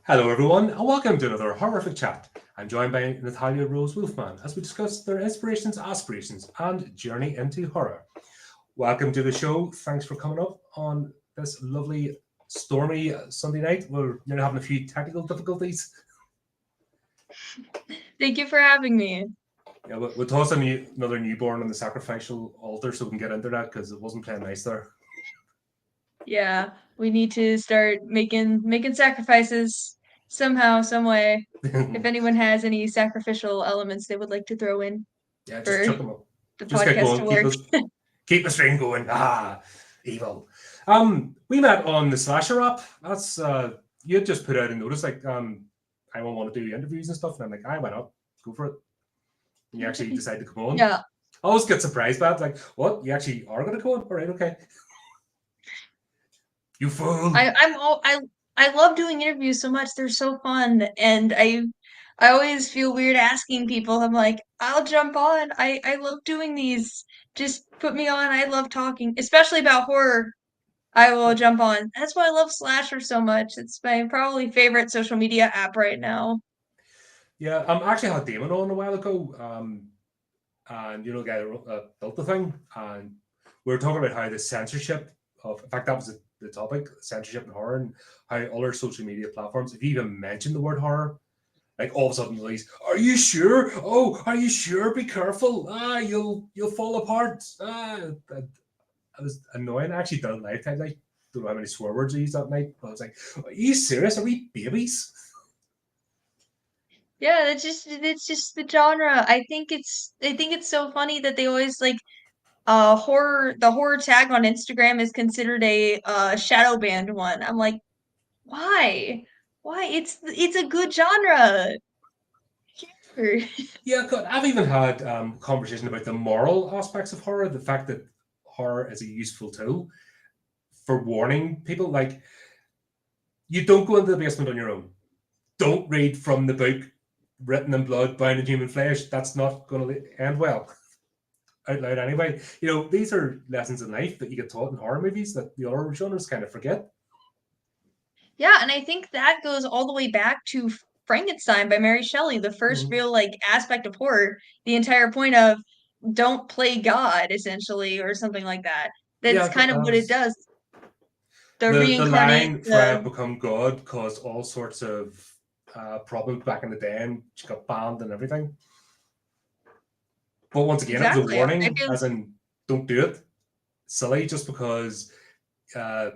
Hello, everyone, and welcome to another horrific chat. I'm joined by Natalia Rose Wolfman as we discuss their inspirations, aspirations, and journey into horror. Welcome to the show. Thanks for coming up on this lovely, stormy Sunday night. We're nearly having a few technical difficulties. Thank you for having me. Yeah, we'll toss another newborn on the sacrificial altar so we can get into that because it wasn't playing nice there. Yeah, we need to start making sacrifices somehow, some way. If anyone has any sacrificial elements they would like to throw in Yeah, just for chuck them up. the Just get podcast to going. work. Keep the stream going. Evil. We met on the Slasher app. That's you had just put out a notice like I won't want to do interviews and stuff, and I'm like, I went up, go for it. And you actually decide to come on. Yeah. I always get surprised by it, like, what? You actually are gonna go on? All right, okay. You fool. I love doing interviews so much. They're so fun, and I always feel weird asking people. I'm like, I'll jump on. I love doing these. Just put me on. I love talking, especially about horror. I will jump on. That's why I love Slasher so much. It's my probably favorite social media app right now. Yeah, I actually had Damon on a while ago, and the guy built the thing, and we were talking about how the censorship of, in fact, that was the topic, censorship and horror, and how other social media platforms, if you even mention the word horror, like all of a sudden, police, are you sure? Oh, are you sure? Be careful. You'll fall apart. That was annoying. I actually did it live time. Like, don't know how many swear words I used that night. But I was like, are you serious? Are we babies? Yeah, it's just the genre. I think it's so funny that they always like the horror tag on Instagram is considered a shadow banned one. I'm like, why? Why? It's a good genre. Sure. Yeah, God, I've even had conversation about the moral aspects of horror. The fact that horror is a useful tool for warning people. Like, you don't go into the basement on your own. Don't read from the book written in blood, bound in human flesh. That's not going to end well out loud anyway. These are lessons in life that you get taught in horror movies that the other genres kind of forget. Yeah, and I think that goes all the way back to Frankenstein by Mary Shelley, the first Mhm. real like aspect of horror, the entire point of don't play God essentially or something like that. Yeah, That's kind of that what it was does. The the reincarnate line "Try to become God" caused all sorts of problems back in the day, and she got banned and everything. But once again, it was a exactly. I warning, feel as in, don't do it. Silly, just because uh,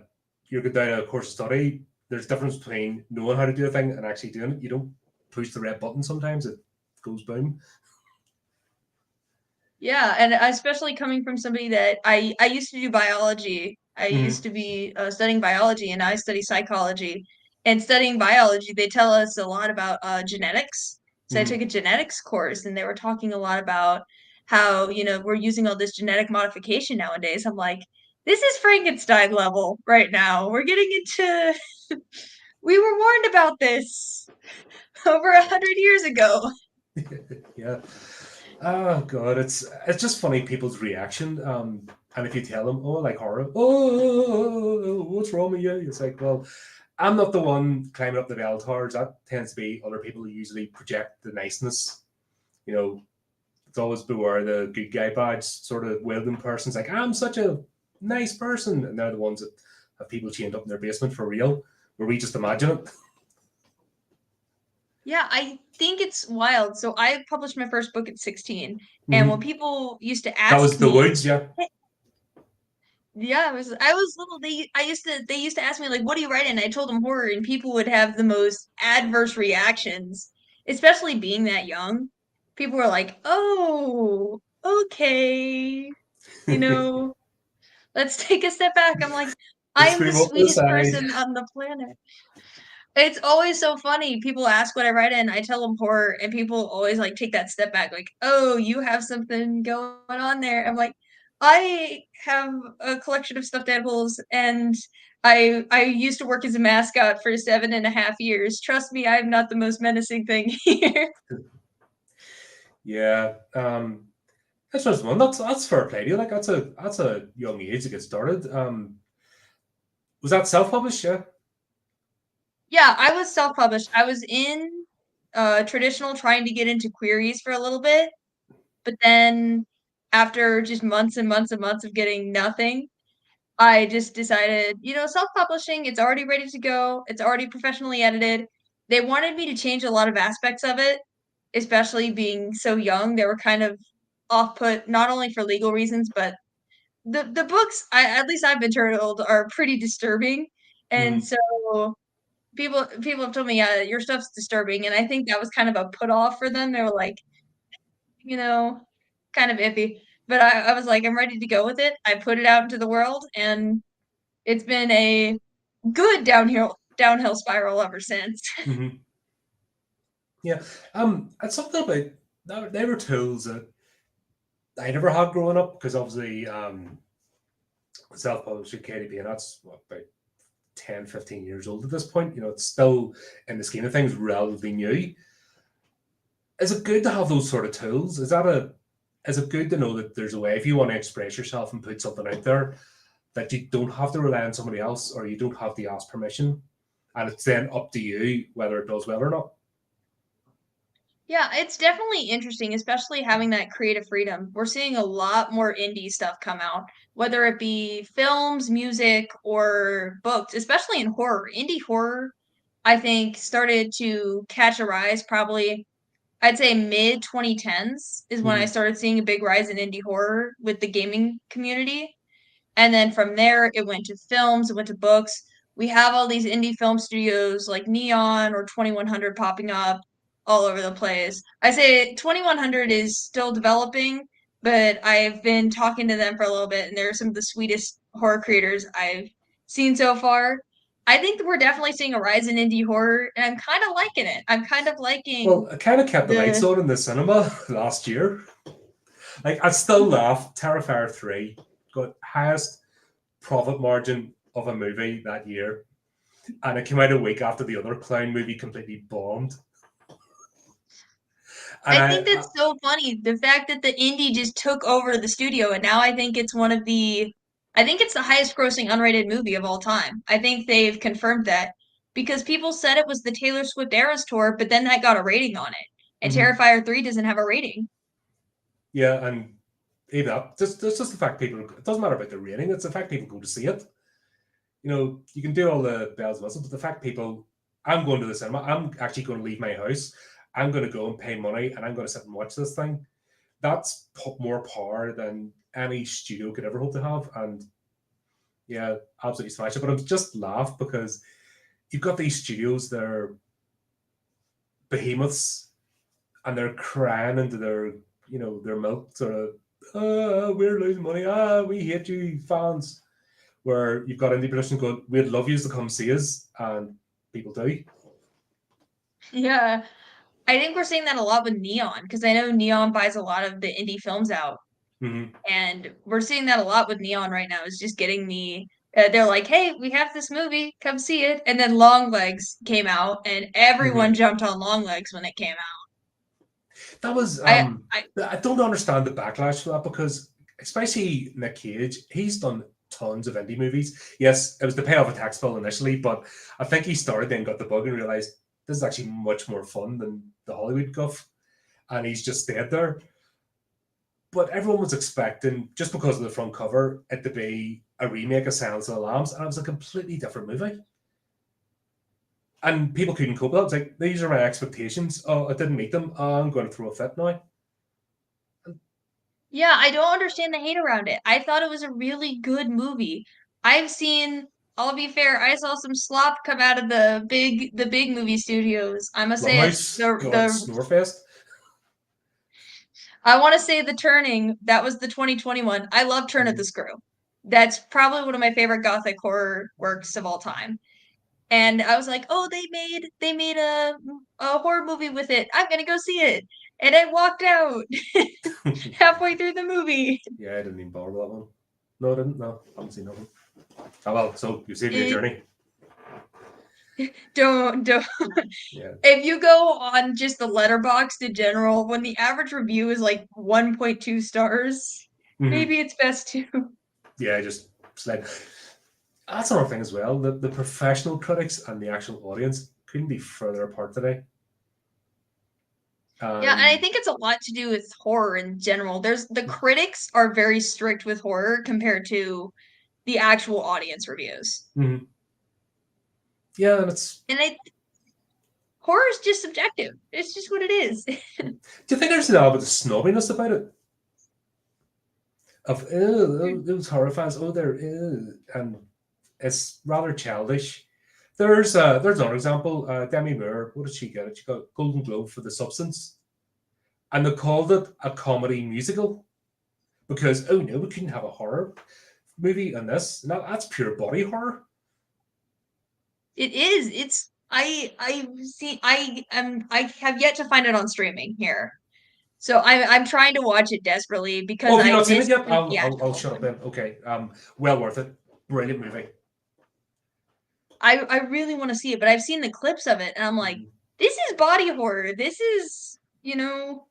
you're going down a course of study. There's a difference between knowing how to do a thing and actually doing it. You don't push the red button sometimes; it goes boom. yeah, and especially coming from somebody that I used to do biology. I used Mm-hmm. to be studying biology, and now I study psychology. And studying biology, they tell us a lot about genetics. So I Mm-hmm. took a genetics course, and they were talking a lot about how, we're using all this genetic modification nowadays. I'm like, this is Frankenstein level right now. We're getting into we were warned about this over 100 years ago. Yeah. Oh god, it's just funny people's reaction. And if you tell them, oh, like horror, oh, what's wrong with you? It's like, well, I'm not the one climbing up the bell towers. That tends to be other people who usually project the niceness. You know, it's always beware the good guy badge sort of wielding person's like, I'm such a nice person, and they're the ones that have people chained up in their basement for real, where we just imagine it. Yeah, I think it's wild. So I published my first book at 16, and when Mm-hmm. people used to That ask was the me, woods, yeah. "Hey," yeah, I was little. They used to ask me like, "What do you write in?" I told them horror, and people would have the most adverse reactions, especially being that young. People were like, "Oh, okay, you know, let's take a step back." I'm like, I Let's am the move up to the sweetest side. person on the planet. It's always so funny. People ask what I write in, I tell them horror, and people always like take that step back, like, "Oh, you have something going on there." I'm like, I have a collection of stuffed animals, and I used to work as a mascot for 7.5 years. Trust me, I'm not the most menacing thing here. Yeah, that's just one. That's fair play to you. Like that's a young age to get started. Was that self published? Yeah. Yeah, I was self-published. I was in traditional trying to get into queries for a little bit, but then after just months and months and months of getting nothing, I just decided, self-publishing, it's already ready to go. It's already professionally edited. They wanted me to change a lot of aspects of it, especially being so young. They were kind of off-put, not only for legal reasons, but the books, at least I've been told, are pretty disturbing. And Hmm. so people have told me, yeah, your stuff's disturbing, and I think that was kind of a put off for them. They were like, you know, kind of iffy. But I was like, I'm ready to go with it. I put it out into the world, and it's been a good downhill spiral ever since. Hmm. Yeah. It's something about they were tools that I never had growing up because obviously self-publishing KDP, and that's what, about 10, 15 years old at this point. It's still in the scheme of things relatively new. Is it good to have those sort of tools? Is it good to know that there's a way if you want to express yourself and put something out there that you don't have to rely on somebody else or you don't have to ask permission, and it's then up to you whether it does well or not. Yeah, it's definitely interesting, especially having that creative freedom. We're seeing a lot more indie stuff come out, whether it be films, music, or books, especially in horror. Indie horror, I think, started to catch a rise probably, I'd say mid 2010s is when I Hmm. started seeing a big rise in indie horror with the gaming community. And then from there, it went to films, it went to books. We have all these indie film studios like Neon or 2100 popping up all over the place. I say 2100 is still developing, but I've been talking to them for a little bit, and they're some of the sweetest horror creators I've seen so far. I think that we're definitely seeing a rise in indie horror, and I'm kind of liking it. I'm kind of liking Well, I kind of kept the lights the on in the cinema last year. Like, I still laugh. Terrifier 3 got highest profit margin of a movie that year, and it came out a week after the other clown movie completely bombed. And I think that's so funny. The fact that the indie just took over the studio, and now I think it's I think it's the highest grossing unrated movie of all time. I think they've confirmed that because people said it was the Taylor Swift Eras Tour, but then that got a rating on it. And mhm. Terrifier 3 doesn't have a rating. Yeah, and even that, just the fact people, it doesn't matter about the rating, it's the fact people go to see it. You can do all the bells and whistles, but the fact people, I'm going to the cinema, I'm actually going to leave my house, I'm going to go and pay money, and I'm going to sit and watch this thing. That's more power than any studio could ever hope to have. And yeah, absolutely smash it. But I'm just laugh because you've got these studios, they're behemoths, and they're crying into their milk, sort of, we're losing money, we hate you, fans. Where you've got indie production going, we'd love you to come see us, and people do. Yeah. I think we're seeing that a lot with Neon because I know Neon buys a lot of the indie films out. Mm-hmm. And we're seeing that a lot with Neon right now, is just getting the they're like, "Hey, we have this movie, come see it." And then Longlegs came out and everyone Mm-hmm. jumped on Longlegs when it came out. That was I I don't understand the backlash for that because especially Nick Cage, he's done tons of indie movies. Yes, it was to pay off a tax bill initially, but I think he started then got the bug and realized this is actually much more fun than the Hollywood guff, and he's just stayed there. But everyone was expecting, just because of the front cover, it to be a remake of Silence of the Lambs, and it was a completely different movie. And people couldn't cope with it. It's like, these are my expectations. Oh, I didn't meet them. Oh, I'm going to throw a fit now. Yeah, I don't understand the hate around it. I thought it was a really good movie. I've seen I'll be fair, I saw some slop come out of the big movie studios. I must say it. Blumhouse, God, The Snorefest. I want to say The Turning, that was the 2021. I love Turn of Mm-hmm. the Screw. That's probably one of my favorite gothic horror works of all time. And I was like, "Oh, they made a horror movie with it. I'm gonna go see it." And I walked out halfway through the movie. Yeah, I didn't even bother with that one. No, I didn't. No, I haven't seen nothing. Oh well, so you saved me a It, journey. don't. Yeah. If you go on just the letterbox in general, when the average review is like 1.2 stars, Mm-hmm. maybe it's best to. Yeah, just slide. That's another thing as well. The professional critics and the actual audience couldn't be further apart today. Yeah, and I And think it's a lot to do with horror in general. There's the critics are very strict with horror compared to the actual audience reviews. mhm. Yeah, and it's. And I horror is just subjective. It's just what it is. Do you think there's a little bit of snobbiness about it? Of those horror fans, oh, they're and it's rather childish. There's another example. Demi Moore, what did she get? She got Golden Globe for The Substance, and they called it a comedy musical because oh no, we couldn't have a horror movie in this. Now that's pure body horror. It is. It's I see I have yet to find it on streaming here. So I'm trying to watch it desperately Oh, because have you I not seen it missed yet? the I'll theatrical shut up one. then. Okay, well worth it. Brilliant movie. I really want to see it, but I've seen the clips of it and I'm like, Mhm. this is body horror. This is, you know,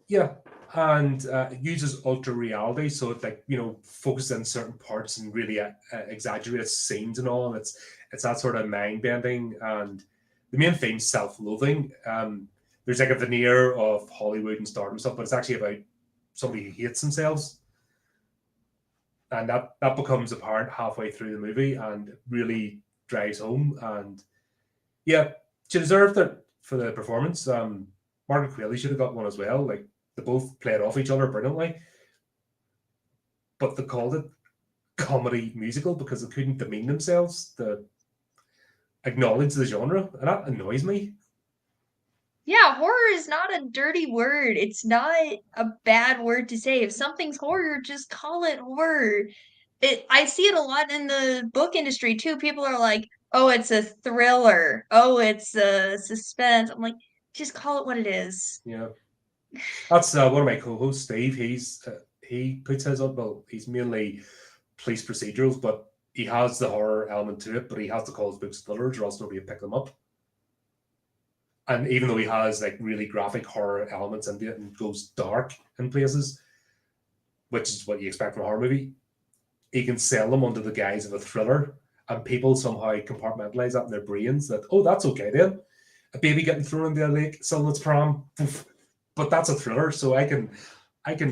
Yeah, and it uses ultra reality, so it like focuses on certain parts and really exaggerates scenes and all. And it's that sort of mind bending, and the main theme's self loathing. There's like a veneer of Hollywood and stardom stuff, but it's actually about somebody who hates themselves, and that becomes apparent halfway through the movie, and it really drives home. And yeah, she deserved it for the performance. Margaret Qualley should have got one as well. Like they both played off each other brilliantly, but they called it comedy musical because they couldn't demean themselves to acknowledge the genre, and that annoys me. yeah, horror is not a dirty word. It's not a bad word to say. If something's horror, just call it horror. I see it a lot in the book industry too. People are like, "Oh, it's a thriller. Oh, it's a suspense." I'm like, just call it what it is. Yeah, that's one of my co-hosts, Steve. He puts his up. Well, he's mainly police procedurals, but he has the horror element to it. But he has to call his books thrillers, or else nobody will pick them up. And even though he has like really graphic horror elements into it and goes dark in places, which is what you expect from a horror movie, he can sell them under the guise of a thriller, and people somehow compartmentalize that in their brains that oh, that's okay then, a baby getting thrown into a lake, selling its pram, but that's a thriller, so I can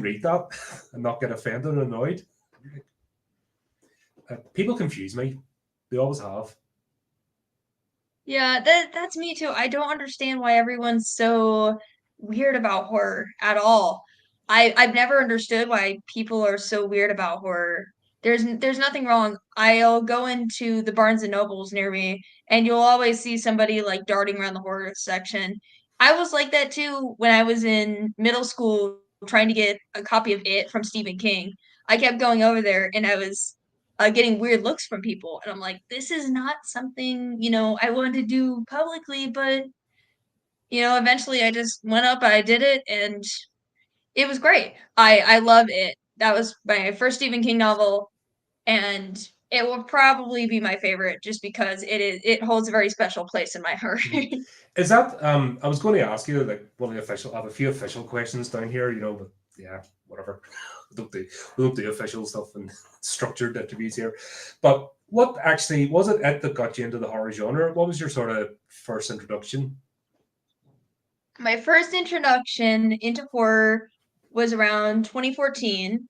read that and not get offended or annoyed. People confuse me; they always have. Yeah, that's me too. I don't understand why everyone's so weird about horror at all. I've never understood why people are so weird about horror. There's nothing wrong. I'll go into the Barnes and Nobles near me and you'll always see somebody like darting around the horror section. I was like that too when I was in middle school trying to get a copy of It from Stephen King. I kept going over there and I was getting weird looks from people. And I'm like, this is not something, I wanted to do publicly, but, eventually I just went up, I did it, and it was great. I love it. That was my first Stephen King novel, and it will probably be my favorite just because it holds a very special place in my heart. Mhm. Is that I was going to ask you like one of the official I have a few official questions down here, but yeah, whatever. We don't do official stuff and structured interviews here. But what actually was it that got you into the horror genre? What was your sort of first introduction? My first introduction into horror was around 2014.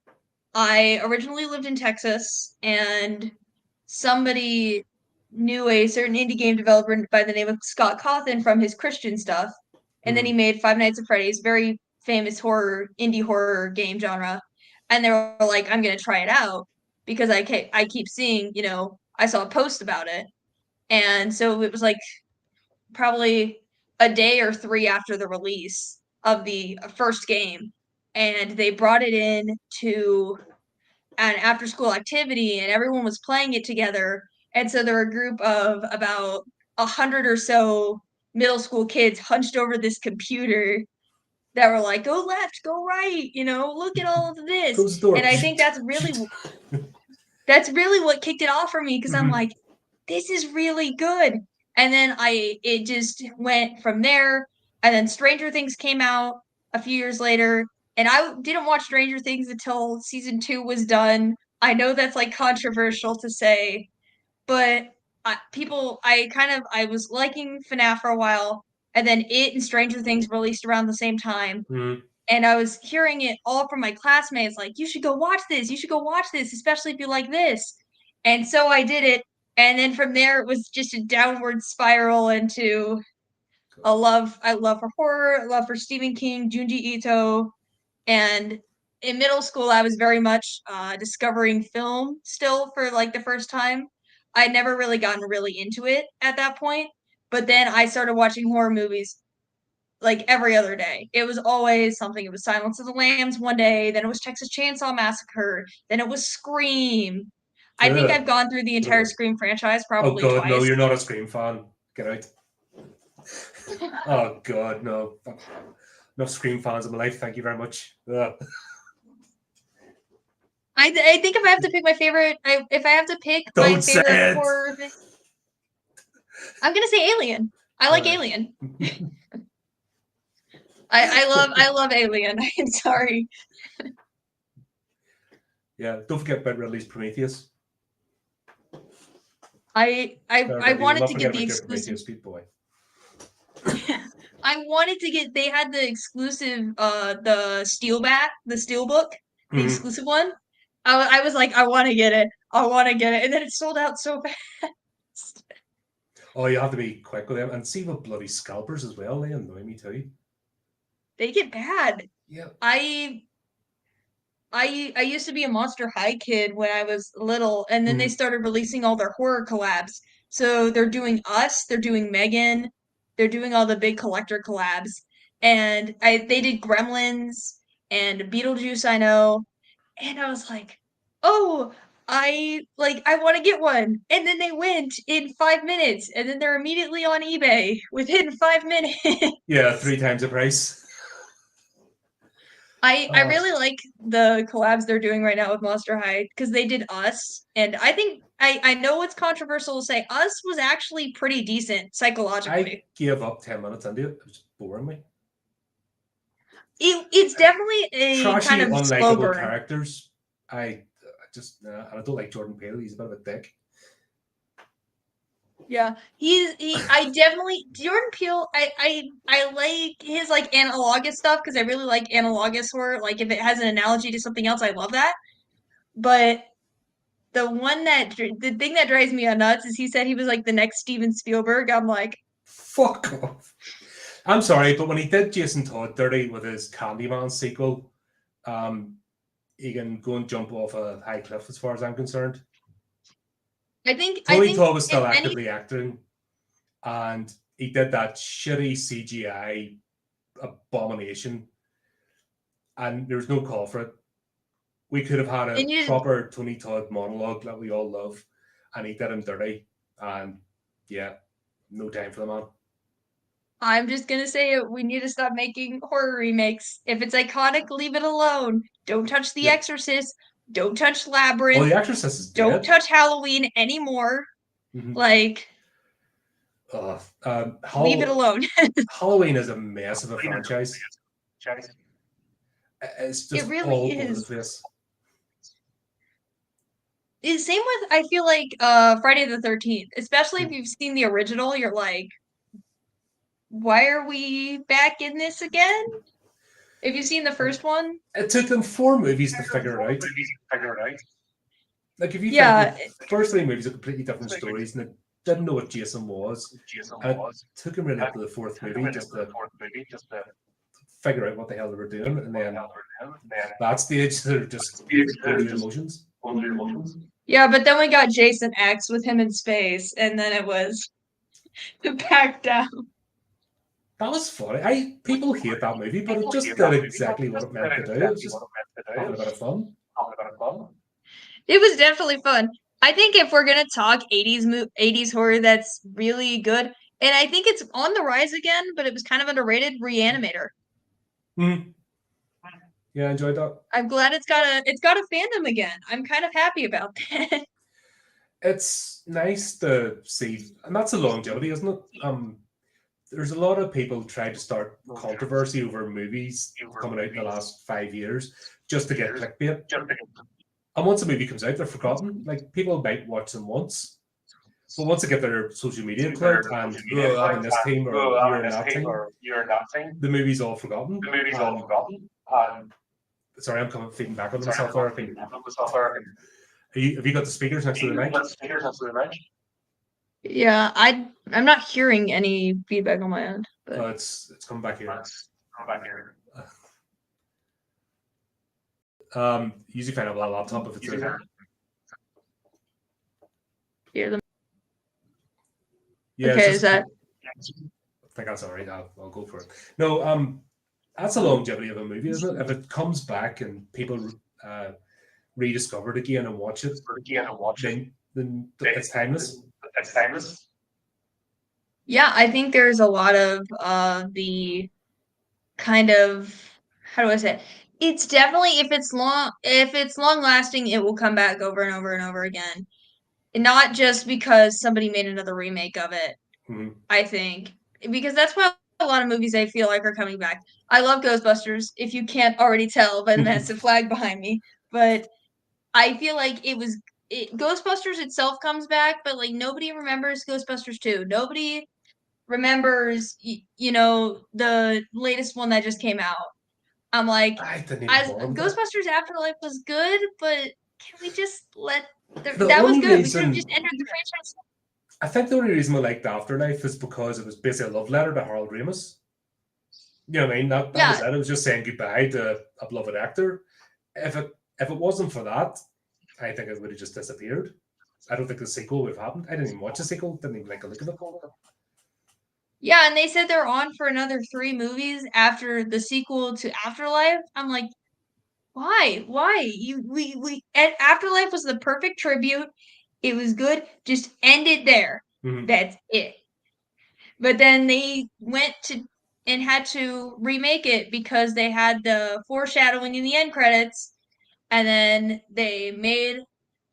I originally lived in Texas, and somebody knew a certain indie game developer by the name of Scott Cawthon from his Christian stuff, and then he Mm, made Five Nights at Freddy's, very famous indie horror game genre. And they were like, "I'm gonna try it out," because I keep seeing, I saw a post about it, and so it was like probably a day or three after the release of the first game, and they brought it in to an after school activity and everyone was playing it together. And so there were a group of about 100 or so middle school kids hunched over this computer that were like, go left, go right, look at all of this. close the door. And I think that's really Shoot. that's really what kicked it off for me because I'm Mhm. like, this is really good. And then it just went from there. And then Stranger Things came out a few years later. And I didn't watch Stranger Things until season 2 was done. I know that's like controversial to say, but I was liking FNAF for a while, and then It and Stranger Things released around the same time, Mm. and I was hearing it all from my classmates, like, you should go watch this, you should go watch this, especially if you like this. And so I did it, and then from there it was just a downward spiral into I love for horror, I love for Stephen King, Junji Ito, and in middle school I was very much discovering film still for like the first time. I'd never really gotten really into it at that point, but then I started watching horror movies like every other day. It was always something. It was Silence of the Lambs one day, then it was Texas Chainsaw Massacre, then it was Scream. I think Ugh. I've gone through the entire Ugh. Scream franchise Oh probably God, no, twice. you're not a Scream fan. Get out. Oh God, no. No Scream fans in my life. Thank you very much. Ugh. I think if I have to pick my favorite, if I have to pick my Don't say favorite it. horror thing, I'm gonna say Alien. I like Alien. I love Alien. I'm sorry. Yeah, don't forget about Ridley's Prometheus. I Ridley, we'll wanted not to get forget the about your exclusive. Prometheus, good boy. I wanted to get. They had the exclusive, the the Steelbook, the Mm-hmm. exclusive one. I was like, I want to get it. I want to get it, and then it sold out so fast. Oh, you have to be quick with them. And see the bloody scalpers as well. They annoy me too. They get bad. Yeah. I I used to be a Monster High kid when I was little, and then they Mm. started releasing all their horror collabs. So they're doing Us, they're doing Megan, they're doing all the big collector collabs, and I they did Gremlins and Beetlejuice, I know, and I was like, oh, I want to get one, and then they went in 5 minutes, and then they're immediately on eBay within 5 minutes. Yeah, 3 times the price. I really like the collabs they're doing right now with Monster High because they did Us, and I think I know it's controversial to say Us was actually pretty decent I psychologically. gave up 10 minutes into it. It was boring me. It's definitely a kind Trashy, of slow unlikable burn. characters. I just, and I don't like Jordan Peele. He's a bit of a dick. Yeah, I definitely Jordan Peele. I like his like analogous stuff because I really like analogous horror. Like if it has an analogy to something else, I love that. But the thing that drives me nuts is he said he was like the next Steven Spielberg. I'm like, Fuck off. I'm sorry, but when he did Jason Todd dirty with his Candyman sequel, um, he can go and jump off a high cliff as far as I'm concerned. I Tony think Todd was if still any actively acting, and he did that shitty CGI abomination, and there was no call for it. We could have had a and you proper Tony Todd monologue that we all love, and he did him dirty, and yeah, no time for the man. I'm just gonna say it. We need to stop making horror remakes. If it's iconic, leave it alone. Don't touch The Yeah. Exorcist. Don't touch Well, Labyrinth. The Exorcist is Don't dead. touch Halloween anymore. Mm-hmm. Like, leave it alone. Halloween is a mess of a franchise. It's It just really all over the is. place. Same with I feel like Friday the 13th, especially if you've seen the original, you're like, why are we back in this again? If you've seen the first one, It took them 4 movies to figure it out. Like, if you think yeah, the first 3 movies are completely different stories, and they didn't know what Jason was, and it took them really up to the fourth movie just to figure out what the hell they were doing, and then that stage they're just going through the motions. yeah, but then we got Jason X with him in space, and then it was back down. That was funny. People hate that movie, but it just did exactly what it meant to do. It was just having a bit of fun. It was definitely fun. I think if we're gonna talk 80s horror that's really good, and I think it's on the rise again, but it was kind of underrated, Reanimator. Mm. Yeah, I enjoyed that. I'm glad it's got a fandom again. I'm kind of happy about that. It's nice to see, and that's the longevity, isn't it? There's a lot of people try to start controversy over movies coming out in the last 5 years just to get clickbait. And once a movie comes out, they're forgotten. Like people might watch them once, but once they get their social media clout and I'm in this team or you're in that team, the movie's all forgotten. Sorry, I'm coming feeding back on myself there. Have you got the speakers next to the mic? Yeah, I'm not hearing any feedback on my end, but It's coming back here. Usually find out a laptop if it's in there. yeah. Yeah. Okay, is that? I think that's all right. I'll go for it. No, that's the longevity of a movie, isn't it? If it comes back and people rediscover it again and watch it, then it's timeless. Yeah, I think there's a lot of the kind of, how do I say it? It's definitely, if it's long lasting, it will come back over and over and over again. And not just because somebody made another remake of it. Mm-hmm. I think because that's why a lot of movies I feel like are coming back. I love Ghostbusters, if you can't already tell by the massive flag behind me, but I feel like Ghostbusters itself comes back, but like nobody remembers Ghostbusters 2. Nobody remembers the latest one that just came out. I'm like, I didn't even as bother with that. Ghostbusters Afterlife was good, but can we just let The that was only good. We could have reason- just entered the franchise. I think the only reason I liked Afterlife is because it was basically a love letter to Harold Ramis. You know what I mean? That was it. It was just saying goodbye to a beloved actor. If it wasn't for that, I think it would have just disappeared. I don't think the sequel would have happened. I didn't even watch the sequel. Didn't even like a look at it. Yeah, and they said they're on for another 3 movies after the sequel to Afterlife. I'm like, why? Why? Afterlife was the perfect tribute. It was good. Just end it there. Mm-hmm. That's it. But then they went to and had to remake it because they had the foreshadowing in the end credits, and then they made.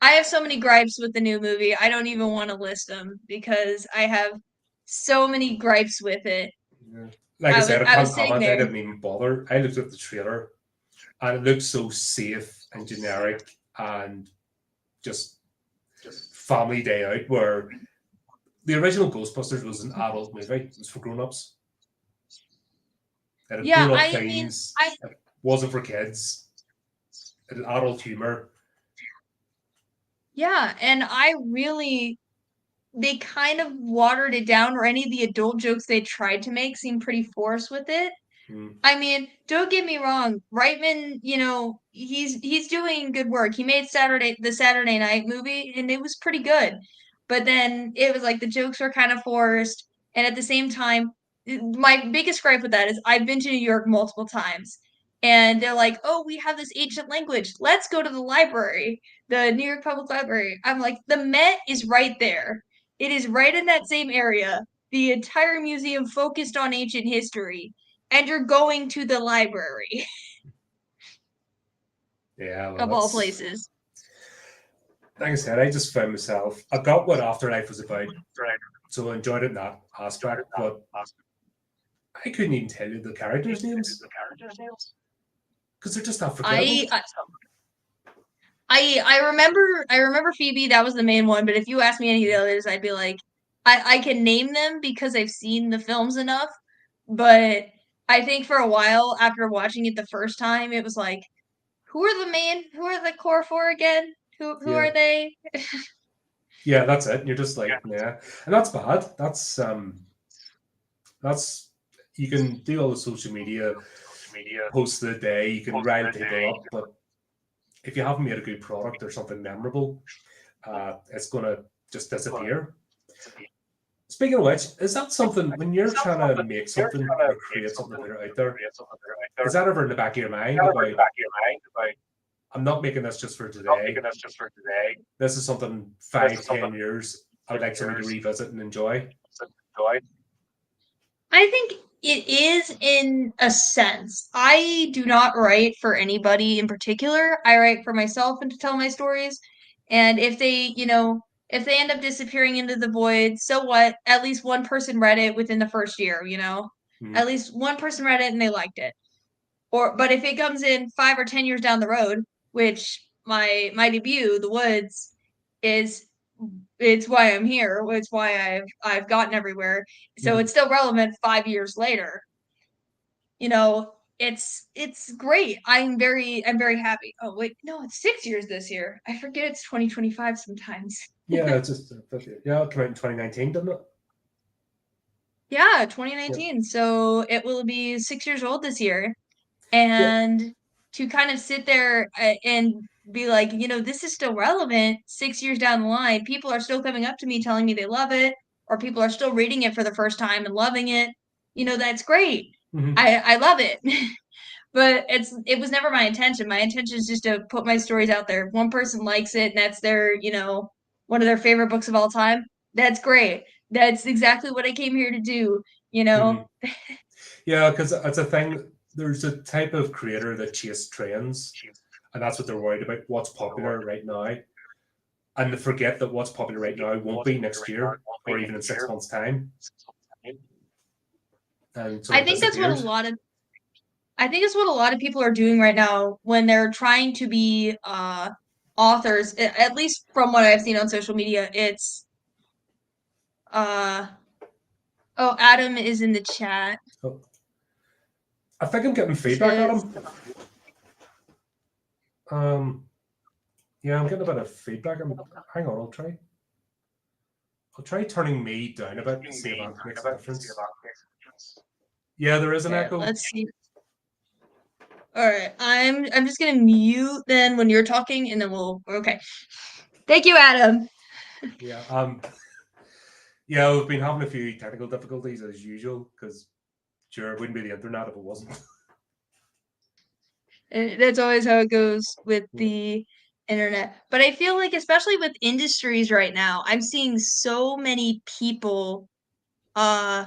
I have so many gripes with the new movie. I don't even want to list them because I have so many gripes with it. Yeah. Like I said, I I can't was sitting comment. I there. didn't even bother. I looked at the trailer, and it looked so safe and generic and just family day out. Where the original Ghostbusters was an adult movie. It was for grown-ups. It had Yeah, grown-up I mean, themes. It wasn't for kids. It had adult humor. yeah, and they kind of watered it down, or any of the adult jokes they tried to make seemed pretty forced with it. I mean, don't get me wrong, Reitman, he's doing good work. He made the Saturday Night movie, and it was pretty good. But then it was like the jokes were kind of forced, and at the same time, my biggest gripe with that is I've been to New York multiple times, and they're like, "Oh, we have this ancient language. Let's go to the library, the New York Public Library." I'm like, the Met is right there. It is right in that same area. The entire museum focused on ancient history, and you're going to the library. Yeah, well, of all places. Like I said, I just found myself. I got what Afterlife was about, so I enjoyed it in that aspect. But I couldn't even tell you the characters' names because they're just not forgettable. I remember Phoebe. That was the main one. But if you ask me any of the others, I'd be like, I can name them because I've seen the films enough. But I think for a while after watching it the first time, it was like, who are the core four again? Who are they? Yeah, that's it. And you're just like, yeah, and that's bad. That's you can do all the social media posts of the day. You can rile people up, but if you haven't made a good product or something memorable, it's gonna just disappear. Speaking of which, is that something when you're trying to make something or create something that are out there? Is that ever in the back of your mind about? I'm not making this just for today. This is something 5-10 years I would like somebody to revisit and enjoy. I think it is in a sense. I do not write for anybody in particular. I write for myself and to tell my stories. And if they end up disappearing into the void, so what? At least one person read it within the first year, At least one person read it and they liked it. But if it comes in 5 or 10 years down the road, which my debut, The Woods, is it's why I'm here. It's why I've gotten everywhere. So Mhm. it's still relevant 5 years later. You know, it's great. I'm very happy. Oh wait, no, it's 6 years this year. I forget it's 2025 sometimes. Yeah, it's just yeah, it came out in 2019, didn't it? Yeah, Yeah. 2019. So it will be 6 years old this year. Yeah. And to kind of sit there and be like, this is still relevant 6 years down the line. People are still coming up to me telling me they love it, or people are still reading it for the first time and loving it. That's great. Mhm. I love it. But it was never my intention. My intention is just to put my stories out there. If one person likes it and that's their, one of their favorite books of all time, that's great. That's exactly what I came here to do, you Mhm. know. Yeah, because it's a thing. There's a type of creator that chase trends, and that's what they're worried about. What's popular right now, and they forget that what's popular right now won't be next year or even in 6 months' time, and sort I of think that's what a disappears. lot of I think it's what a lot of people are doing right now when they're trying to be authors, at least from what I've seen on social media. It's uh oh, Adam is in the chat. Oh, I think I'm getting He feedback, says, Adam. Um, yeah, I'm getting a bit of feedback. Hang on, I'll try turning me down a bit to see if that makes a difference. Yeah, there is an okay, echo. let's see. All right, I'm just gonna mute then when you're talking, and then we'll okay. Thank you, Adam. Yeah. Yeah, we've been having a few technical difficulties as usual because sure, it wouldn't be the internet if it wasn't. That's always how it goes with Yeah. the internet. But I feel like, especially with industries right now, I'm seeing so many people. Uh,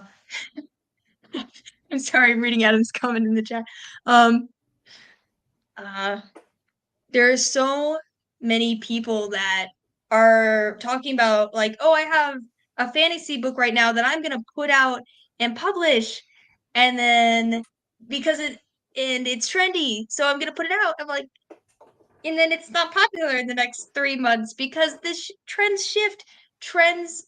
I'm sorry, I'm reading Adam's comment in the chat. Um, uh, there are so many people that are talking about, like, oh, I have a fantasy book right now that I'm gonna put out and publish, and then because it's trendy, so I'm gonna put it out. I'm like, and then it's not popular in the next 3 months because trends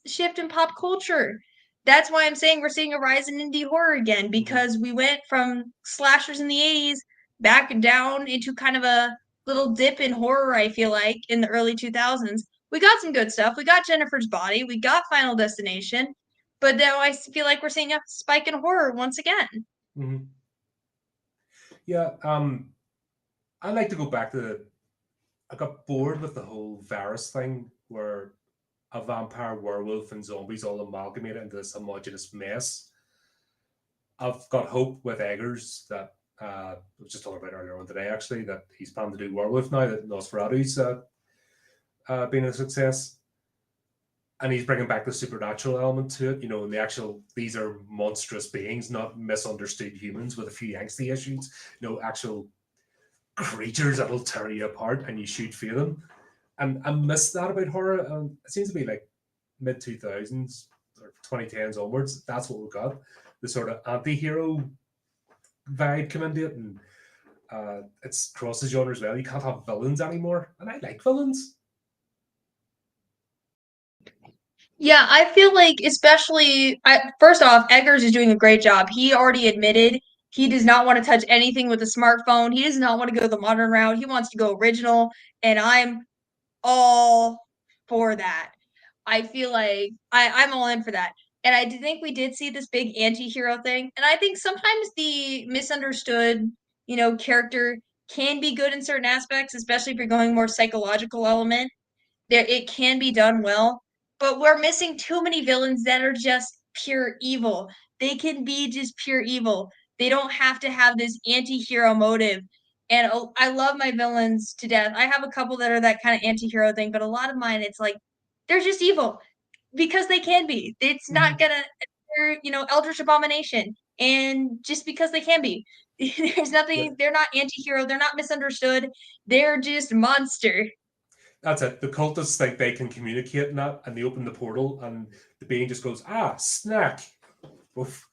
shift in pop culture. That's why I'm saying we're seeing a rise in indie horror again, Mhm. because we went from slashers in the 80s back down into kind of a little dip in horror. I feel like in the early 2000s we got some good stuff. We got Jennifer's Body, we got Final Destination, but now I feel like we're seeing a spike in horror once again. Mhm. Yeah. I like to go back to. I got bored with the whole virus thing where a vampire, werewolf, and zombies all amalgamated into this homogenous mess. I've got hope with Eggers that I was just talking about earlier on today, actually, that he's planning to do werewolf now that Nosferatu's been a success. And he's bringing back the supernatural element to it, and the actual, these are monstrous beings, not misunderstood humans with a few angsty issues, actual creatures that'll tear you apart and you shoot through them. And I miss that about horror. It seems to be like mid 2000s or 2010s onwards. That's what we got. The sort of anti hero vibe come into it. And it's crosses genres well. You can't have villains anymore. And I like villains. Yeah, I feel like, especially, first off, Eggers is doing a great job. He already admitted he does not want to touch anything with a smartphone. He does not want to go the modern route. He wants to go original, and I'm all for that. I feel like I'm all in for that. And I do think we did see this big anti-hero thing. And I think sometimes the misunderstood, character can be good in certain aspects, especially if you're going more psychological element. There, it can be done well, but we're missing too many villains that are just pure evil. They can be just pure evil. They don't have to have this anti-hero motive. And I love my villains to death. I have a couple that are that kind of anti-hero thing, but a lot of mine, it's like they're just evil because they can be. It's not Mm-hmm. gonna, they're, Eldritch Abomination, and just because they can be. There's Yeah, nothing. They're not anti-hero. They're not misunderstood. They're just monster. that's it. The cultists think they can communicate in that, and they open the portal, and the being just goes, snack. Oof.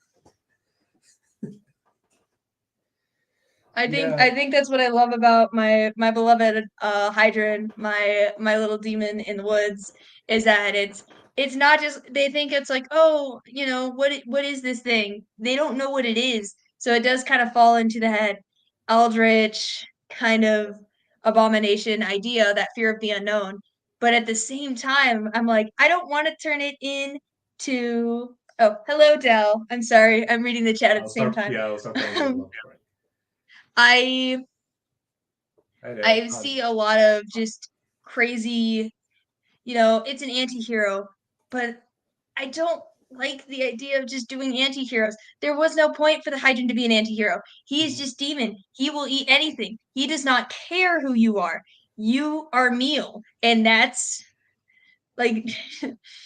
Yeah, I think that's what I love about my beloved hydrant, my little demon in the woods, is that it's not just they think it's like, oh, you know, what is this thing? They don't know what it is. So it does kind of fall into that eldritch kind of abomination idea, that fear of the unknown. But at the same time, I'm like, I don't want to turn it into oh, hello Dell. I'm sorry. I'm reading the chat at the same time. I'll start bringing people up. Right. I I know. I see a lot of just crazy, you know, it's an anti-hero, but I don't like the idea of just doing anti-heroes. There was no point for the Hydrant to be an anti-hero. He is Mhm. just demon. He will eat anything. He does not care who you are. You are meal. And that's like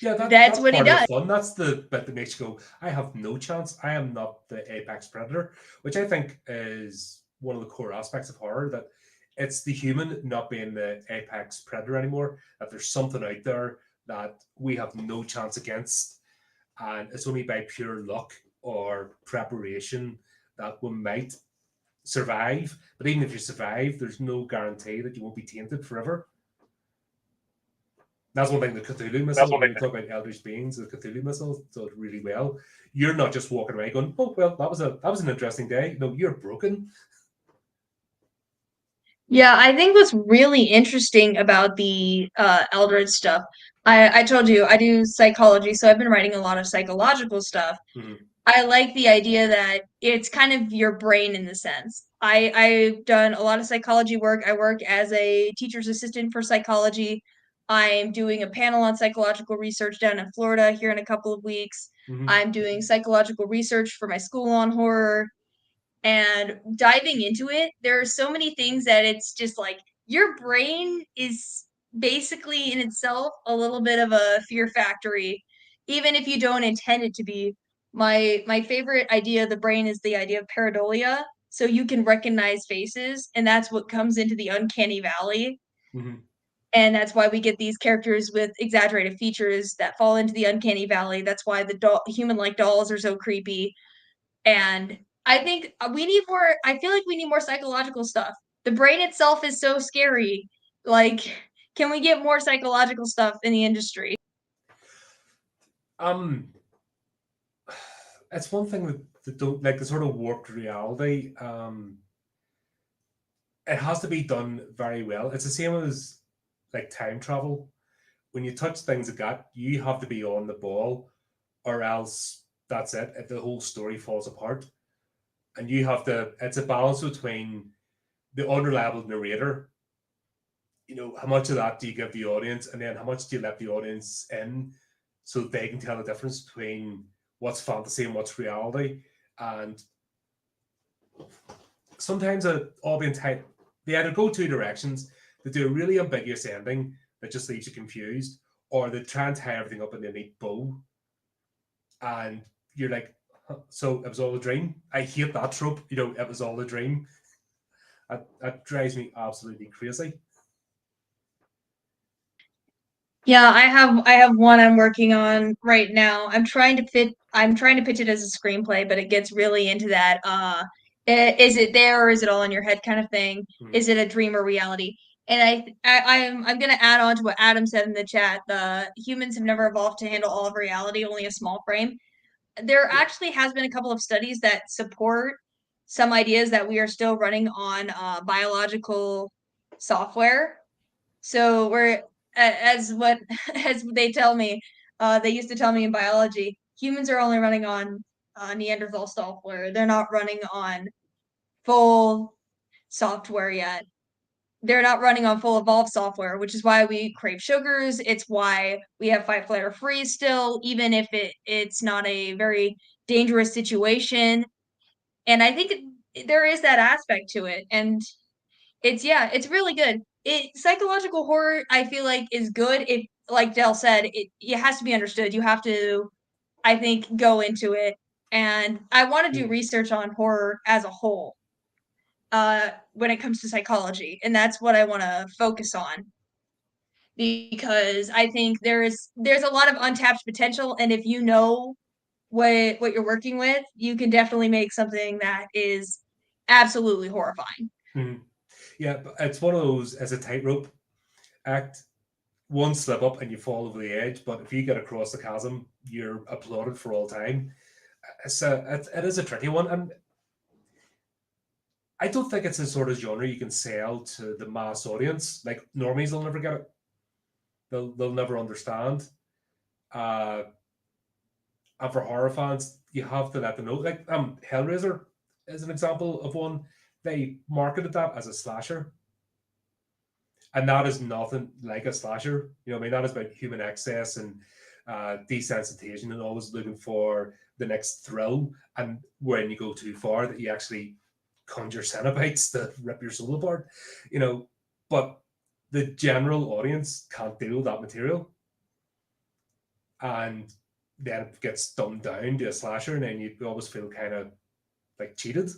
Yeah, that's that's what he part of the does. fun. That's the bit that makes you go, I have no chance. I am not the apex predator, which I think is one of the core aspects of horror, that it's the human not being the apex predator anymore, that there's something out there that we have no chance against. And it's only by pure luck or preparation that we might survive. But even if you survive, there's no guarantee that you won't be tainted forever. That's one thing, the Cthulhu That's missile, one when thing. we talk about Eldritch Beings, the Cthulhu missile does it really well. You're not just walking away going, oh well, that was an interesting day. No, you're broken. Yeah, I think what's really interesting about the Eldritch stuff, I told you I do psychology, so I've been writing a lot of psychological stuff. Mhm. I like the idea that it's kind of your brain in the sense. I've done a lot of psychology work. I work as a teacher's assistant for psychology. I'm doing a panel on psychological research down in Florida here in a couple of weeks. Mhm. I'm doing psychological research for my school on horror, and diving into it, there are so many things that it's just like your brain is basically in itself a little bit of a fear factory, even if you don't intend it to be. My favorite idea of the brain is the idea of pareidolia. So you can recognize faces, and that's what comes into the uncanny valley. Mhm. And that's why we get these characters with exaggerated features that fall into the uncanny valley. That's why the human-like dolls are so creepy, and I think we need more. I feel like we need more psychological stuff. The brain itself is so scary. Like, can we get more psychological stuff in the industry? Um, it's one thing that don't like the sort of warped reality. It has to be done very well. It's the same as like time travel. When you touch things like that, you have to be on the ball, or else that's it. If the whole story falls apart, and you have to, it's a balance between the unreliable narrator, how much of that do you give the audience, and then how much do you let the audience in so they can tell the difference between what's fantasy and what's reality. And sometimes all the entire, they either go two directions. They do a really ambiguous ending that just leaves you confused, or they try and tie everything up in a neat bow, and you're like, "Huh, so it was all a dream." I hate that trope. It was all a dream. That drives me absolutely crazy. Yeah, I have one I'm working on right now. I'm trying to pitch it as a screenplay, but it gets really into that is it there or is it all in your head kind of thing? Hmm. Is it a dream or reality? And I'm gonna add on to what Adam said in the chat. The humans have never evolved to handle all of reality, only a small frame. There Yeah. actually has been a couple of studies that support some ideas that we are still running on biological software. So we're as what as they tell me, they used to tell me in biology, humans are only running on Neanderthal software. They're not running on full software yet. They're not running on full evolved software, which is why we crave sugars. It's why we have fight, flight, or freeze still, even if it's not a very dangerous situation. And I think there is that aspect to it, and it's really good. Psychological horror, I feel like, is good if, like Dell said, it has to be understood. You have to, I think, go into it. And I want to do Hmm. research on horror as a whole, when it comes to psychology, and that's what I want to focus on, because I think there's a lot of untapped potential, and if you know what you're working with, you can definitely make something that is absolutely horrifying. Mhm. Yeah, but it's one of those as a tightrope act. One slip up and you fall over the edge, but if you get across the chasm, you're applauded for all time. It is a tricky one, and I don't think it's a sort of genre you can sell to the mass audience. Like normies will never get it. They'll never understand. Uh, and for horror fans, you have to let them know. Like Hellraiser is an example of one. They marketed that as a slasher, and that is nothing like a slasher. You know, what I mean, that is about human excess and desensitization, and always looking for the next thrill. And when you go too far, that you actually conjure Cenobites to rip your soul apart. You know, but the general audience can't deal with that material, and then it gets dumbed down to a slasher, and then you always feel kind of like cheated.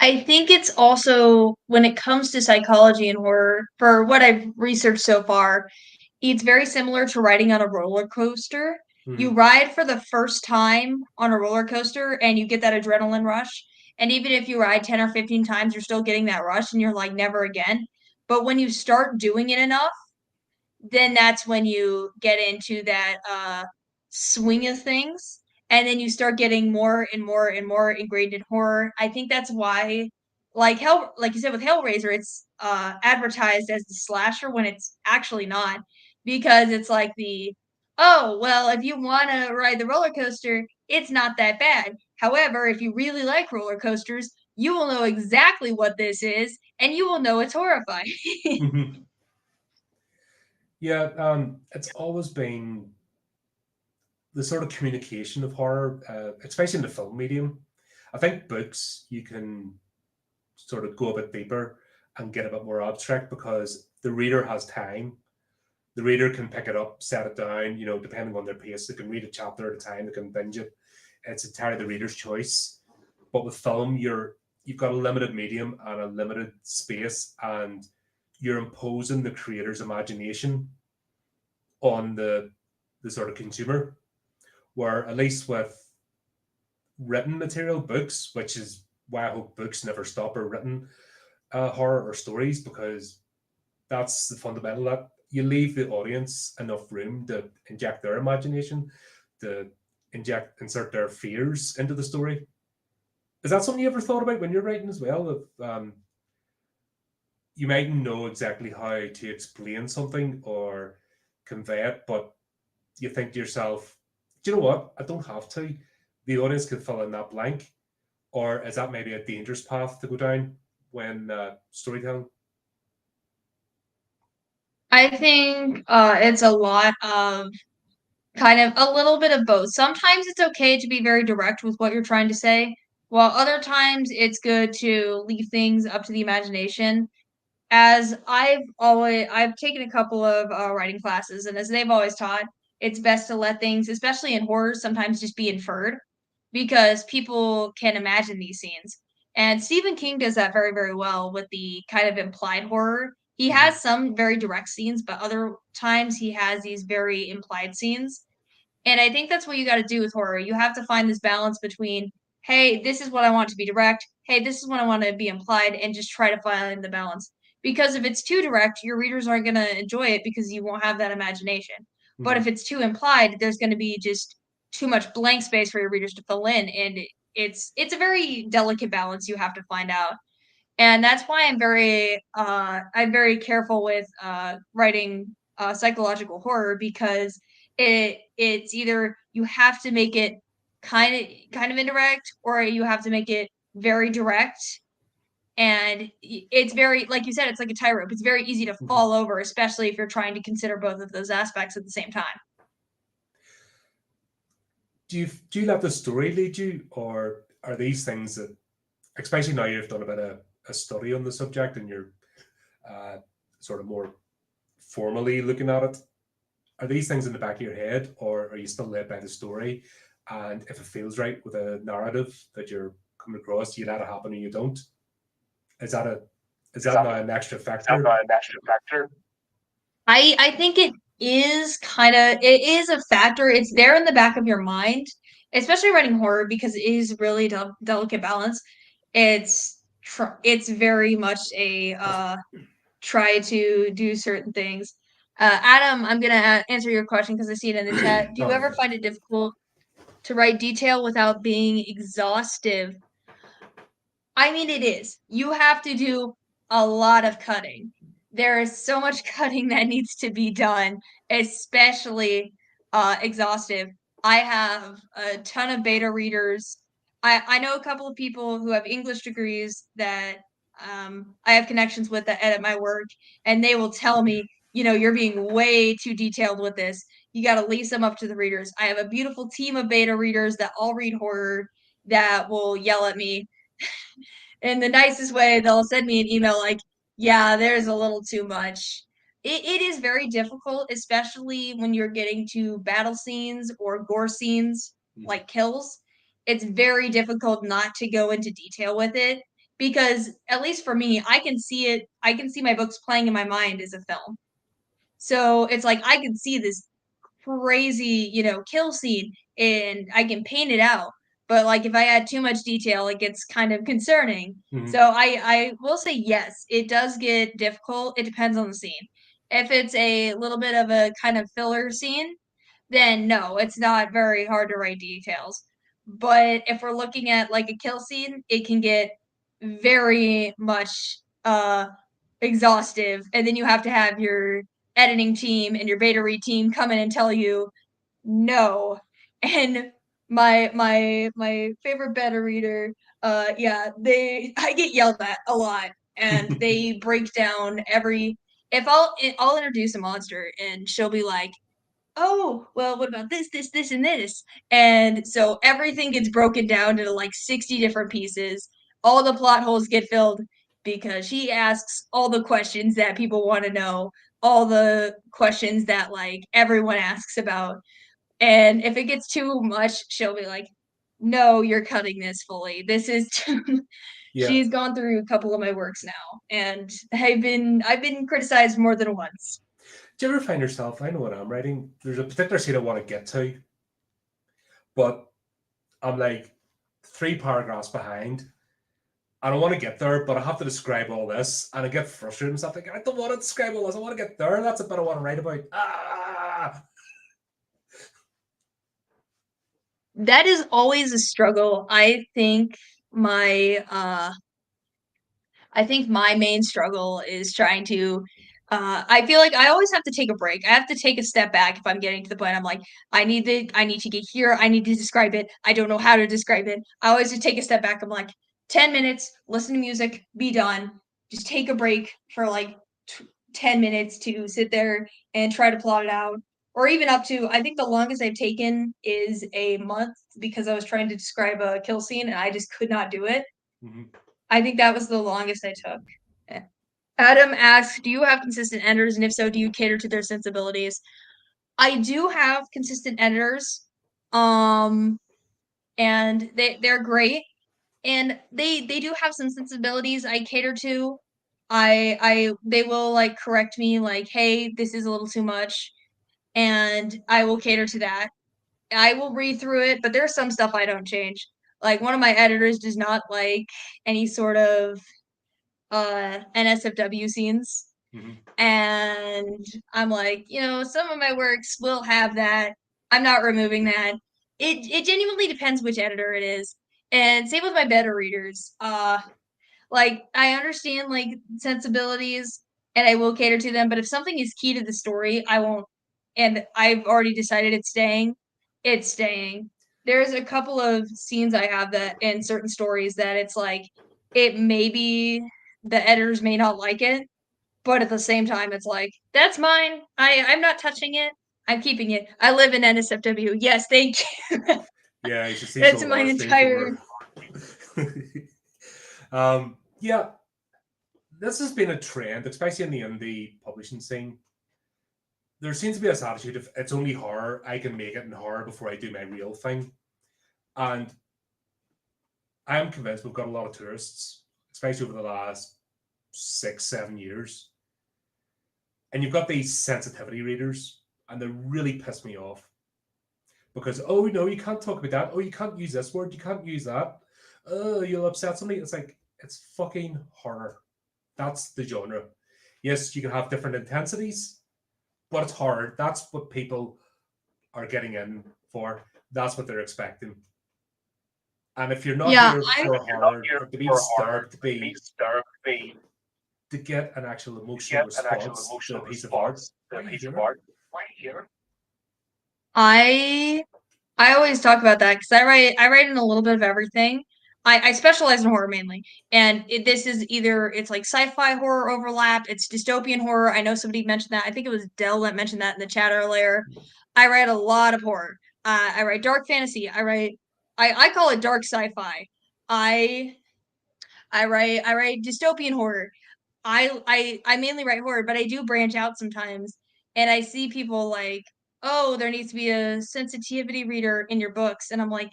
I think it's also when it comes to psychology and horror, for what I've researched so far, it's very similar to riding on a roller coaster. You Mm-hmm. ride for the first time on a roller coaster and you get that adrenaline rush. And even if you ride 10 or 15 times, you're still getting that rush and you're like, never again. But when you start doing it enough, then that's when you get into that swing of things, and then you start getting more and more and more ingrained in horror. I think that's why, like you said with Hellraiser, it's advertised as the slasher when it's actually not, because it's like the, oh well, if you want to ride the roller coaster, it's not that bad. However, if you really like roller coasters, you will know exactly what this is and you will know it's horrifying. Mm-hmm. Yeah, it's always been the sort of communication of horror, especially in the film medium. I think books you can sort of go a bit deeper and get a bit more abstract because the reader has time. The reader can pick it up, set it down, you know, depending on their pace. They can read a chapter at a time, they can binge it. It's entirely the reader's choice. But with film, you've got a limited medium and a limited space, and you're imposing the creator's imagination on the sort of consumer. Where at least with written material, books, which is why I hope books never stop, or written horror or stories, because that's the fundamental, that you leave the audience enough room to inject their imagination, to insert their fears into the story. Is that something you ever thought about when you're writing as well? If you mightn't know exactly how to explain something or convey it, but you think to yourself, do you know what? I don't have to. The audience can fill in that blank. Or is that maybe a dangerous path to go down when storytelling? I think it's a lot of kind of a little bit of both. Sometimes it's okay to be very direct with what you're trying to say, while other times it's good to leave things up to the imagination. As I've taken a couple of writing classes, and as they've always taught, it's best to let things, especially in horror, sometimes just be inferred, because people can imagine these scenes. And Stephen King does that very, very well with the kind of implied horror. He Mm-hmm. has some very direct scenes, but other times he has these very implied scenes. And I think that's what you got to do with horror. You have to find this balance between, hey, this is what I want to be direct. Hey, this is what I want to be implied, and just try to find the balance. Because if it's too direct, your readers aren't going to enjoy it because you won't have that imagination. But Mm-hmm. if it's too implied, there's going to be just too much blank space for your readers to fill in, and it's a very delicate balance you have to find out. And that's why I'm very careful with writing psychological horror, because it's either you have to make it kind of indirect, or you have to make it very direct. And it's very, like you said, it's like a tightrope. It's very easy to Mm-hmm. fall over, especially if you're trying to consider both of those aspects at the same time. Do you let the story lead you, or are these things that, especially now you've done a bit of a study on the subject and you're uh, sort of more formally looking at it, are these things in the back of your head, or are you still led by the story? And if it feels right with a narrative that you're coming across, you let it happen or you don't. Is that a is Is that that now an extra is that factor? not an extra factor? I think it is a factor. It's there in the back of your mind. especially writing horror because it is really delicate balance. It's very much a try to do certain things. Adam, I'm gonna answer your question because I see it in the chat. Do you Oh, ever find it difficult to write detail without being exhaustive? I mean, it is. You have to do a lot of cutting. There is so much cutting that needs to be done, especially exhaustive. I have a ton of beta readers. I know a couple of people who have English degrees that I have connections with that edit my work, and they will tell me, you're being way too detailed with this. You got to leave some up to the readers. I have a beautiful team of beta readers that all read horror that will yell at me in the nicest way. They'll send me an email like, yeah, there's a little too much. It is very difficult, especially when you're getting to battle scenes or gore scenes like kills. It's very difficult not to go into detail with it because, at least for me, I can see it. I can see my books playing in my mind as a film. So it's like I can see this crazy, kill scene and I can paint it out. But like if I add too much detail, it gets kind of concerning. mhm. So I will say yes, it does get difficult. It depends on the scene. If it's a little bit of a kind of filler scene, then no, it's not very hard to write details. But if we're looking at like a kill scene, it can get very much exhaustive, and then you have to have your editing team and your beta read team come in and tell you no. And my favorite beta reader, yeah, I get yelled at a lot, and they break down every. If I'll introduce a monster, and she'll be like, oh, well, what about this, and this? And so everything gets broken down into like 60 different pieces. All the plot holes get filled because she asks all the questions that people want to know, all the questions that like everyone asks about. And if it gets too much, she'll be like, no, you're cutting this fully. This is too. Yeah. She's gone through a couple of my works now, and I've been criticized more than once. Do you ever find yourself? I know what I'm writing. There's a particular scene I want to get to, but I'm like 3 paragraphs behind. I don't want to get there, but I have to describe all this, and I get frustrated and stuff. Like I don't want to describe all this. I want to get there. That's a bit I want to write about. Ah, That is always a struggle. My uh I think my main struggle is trying to I feel like I always have to take a break. I have to take a step back if I'm getting to the point I'm like, I need to get here. I need to describe it. I don't know how to describe it. I always just take a step back. I'm like, 10 minutes, listen to music, be done. Just take a break for like 10 minutes to sit there and try to plot it out. Or even up to, I think the longest I've taken is a month because I was trying to describe a kill scene and I just could not do it. mhm. I think that was the longest I took. Adam asks, do you have consistent editors? And if so, do you cater to their sensibilities? I do have consistent editors. Um, and they're great. And they do have some sensibilities I cater to. They will like correct me like, hey, this is a little too much, and I will cater to that. I will read through it, but there's some stuff I don't change. Like one of my editors does not like any sort of NSFW scenes. Mhm. And I'm like, some of my works will have that. I'm not removing that. It genuinely depends which editor it is. And same with my beta readers. Like I understand like sensibilities and I will cater to them, but if something is key to the story, I won't, and I've already decided it's staying. There's a couple of scenes I have that in certain stories that it's like it maybe the editors may not like it, but at the same time it's like that's mine. I'm not touching it. I'm keeping it. I live in NSFW. Yes, thank you. Yeah, you should see some That's of my our streams entire. over. Yeah, this has been a trend, especially in the indie publishing scene. There seems to be this attitude of it's only horror. I can make it in horror before I do my real thing. And I am convinced we've got a lot of tourists, especially over the last 6, 7 years. And you've got these sensitivity readers, and they really piss me off because oh no, you can't talk about that. Oh, you can't use this word. You can't use that. Oh, you'll upset somebody. It's like it's fucking horror. That's the genre. Yes, you can have different intensities, but it's horror. That's what people are getting in for. That's what they're expecting. And if you're not Yeah, here I for horror, or to be disturbed, to get an actual emotional response to a piece of art, why are you here? I I always talk about that because I write in a little bit of everything. I specialize in horror mainly, and this is either it's like sci-fi horror overlap, it's dystopian horror. I know somebody mentioned that. I think it was Dell that mentioned that in the chat earlier. I write a lot of horror. I write dark fantasy. I call it dark sci-fi. I I write dystopian horror. I mainly write horror, but I do branch out sometimes, and I see people like, oh, there needs to be a sensitivity reader in your books, and I'm like,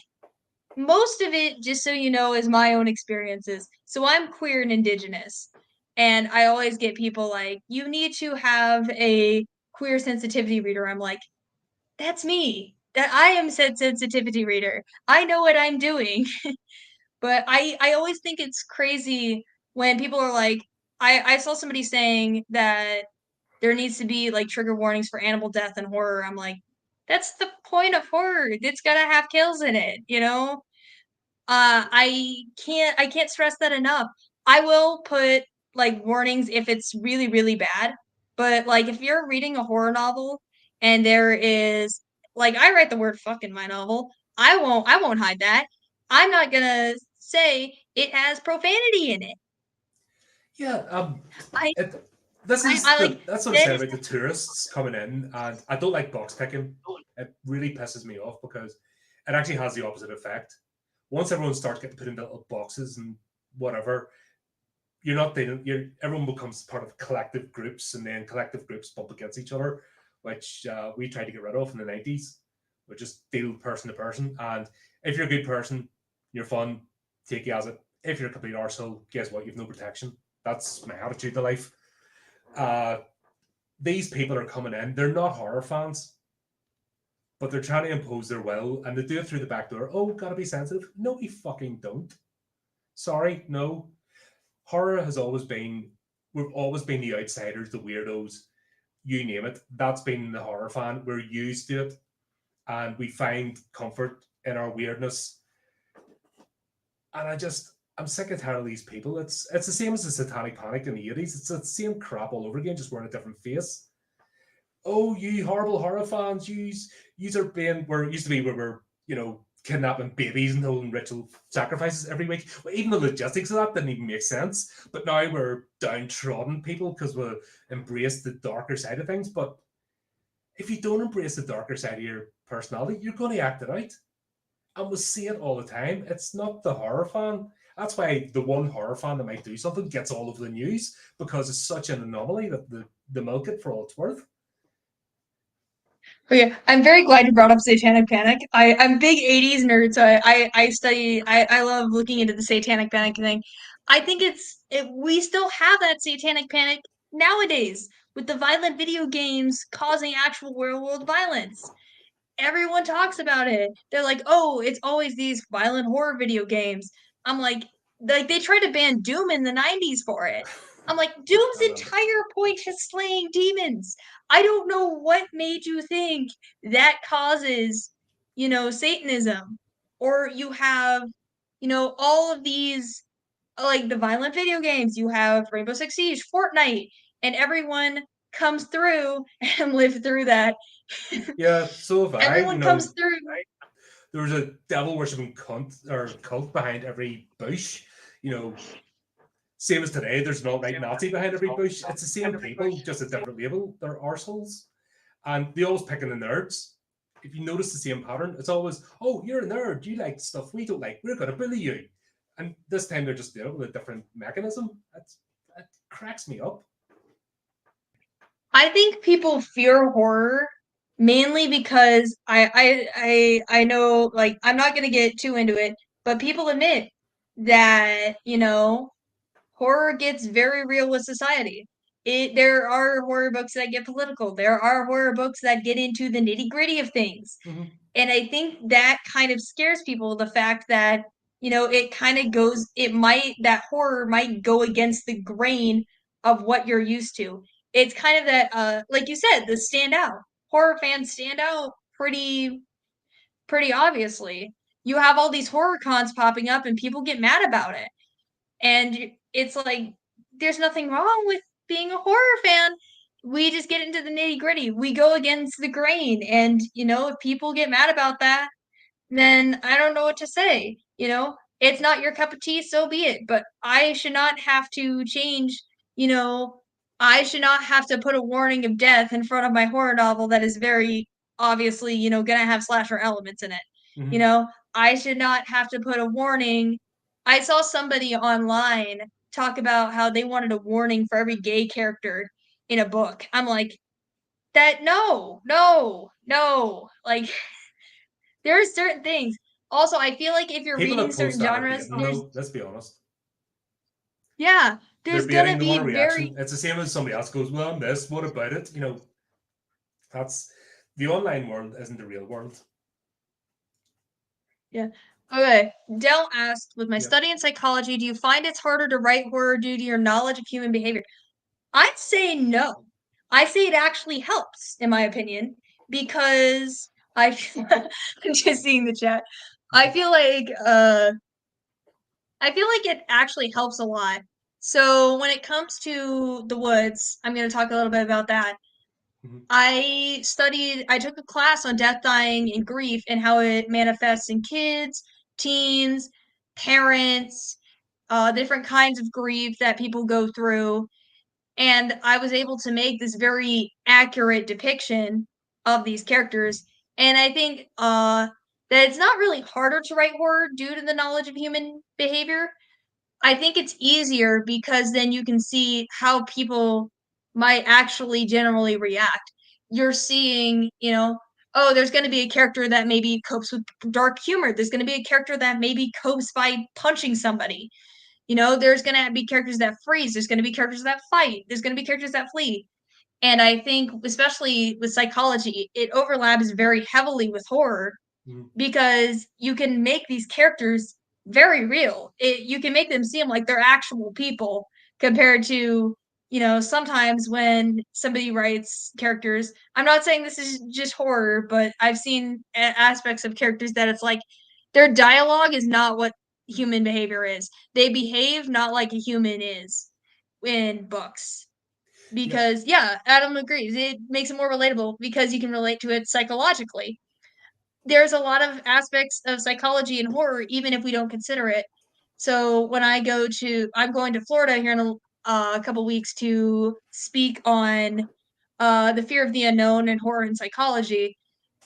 most of it, just so you know, is my own experiences. So I'm queer and indigenous, and I always get people like, you need to have a queer sensitivity reader. I'm like, that's me. That I am said sensitivity reader. I know what I'm doing. But I always think it's crazy when people are like, I saw somebody saying that there needs to be like trigger warnings for animal death and horror. I'm like, that's the point of horror. It's gotta have kills in it, you know? I can't stress that enough. I will put like warnings if it's really, really bad. But like if you're reading a horror novel and there is like I write the word fuck in my novel, I won't hide that. I'm not gonna say it has profanity in it. Yeah, I it, this is I like that's what I that said is about the tourists coming in, and I don't like box picking. It really pisses me off because it actually has the opposite effect. Once everyone starts getting put into little boxes and whatever, you're not dating. You're everyone becomes part of collective groups, and then collective groups bump against each other, which we tried to get rid of in the '90s. We just deal person to person, and if you're a good person, you're fun. Take you as it. If you're a complete arsehole, guess what? You've no protection. That's my attitude to life. Uh, these people are coming in. They're not horror fans, but they're trying to impose their will, and they do it through the back door. Oh, gotta be sensitive. No, we fucking don't. Sorry, no. Horror has always been. We've always been the outsiders, the weirdos, you name it. That's been the horror fan. We're used to it, and we find comfort in our weirdness. And I'm sick and tired of these people. It's the same as the Satanic Panic in the '80s. It's the same crap all over again, just wearing a different face. Oh, you horrible horror fans, you are being where it used to be where we're, kidnapping babies and holding ritual sacrifices every week. Well, even the logistics of that didn't even make sense. But now we're downtrodden people because we embrace the darker side of things. But if you don't embrace the darker side of your personality, you're going to act it out. And we see it all the time. It's not the horror fan. That's why the one horror fan that might do something gets all over the news because it's such an anomaly that the milk it for all it's worth. Okay, I'm very glad you brought up Satanic Panic. I'm a big 80s nerd, so I study I love looking into the Satanic Panic thing. I think we still have that Satanic Panic nowadays with the violent video games causing actual real world violence. Everyone talks about it. They're like, "Oh, it's always these violent horror video games." I'm like they tried to ban Doom in the 90s for it. I'm like, Doom's I remember. entire point is slaying demons. I don't know what made you think that causes, Satanism. Or you have, all of these like the violent video games. You have Rainbow Six Siege, Fortnite, and everyone comes through and live through that. Yeah, so have I. Everyone comes through. There was a devil worshipping cunt or cult behind every bush. You know, same as today, there's an alt-right Nazi behind every bush. It's the same people, just a different label. They're arseholes. And they always pick on the nerds. If you notice the same pattern, it's always, oh, you're a nerd. You like stuff we don't like. We're going to bully you. And this time they're just doing it with a different mechanism. That cracks me up. I think people fear horror mainly because I know like I'm not gonna get too into it, but people admit that, horror gets very real with society. There are horror books that get political. There are horror books that get into the nitty-gritty of things. Mm-hmm. And I think that kind of scares people, the fact that, it kind of goes, that horror might go against the grain of what you're used to. It's kind of that, like you said, the stand out. Horror fans stand out pretty obviously. You have all these horror cons popping up and people get mad about it. And it's like, there's nothing wrong with being a horror fan. We just get into the nitty gritty. We go against the grain. And, if people get mad about that, then I don't know what to say. It's not your cup of tea, so be it. But I should not have to change, you know, I should not have to put a warning of death in front of my horror novel that is very obviously, gonna have slasher elements in it. Mm-hmm. You know, I should not have to put a warning. I saw somebody online talk about how they wanted a warning for every gay character in a book. I'm like, that no, no, no. Like there are certain things. Also, I feel like if you're People reading that post certain that are genres, baiting, though. Let's be honest. yeah, They're there's baiting. gonna They want a be very reaction. It's the same as somebody else goes, "Well, I'm this. What about it?" That's the online world isn't the real world. yeah. Okay. Dell asked, with my Yep. study in psychology, do you find it's harder to write horror due to your knowledge of human behavior? I'd say no. I say it actually helps, in my opinion, because I I'm just seeing the chat. I feel like it actually helps a lot. So when it comes to the woods, I'm going to talk a little bit about that. Mm-hmm. I took a class on death, dying, and grief and how it manifests in kids, teens, parents, different kinds of grief that people go through. And I was able to make this very accurate depiction of these characters. And I think that it's not really harder to write horror due to the knowledge of human behavior. I think it's easier because then you can see how people might actually generally react. You're seeing, oh, there's going to be a character that maybe copes with dark humor. There's going to be a character that maybe copes by punching somebody. There's going to be characters that freeze. There's going to be characters that fight. There's going to be characters that flee. And I think, especially with psychology, it overlaps very heavily with horror Mm-hmm. because you can make these characters very real. You can make them seem like they're actual people compared to, sometimes when somebody writes characters. I'm not saying this is just horror, but I've seen aspects of characters that it's like their dialogue is not what human behavior is. They behave not like a human is in books. Because, yeah, Adam agrees. It makes it more relatable because you can relate to it psychologically. There's a lot of aspects of psychology and horror, even if we don't consider it. So when I'm going to Florida here in a couple weeks to speak on the fear of the unknown and horror and psychology.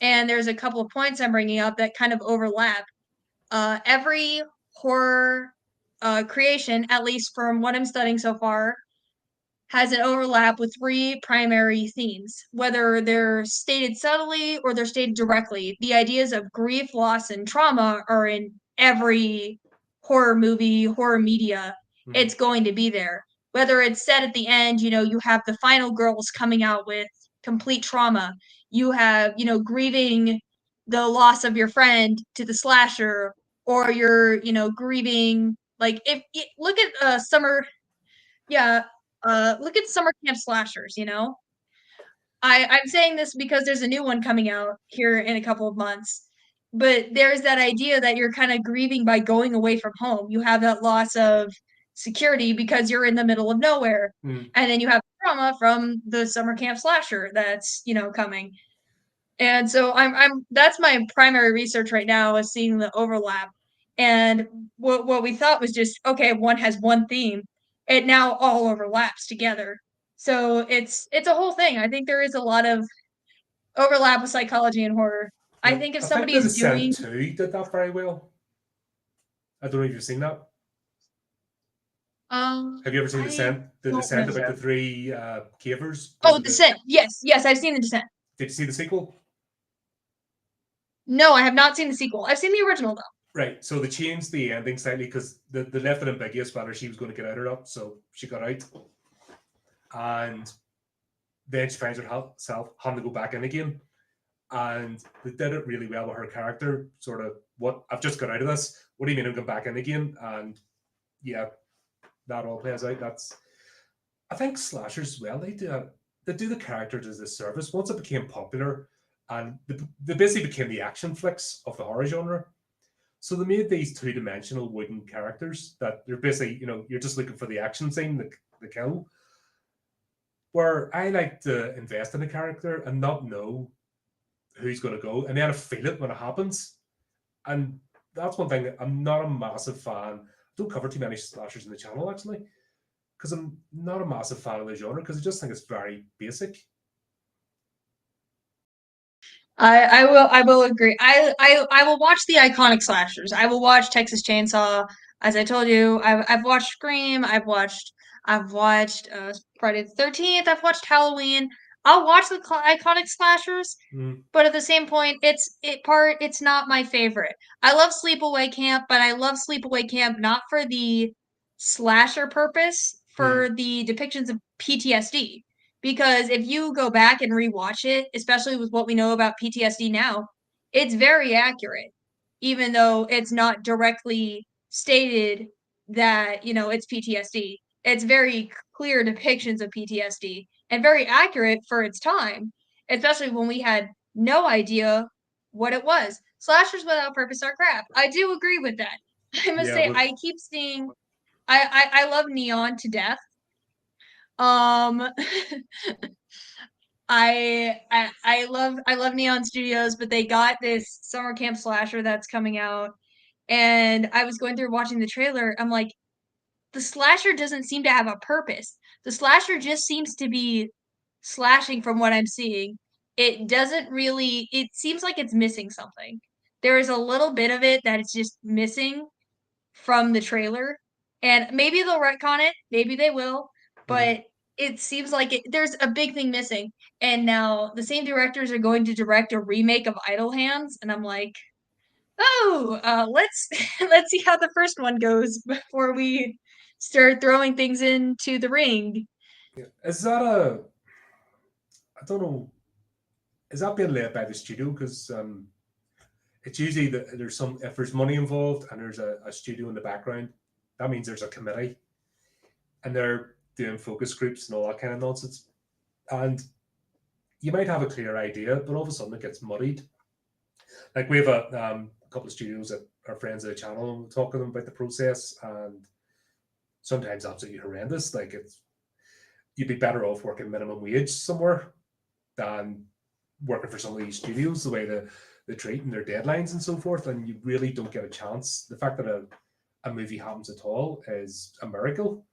And there's a couple of points I'm bringing up that kind of overlap. Every horror creation, at least from what I'm studying so far, has an overlap with three primary themes, whether they're stated subtly or they're stated directly. The ideas of grief, loss, and trauma are in every horror movie, horror media. Mm-hmm. It's going to be there. Whether it's said at the end, you have the final girls coming out with complete trauma. You have, grieving the loss of your friend to the slasher, or you're, grieving, like, look at Summer, yeah, look at summer camp slashers, I'm saying this because there's a new one coming out here in a couple of months. But there's that idea that you're kind of grieving by going away from home. You have that loss of security because you're in the middle of nowhere. Mm-hmm. And then you have trauma from the summer camp slasher that's, coming. And so that's my primary research right now, is seeing the overlap. And what we thought was just, okay, one has one theme. It now all overlaps together. So it's a whole thing. I think there is a lot of overlap with psychology and horror. I think if I think somebody The is Descent doing 2 did that very well. I don't know if you've seen that. Have you ever seen I Descent? The don't Descent know. about the three cavers? Oh, Descent. Yes, I've seen the Descent. Did you see the sequel? No, I have not seen the sequel. I've seen the original though. Right. So they changed the ending slightly because they left it ambiguous whether she was going to get out or not. So she got out. and then she finds herself having to go back in again. And they did it really well with her character. Sort of, what I've just got out of this. What do you mean I'm going back in again? And yeah, that all plays out. That's, I think slashers as well. They do the characters as a service. Once it became popular, and they basically became the action flicks of the horror genre. So they made these two-dimensional wooden characters that you're basically, you're just looking for the action scene, the kill. Where I like to invest in a character and not know who's going to go, and then I feel it when it happens. And that's one thing that I'm not a massive fan. I don't cover too many slashers in the channel actually, because I'm not a massive fan of the genre because I just think it's very basic. I will agree. I will watch the iconic slashers. I will watch Texas Chainsaw. As I told you, I've watched Scream. I've watched Friday the 13th. I've watched Halloween. I'll watch the iconic slashers, but at the same point, it's not my favorite. I love Sleepaway Camp, but I love Sleepaway Camp not for the slasher purpose, for the depictions of PTSD. Because if you go back and rewatch it, especially with what we know about PTSD now, it's very accurate, even though it's not directly stated that, it's PTSD. It's very clear depictions of PTSD and very accurate for its time, especially when we had no idea what it was. Slashers without purpose are crap. I do agree with that. I must Yeah, say, I keep seeing, I love Neon to death. Um, I love Neon Studios, but they got this summer camp slasher that's coming out, and I was going through watching the trailer. I'm like, the slasher doesn't seem to have a purpose. The slasher just seems to be slashing from what I'm seeing. It doesn't really, it seems like it's missing something. There is a little bit of it that is just missing from the trailer. And maybe they'll retcon it, maybe they will, but it seems like there's a big thing missing. And now the same directors are going to direct a remake of Idle Hands, and I'm like, oh, let's let's see how the first one goes before we start throwing things into the ring. yeah. Is that a? I don't know. Is that being led by the studio? Because it's usually that there's some, if there's money involved and there's a studio in the background, that means there's a committee and they're doing focus groups and all that kind of nonsense. And you might have a clear idea, but all of a sudden it gets muddied. Like we have a couple of studios that are friends of the channel, and we talk to them about the process, and sometimes absolutely horrendous. Like it's, you'd be better off working minimum wage somewhere than working for some of these studios, the way they treat and their deadlines and so forth, and you really don't get a chance. The fact that a movie happens at all is a miracle.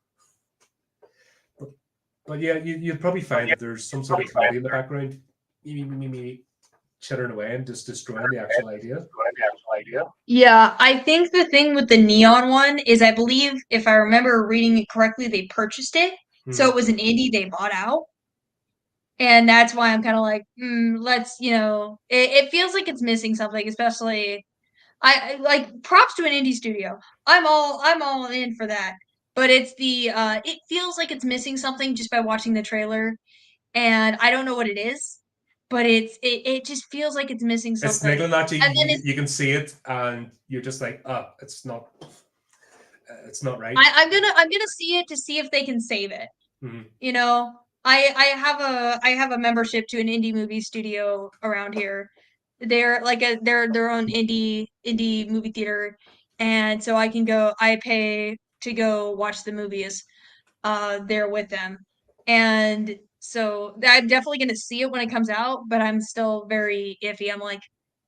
But yeah, you'd probably find that there's some sort of committee in the background, chittering away and just destroying the actual idea. Yeah, I think the thing with the Neon one is I believe, if I remember reading it correctly, they purchased it. So it was an indie they bought out. And that's why I'm kind of like, let's, it feels like it's missing something, especially I like props to an indie studio. I'm all in for that. But it's it feels like it's missing something just by watching the trailer, and I don't know what it is, but it just feels like it's missing It's something. niggling at you. And then You can see it, and you're just like, it's not right. I'm gonna see it to see if they can save it. You know, I have a membership to an indie movie studio around here. They're like they're their own indie movie theater, and so I pay to go watch the movies there with them. And so I'm definitely gonna see it when it comes out, but I'm still very iffy. I'm like,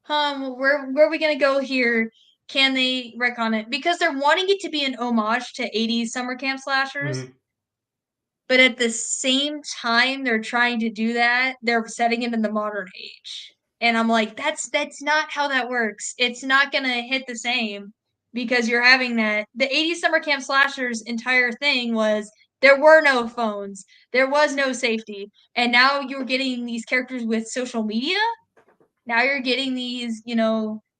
where are we gonna go here? Can they retcon it? Because they're wanting it to be an homage to 80s summer camp slashers. But at the same time they're trying to do that, they're setting it in the modern age. And I'm like, that's not how that works. It's not gonna hit the same because you're having that. The 80s summer camp slashers entire thing was there were no phones, there was no safety, and now you're getting these characters with social media. Now you're getting these,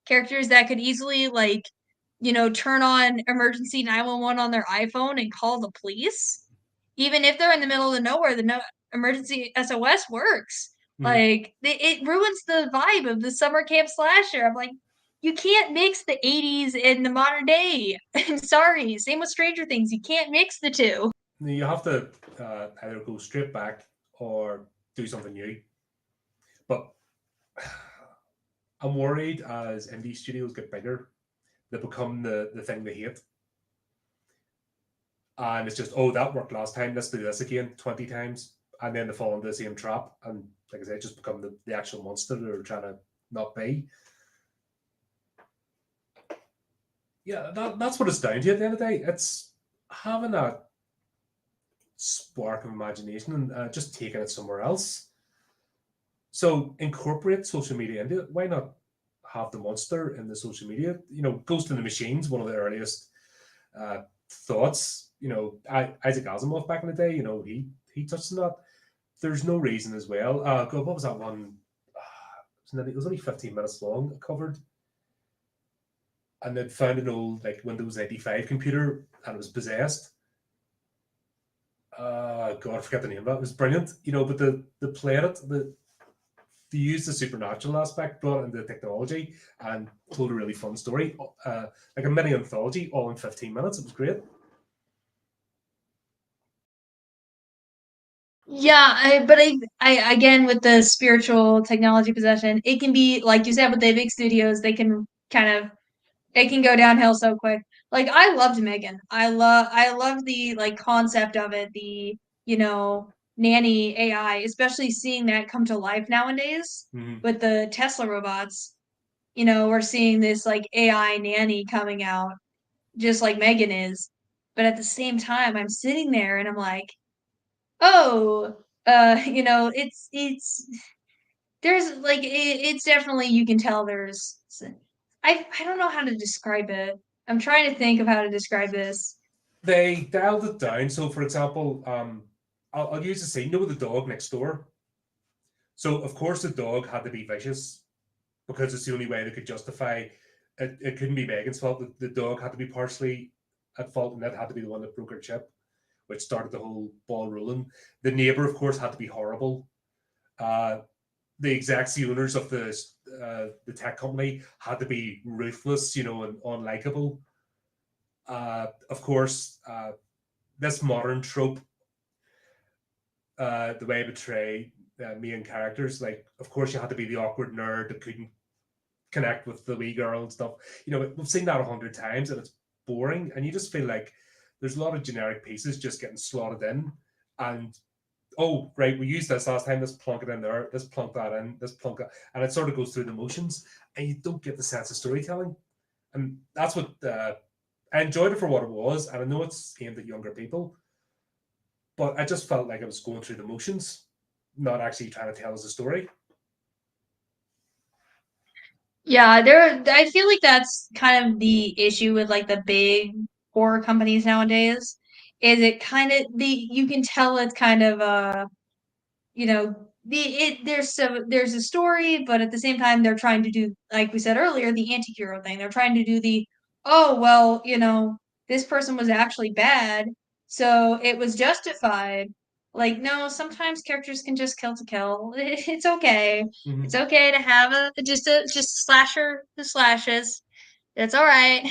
characters that could easily turn on emergency 911 on their iPhone and call the police. even if they're in the middle of nowhere, the emergency SOS works. Like it ruins the vibe of the summer camp slasher. I'm like, you can't mix the 80s and the modern day. Sorry, same with Stranger Things. You can't mix the two. You have to either go straight back or do something new. But I'm worried as indie studios get bigger, they become the thing they hate. And it's just, oh, that worked last time, let's do this again 20 times. And then they fall into the same trap. And like I said, just become the actual monster they're trying to not be. Yeah, that's what it's down to at the end of the day. It's having that spark of imagination and just taking it somewhere else. So incorporate social media into it. Why not have the monster in the social media? Ghost in the Machine's one of the earliest thoughts. Isaac Asimov back in the day. He touched on that. There's no reason as well. God, what was that one? It was only 15 minutes long. Covered, and they'd found an old like Windows 95 computer, and it was possessed. God, I forget the name of it. It was brilliant. But the played it, they used the supernatural aspect, brought it into the technology, and told a really fun story, like a mini anthology, all in 15 minutes. It was great. Yeah, but I again with the spiritual technology possession, it can be like you said with the big studios, they can it can go downhill so quick. Like I loved Megan. I love the like concept of it, the nanny AI, especially seeing that come to life nowadays with the Tesla robots. We're seeing this like AI nanny coming out just like Megan is. But at the same time, I'm sitting there and I'm like, oh, it's there's like it's definitely you can tell there's I don't know how to describe it. I'm trying to think of how to describe this. They dialed it down. So, for example, I'll use the scene with the dog next door. So, of course, the dog had to be vicious because it's the only way they could justify it. It couldn't be Megan's fault. The dog had to be partially at fault, and that had to be the one that broke her chip, which started the whole ball rolling. The neighbor, of course, had to be horrible. Uh, the execs, the owners of the tech company, had to be ruthless, and unlikable. Of course, this modern trope, the way I betray main characters, like, of course, you had to be the awkward nerd that couldn't connect with the wee girl and stuff. We've seen that 100 times, and it's boring, and you just feel like there's a lot of generic pieces just getting slotted in, and oh, right, we used this last time, let's plunk it in there, let's plunk that in, let's plunk it, and it sort of goes through the motions, and you don't get the sense of storytelling. And that's what I enjoyed it for what it was, and I know it's aimed at younger people, but I just felt like I was going through the motions, not actually trying to tell us a story. Yeah, I feel like that's kind of the issue with like the big horror companies nowadays. Is it kind of the you can tell it's kind of there's a story, but at the same time they're trying to do, like we said earlier, the anti-hero thing. They're trying to do the, oh well, this person was actually bad, so it was justified. Like, no, sometimes characters can just kill to kill. It's okay. It's Mm-hmm. okay to have just slasher the slashes. It's all right.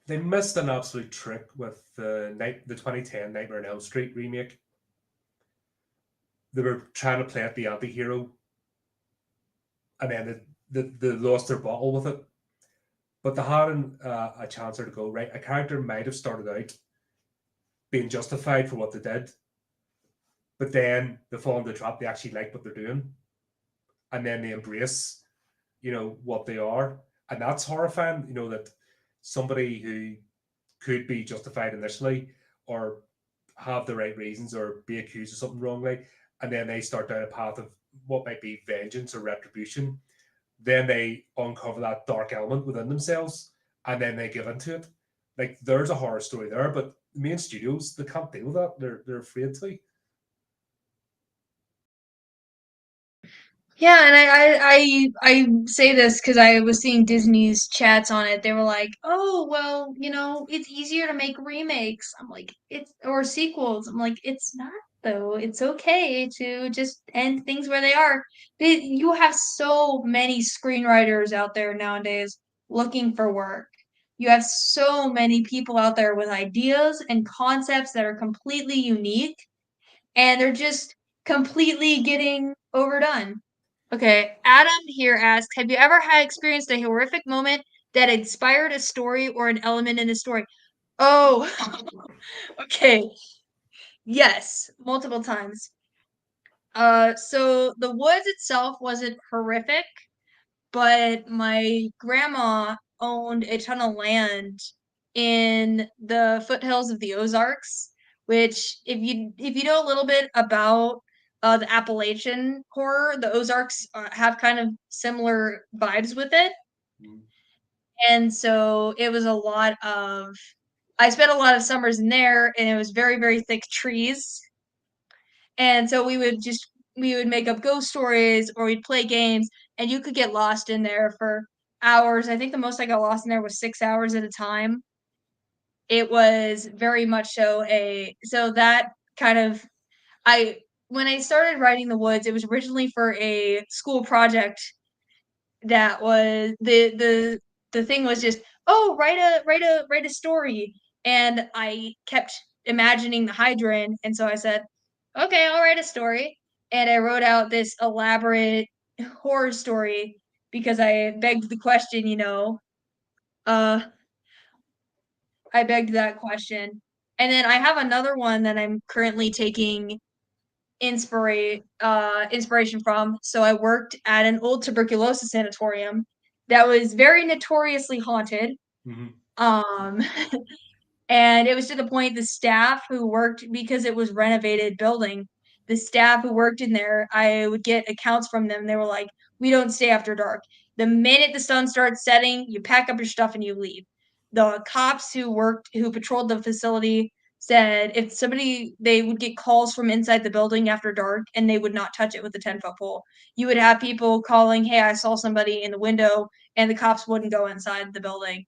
They missed an absolute trick with the 2010 Nightmare on Elm Street remake. They were trying to play at the anti-hero, and then they lost their bottle with it. But they had a chance to go, right. A character might have started out being justified for what they did, but then they fall into the trap. They actually like what they're doing, and then they embrace, what they are, and that's horrifying. That somebody who could be justified initially, or have the right reasons, or be accused of something wrongly, and then they start down a path of what might be vengeance or retribution. Then they uncover that dark element within themselves, and then they give into it. Like, there's a horror story there, but the main studios, they can't deal with that. They're afraid to. Yeah, and I say this because I was seeing Disney's chats on it. They were like, "Oh, well, it's easier to make remakes." I'm like, "It's or sequels." I'm like, "It's not though. It's okay to just end things where they are." You have so many screenwriters out there nowadays looking for work. You have so many people out there with ideas and concepts that are completely unique, and they're just completely getting overdone. Okay, Adam here asks, have you ever had experienced a horrific moment that inspired a story or an element in a story? Oh, okay. Yes, multiple times. So the woods itself wasn't horrific, but my grandma owned a ton of land in the foothills of the Ozarks, which if you know a little bit about the Appalachian horror, the Ozarks have kind of similar vibes with it. Mm. And so it was a lot of I spent a lot of summers in there, and it was very, very thick trees. And so we would make up ghost stories or we'd play games, and you could get lost in there for hours. I think the most I got lost in there was 6 hours at a time. It was very much so that kind of I when I started writing The Woods, it was originally for a school project that was the thing was just, oh, write a story. And I kept imagining the hydrant, and so I said, okay, I'll write a story. And I wrote out this elaborate horror story because I begged the question, uh I begged that question. And then I have another one that I'm currently taking inspiration from. So I worked at an old tuberculosis sanatorium that was very notoriously haunted. Mhm. Um, and it was to the point the staff who worked because it was renovated building, the staff who worked in there, I would get accounts from them. They were like, "We don't stay after dark. The minute the sun starts setting, you pack up your stuff and you leave." The cops who patrolled the facility said if somebody they would get calls from inside the building after dark and they would not touch it with a 10-foot pole. You would have people calling, "Hey, I saw somebody in the window," and the cops wouldn't go inside the building.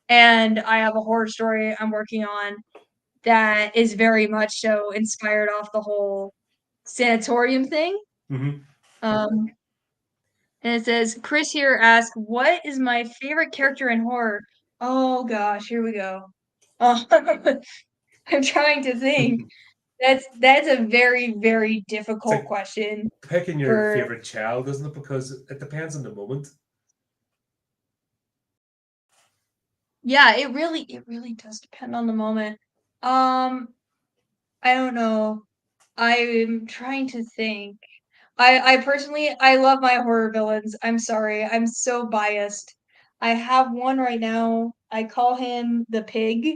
And I have a horror story I'm working on that is very much so inspired off the whole sanatorium thing. Mhm. Um, and it says, Chris here asks, what is my favorite character in horror? Oh gosh, here we go. Oh, I'm trying to think. That's a very, very It's difficult like question picking your for favorite child, isn't it? Because it depends on the moment. yeah, it really does depend on the moment. Um, I don't know. I'm trying to think. I personally I love my horror villains. I'm sorry. I'm so biased. I have one right now. I call him the pig,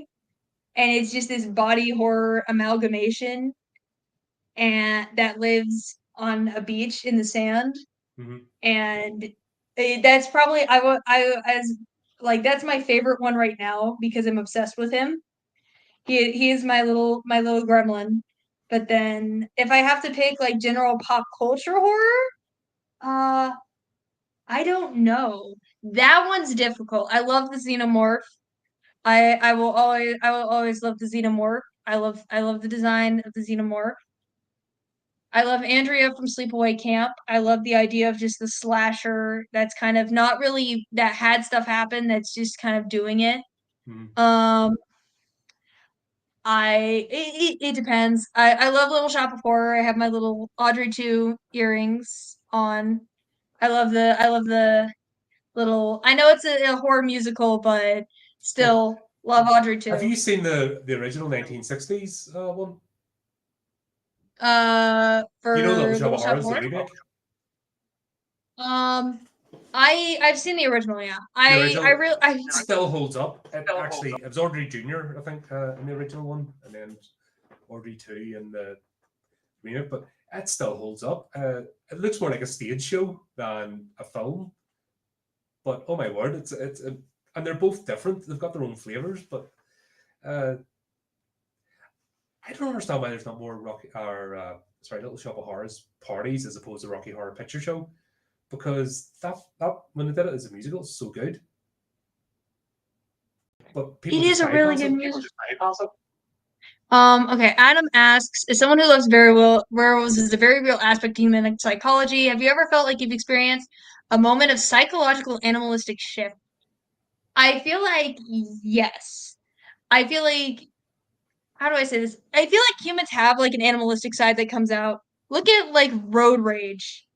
and it's just this body horror amalgamation and that lives on a beach in the sand. Mhm. And that's probably I will I as like that's my favorite one right now because I'm obsessed with him. He is my little gremlin. But then if I have to pick like general pop culture horror, uh I don't know. That one's difficult. I love the xenomorph. I will always love the xenomorph. I love the design of the xenomorph. I love Andrea from Sleepaway Camp. I love the idea of just the slasher that's kind of not really that had stuff happen, that's just kind of doing it. Mhm. Um it depends. I love Little Shop of Horror. I have my little Audrey 2 earrings on. I love the little I know it's a horror musical, but Well, still love Audrey have 2. you seen the original 1960s one? You know Little For Shop Little of Shop of Horrors, the Horror? remake? Um, I've seen the original, yeah. The I original really I still holds up. It was Audrey Jr., I think, in the original one, and then Audrey 2 in the remake, but it still holds up. It looks more like a stage show than a film, but oh my word, and they're both different. They've got their own flavors, but uh, I don't understand why there's not more Rocky or Little Shop of Horrors parties as opposed to Rocky Horror Picture Show. because that when they did it as a musical, it's so good. But It people is just a really bypass good it. music. Okay, Adam asks, as someone who loves very well werewolves is a very real aspect of human psychology. Have you ever felt like you've experienced a moment of psychological animalistic shift? I feel like yes. I feel like how do I say this? I feel like humans have like an animalistic side that comes out. Look at like road rage.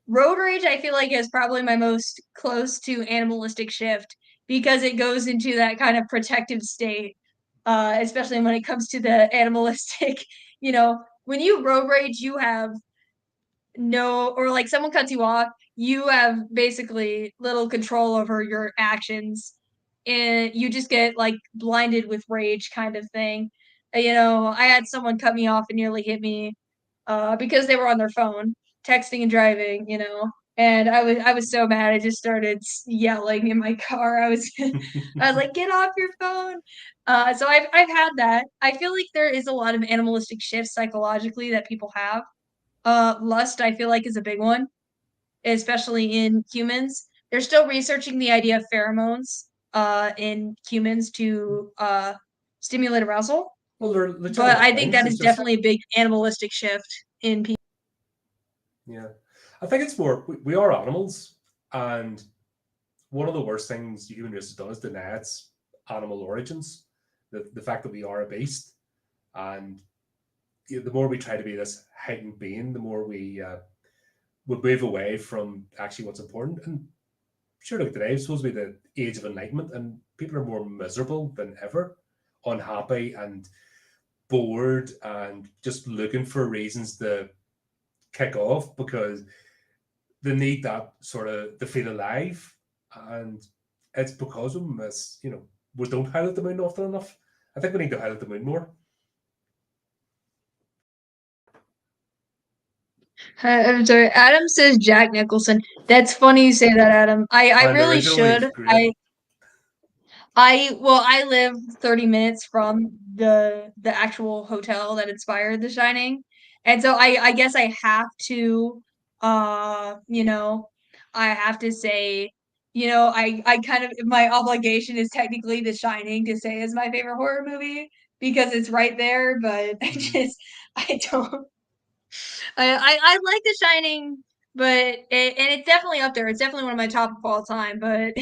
Road rage, I feel like, is probably my most close to animalistic shift because it goes into that kind of protective state, especially when it comes to the animalistic. When you road rage, you have no, or like someone cuts you off, you have basically little control over your actions, and you just get like blinded with rage, kind of thing. I had someone cut me off and nearly hit me because they were on their phone, texting and driving, and I was so mad. I just started yelling in my car. I was like, "Get off your phone!" So I've had that. I feel like there is a lot of animalistic shifts psychologically that people have. Lust, I feel like, is a big one, especially in humans. They're still researching the idea of pheromones in humans to stimulate arousal, Well, they're but legitimate I think things. that It's is just definitely a big animalistic shift in people. yeah. I think it's more we are animals, and one of the worst things the human race has done is deny its animal origins. The fact that we are a beast, and the more we try to be this heightened being, the more we move away from actually what's important. And sure, look, today is supposed to be the age of enlightenment, and people are more miserable than ever, unhappy and bored, and just looking for reasons to kick off because they need that sort of to feel alive. And it's because of miss, we don't highlight the moon often enough. I think we need to highlight the moon more. I'm sorry. Adam says Jack Nicholson. That's funny you say that, Adam. I And really originally, it's should. great. I live 30 minutes from the actual hotel that inspired The Shining. And so I guess I have to uh, you know, I have to say, I kind of my obligation is technically The Shining to say is my favorite horror movie because it's right there, but Mhm. I don't I like The Shining, but and it's definitely up there. It's definitely one of my top of all time, but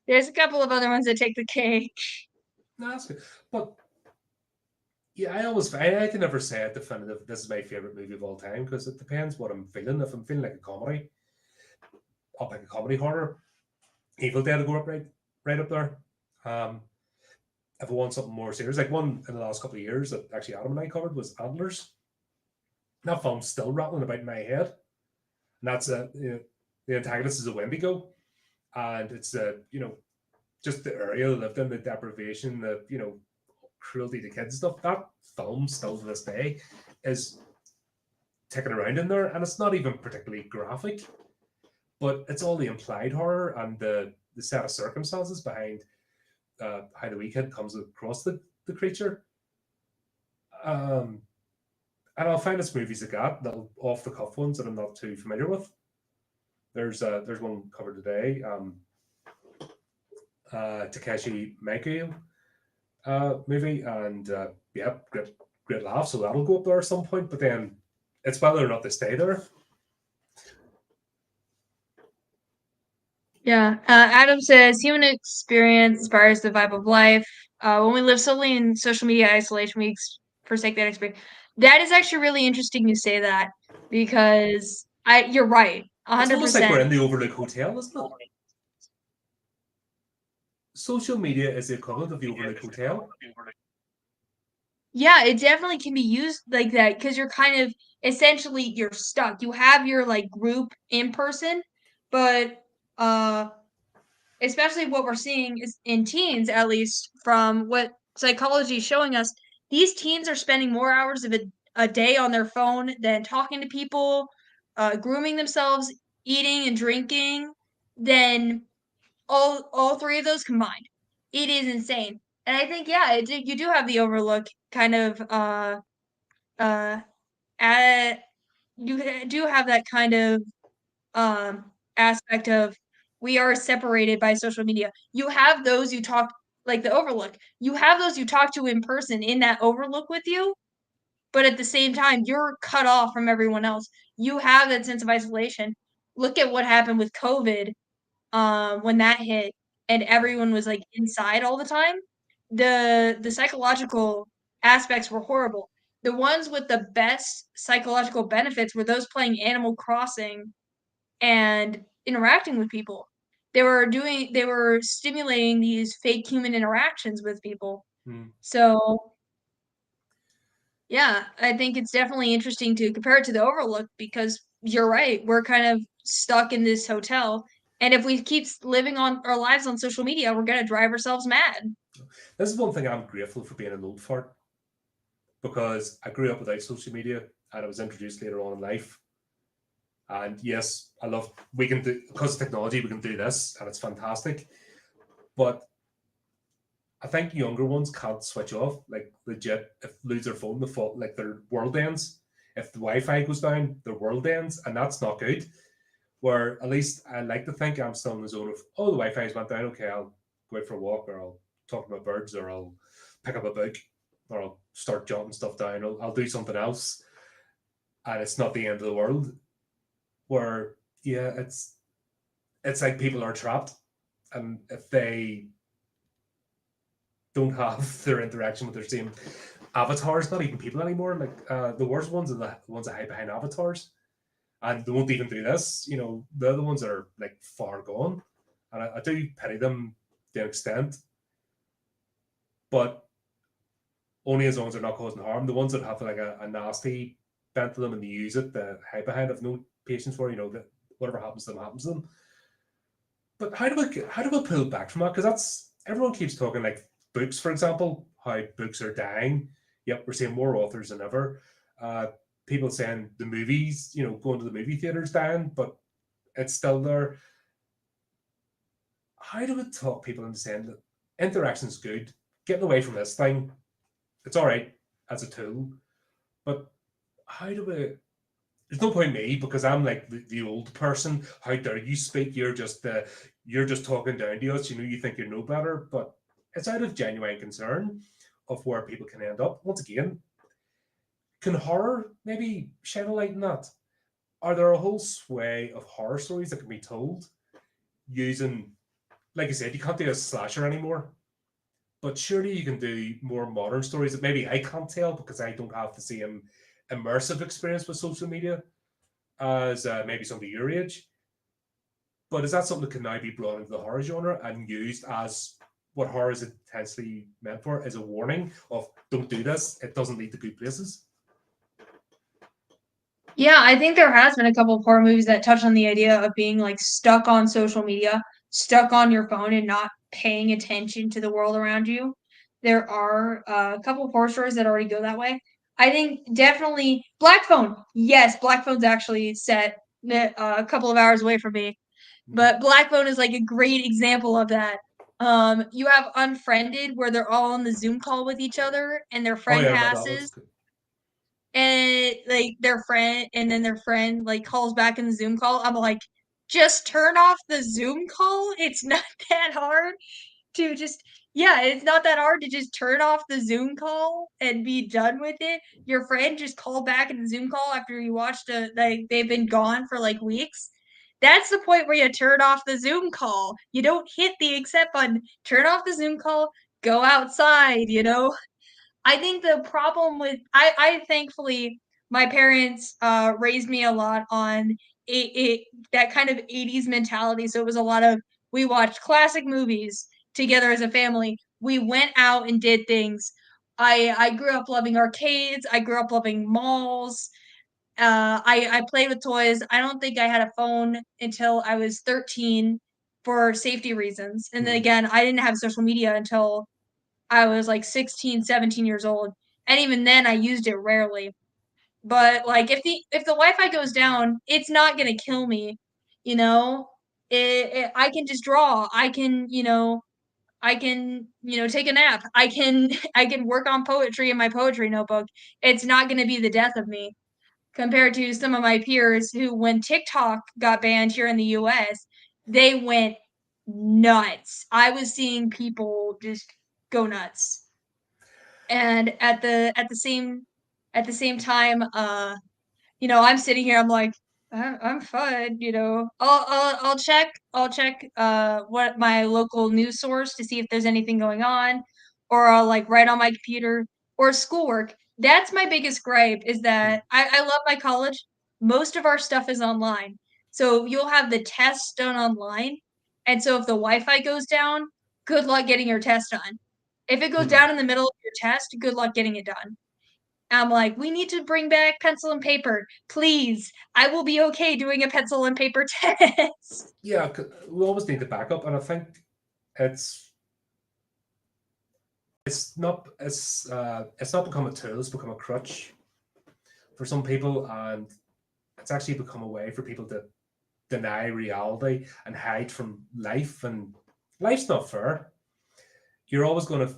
there's a couple of other ones that take the cake. No, that's good. But yeah, I can never say it definitive. This is my favorite movie of all time because it depends what I'm feeling. If I'm feeling like a comedy, I'll pick a comedy horror. Evil Dead will go up right up there. Um, if I want something more serious, like one in the last couple of years that actually Adam and I covered was Antlers. That film's still rattling about in my head. And that's the antagonist is a Wendigo, and it's just the area they lived in, the deprivation, the cruelty to kids stuff. That film still to this day is ticking around in there, and it's not even particularly graphic, but it's all the implied horror and the set of circumstances behind how the wee kid comes across the creature. Um, and I'll find us movies like that, little off the cuff ones that I'm not too familiar with. There's one covered today. Takeshi Miike movie, and yeah, great laugh. So that'll go up there at some point. But then it's whether or not they stay there. Yeah. Adam says human experience inspires the vibe of life. When we live solely in social media isolation, we forsake that experience. That is actually really interesting you say that because you're right, It's almost like we're 100%. in the Overlook Hotel, isn't it? Social media is the equivalent of the Overlook Hotel. Yeah, it definitely can be used like that because you're kind of essentially you're stuck. You have your like group in person, but uh especially what we're seeing is in teens, at least from what psychology is showing us, these teens are spending more hours of a day on their phone than talking to people, grooming themselves, eating and drinking, than all three of those combined. It is insane. And I think, yeah, you do have the overlook kind of uh at, you do have that kind of aspect of we are separated by social media. You have those you talk like the overlook. You have those you talk to in person in that overlook with you, but at the same time, you're cut off from everyone else. You have that sense of isolation. Look at what happened with COVID, when that hit and everyone was like inside all the time. The psychological aspects were horrible. The ones with the best psychological benefits were those playing Animal Crossing and interacting with people. They were stimulating these fake human interactions with people. Mm. So yeah, I think it's definitely interesting to compare it to the Overlook because you're right. We're kind of stuck in this hotel. And if we keep living on our lives on social media, we're going to drive ourselves mad. This is one thing I'm grateful for being an old fart, because I grew up without social media and I was introduced later on in life. And yes, I love, we can do, because of technology, we can do this and it's fantastic. But I think younger ones can't switch off. Like legit, if lose their phone, the fault, like their world ends. If the Wi-Fi goes down, their world ends, and that's not good. Where at least I like to think I'm still in the zone of, oh, the Wi-Fi's went down. Okay, I'll go out for a walk, or I'll talk to my birds, or I'll pick up a book, or I'll start jotting stuff down. I'll do something else, and it's not the end of the world. Where yeah, it's like people are trapped, and if they don't have their interaction with their same avatars, not even people anymore. Like the worst ones are the ones that hide behind avatars, and they won't even do this. You know, they're the ones that are like far gone, and I do pity them to an extent, but only as long as they're not causing harm. The ones that have like a nasty bent to them and they use it to hide behind, have no patience for. You know that whatever happens to them happens to them. But how do we pull back from that? Because that's, everyone keeps talking like books, for example, how books are dying. Yep, we're seeing more authors than ever. Uh, People saying the movies, you know, going to the movie theaters dying, but it's still there. How do we talk people into saying that interaction's good, getting away from this thing, it's all right as a tool, but how do we? There's no point in me because I'm like the old person. How dare you speak? You're just talking down to us. You know, you think you know better, but it's out of genuine concern of where people can end up. Once again, can horror maybe shed a light on that? Are there a whole sway of horror stories that can be told using, like I said, you can't do a slasher anymore, but surely you can do more modern stories that maybe I can't tell because I don't have the same immersive experience with social media as maybe somebody your age. But is that something that can now be brought into the horror genre and used as what horror is intensely meant for, as a warning of don't do this, it doesn't lead to good places? Yeah, I think there has been a couple of horror movies that touch on the idea of being like stuck on social media, stuck on your phone and not paying attention to the world around you. There are a couple of horror stories that already go that way. I think definitely Black Phone. Yes, Black Phone's actually set a couple of hours away from me, Mhm. but Black Phone is like a great example of that. You have Unfriended where they're all on the Zoom call with each other and their Oh friend yeah, about that was passes good. and like their friend like calls back in the Zoom call. I'm like, just turn off the Zoom call. It's not that hard to just yeah, it's not that hard to just turn off the Zoom call and be done with it. Your friend just called back in the Zoom call after you watched a like they've been gone for like weeks. That's the point where you turn off the Zoom call. You don't hit the accept button. Turn off the Zoom call, go outside, you know? I think the problem with I thankfully my parents raised me a lot on it that kind of 80s mentality. So it was a lot of we watched classic movies together as a family. We went out and did things. I grew up loving arcades. I grew up loving malls. I played with toys. I don't think I had a phone until I was 13 for safety reasons. And then Hmm. again, I didn't have social media until I was like 16, 17 years old. And even then I used it rarely. But like if the Wi-Fi goes down, it's not gonna kill me, you know? I can just draw. I can take a nap. I can I can work on poetry in my poetry notebook. It's not gonna be the death of me. compared to some of my peers who, when TikTok got banned here in the US, they went nuts. I was seeing people just go nuts. And at the same time, I'm sitting here, I'm like, I'm fine, I'll check what my local news source to see if there's anything going on, or I'll like write on my computer or schoolwork. That's my biggest gripe is that I love my college. Most of our stuff is online. So you'll have the tests done online. And so if the Wi-Fi goes down, good luck getting your test done. If it goes Mhm. down in the middle of your test, good luck getting it done. I'm like, we need to bring back pencil and paper, please. I will be okay doing a pencil and paper test. Yeah, we always need the backup, and I think it's it's not become a tool; it's become a crutch for some people, and it's actually become a way for people to deny reality and hide from life. And life's not fair. You're always going to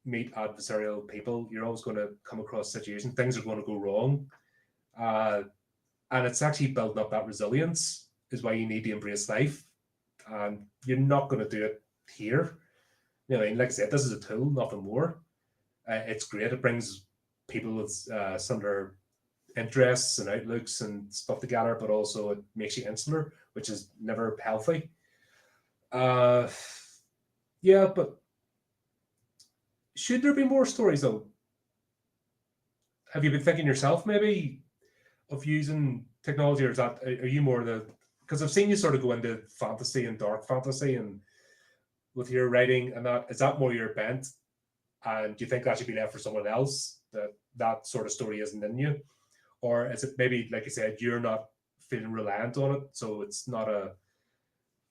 meet adversarial people. You're always going to come across situations. Things are going to go wrong, uh, and it's actually building up that resilience. Is why you need to embrace life, and you're not going to do it here. Like I said, this is a tool, nothing more. It's great. It brings people with similar interests and outlooks and stuff together, but also it makes you insular, which is never healthy. Uh, yeah, but should there be more stories though? Have you been thinking yourself maybe of using technology, or is that are you more the because I've seen you sort of go into fantasy and dark fantasy and with your writing and that is that more your bent? And do you think that should be left for someone else? That sort of story isn't in you, or is it maybe like you said you're not feeling reliant on it, so it's not a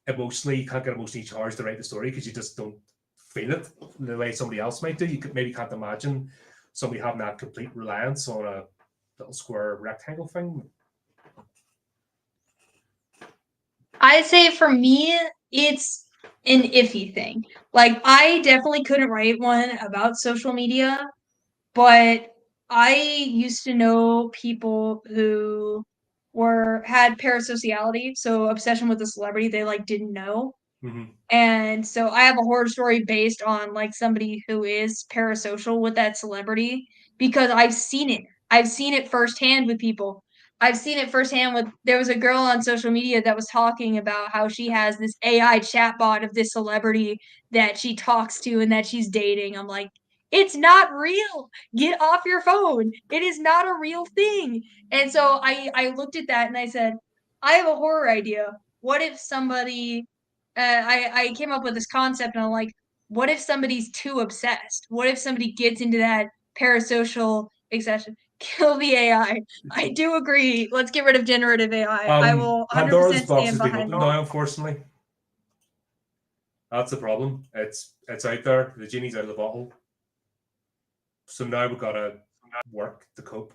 emotionally you can't get emotionally charged to write the story because you just don't feel it the way somebody else might do. You could maybe can't imagine somebody having that complete reliance on a little square rectangle thing. I say for me, it's an iffy thing. Like, I definitely couldn't write one about social media, but I used to know people who had parasociality, so obsession with a celebrity they like didn't know. Mm-hmm. And so I have a horror story based on like somebody who is parasocial with that celebrity because I've seen it. I've seen it firsthand with people. I've seen it firsthand with there was a girl on social media that was talking about how she has this AI chatbot of this celebrity that she talks to and that she's dating. I'm like, it's not real. Get off your phone. It is not a real thing. And so I looked at that and I said, I have a horror idea. What if somebody I came up with this concept and I'm like, what if somebody's too obsessed? What if somebody gets into that parasocial obsession? Kill the AI. I do agree. Let's get rid of generative AI. I will Pandora's 100% box stand has been behind opened that. now, unfortunately. That's the problem. It's out there. The genie's out of the bottle. So now we've got to work to cope.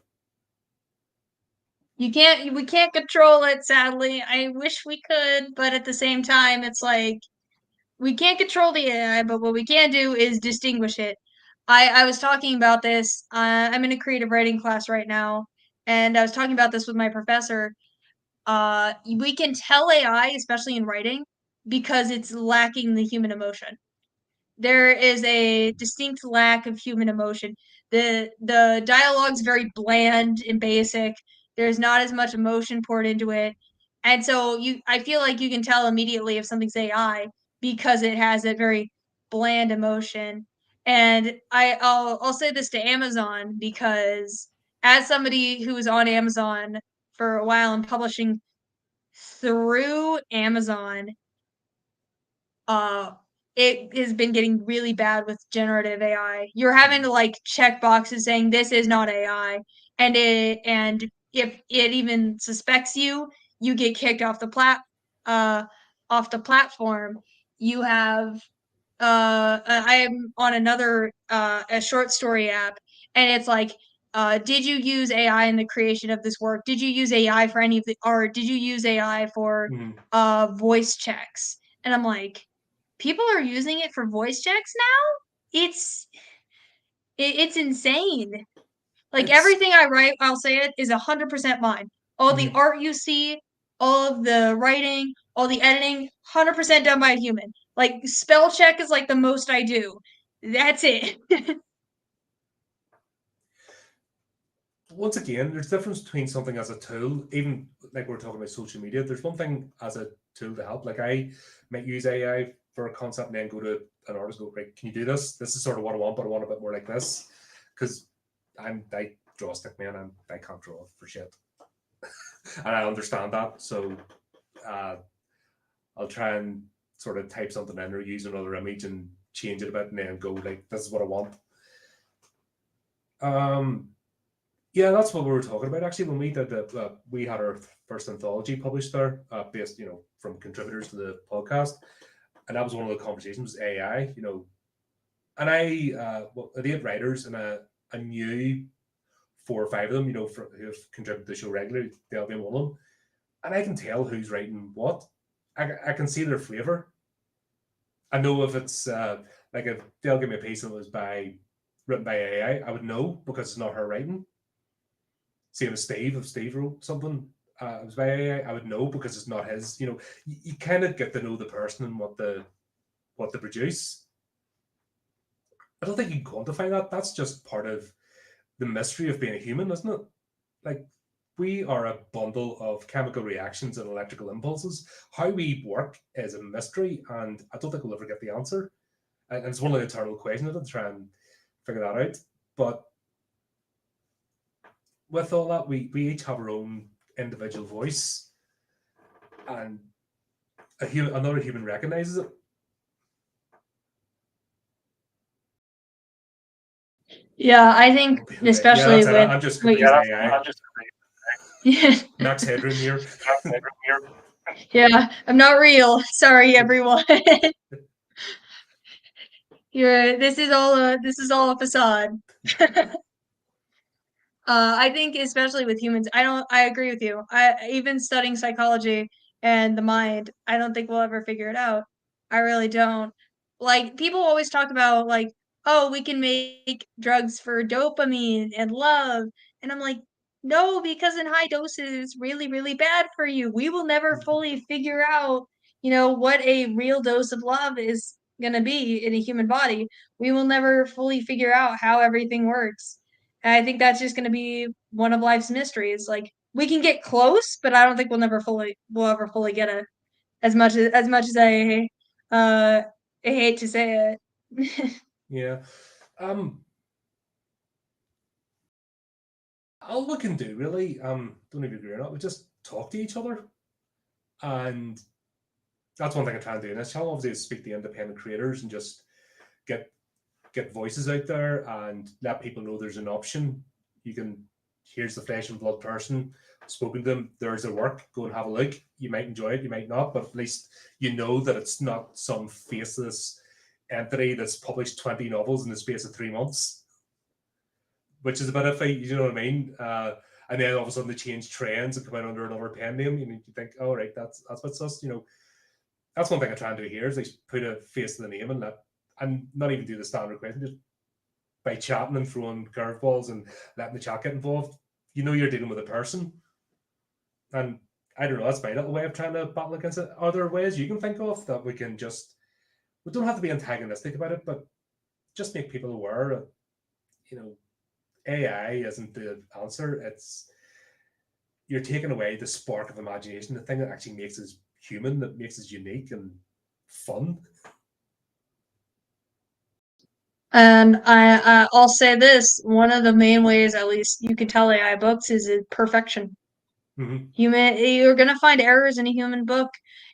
We can't control it, sadly. I wish we could, but at the same time, it's like we can't control the AI, but what we can do is distinguish it. I was talking about this. I'm in a creative writing class right now, and I was talking about this with my professor. We can tell AI, especially in writing, because it's lacking the human emotion. There is a distinct lack of human emotion. The dialogue's very bland and basic. There's not as much emotion poured into it. And so I feel like you can tell immediately if something's AI because it has a very bland emotion. And I'll say this to Amazon because as somebody who was on Amazon for a while and publishing through Amazon, uh it has been getting really bad with generative AI. You're having to like check boxes saying this is not AI, and if it even suspects you, you get kicked uh off the platform. You have I'm on another a short story app, and it's like, did you use AI in the creation of this work? Did you use AI for any of the art? Did you use AI for Mm-hmm. voice checks? And I'm like, people are using it for voice checks now? It's insane. Like It's everything I write, I'll say it, is 100% mine. All the art you see, all of the writing, all the editing, 100% done by a human. Like spell check is like the most I do. That's it. once again, there's a difference between something as a tool, even like we're talking about social media. There's one thing as a tool to help. Like I might use AI for a concept and then go to an artist, go, right, can you do this? This is sort of what I want, but I want a bit more like this. Because I draw a stick man and I can't draw for shit. And I understand that. So uh, I'll try and sort of type something in or use another image and change it a bit and then go like, this is what I want. Yeah, that's what we were talking about actually when we did we had our first anthology published there, based from contributors to the podcast, and that was one of the conversations AI, and the 8 writers and I knew 4 or 5 of them, who have contributed to the show regularly. They'll be one of them, and I can tell who's writing what. I can see their flavor. I know if it's like if they'll give me a piece that was written by AI, I would know because it's not her writing. Same as Steve, if Steve wrote something, it was by AI, I would know because it's not his. You kind of get to know the person and what they produce. I don't think you can quantify that. That's just part of the mystery of being a human, isn't it? Like we are a bundle of chemical reactions and electrical impulses. How we work is a mystery, and I don't think we'll ever get the answer. And it's one of the eternal questions to try and figure that out. But with all that, we each have our own individual voice, and another human recognizes it. Yeah, I think Yeah, especially that's it. with I'm just what confused. you AI. yeah. Max Headroom here. Yeah, I'm not real. Sorry, everyone. This is all a facade. I think especially with humans, I agree with you. I even studying psychology and the mind, I don't think we'll ever figure it out. I really don't. Like people always talk about like, oh, we can make drugs for dopamine and love. And I'm like, no, because in high doses it's really, really bad for you. We will never fully figure out, what a real dose of love is gonna be in a human body. We will never fully figure out how everything works. And I think that's just going to be one of life's mysteries. Like we can get close, but I don't think we'll ever fully get it. As much as I hate to say it. Yeah. All we can do really, don't know if you agree or not, we just talk to each other. And that's one thing I try and do in this channel, obviously, is speak to independent creators and just get voices out there and let people know there's an option. Here's the flesh and blood person, spoken to them, there's their work, go and have a look. You might enjoy it, you might not, but at least you know that it's not some faceless entity that's published 20 novels in the space of 3 months, which is a bit iffy, you know what I mean? And then all of a sudden they change trends and come out under another pen name. You think, oh, right, that's what's us, That's one thing I try and do here is put a face to the name and not even do the standard question, just by chatting and throwing curveballs and letting the chat get involved. You're dealing with a person. And I don't know, that's my little way of trying to battle against it. Are there ways you can think of that we don't have to be antagonistic about it, but just make people aware that, AI isn't the answer. You're taking away the spark of imagination, the thing that actually makes us human, that makes us unique and fun. And I'll say this: one of the main ways, at least you can tell AI books, is perfection. Mm-hmm. You're gonna find errors in a human book,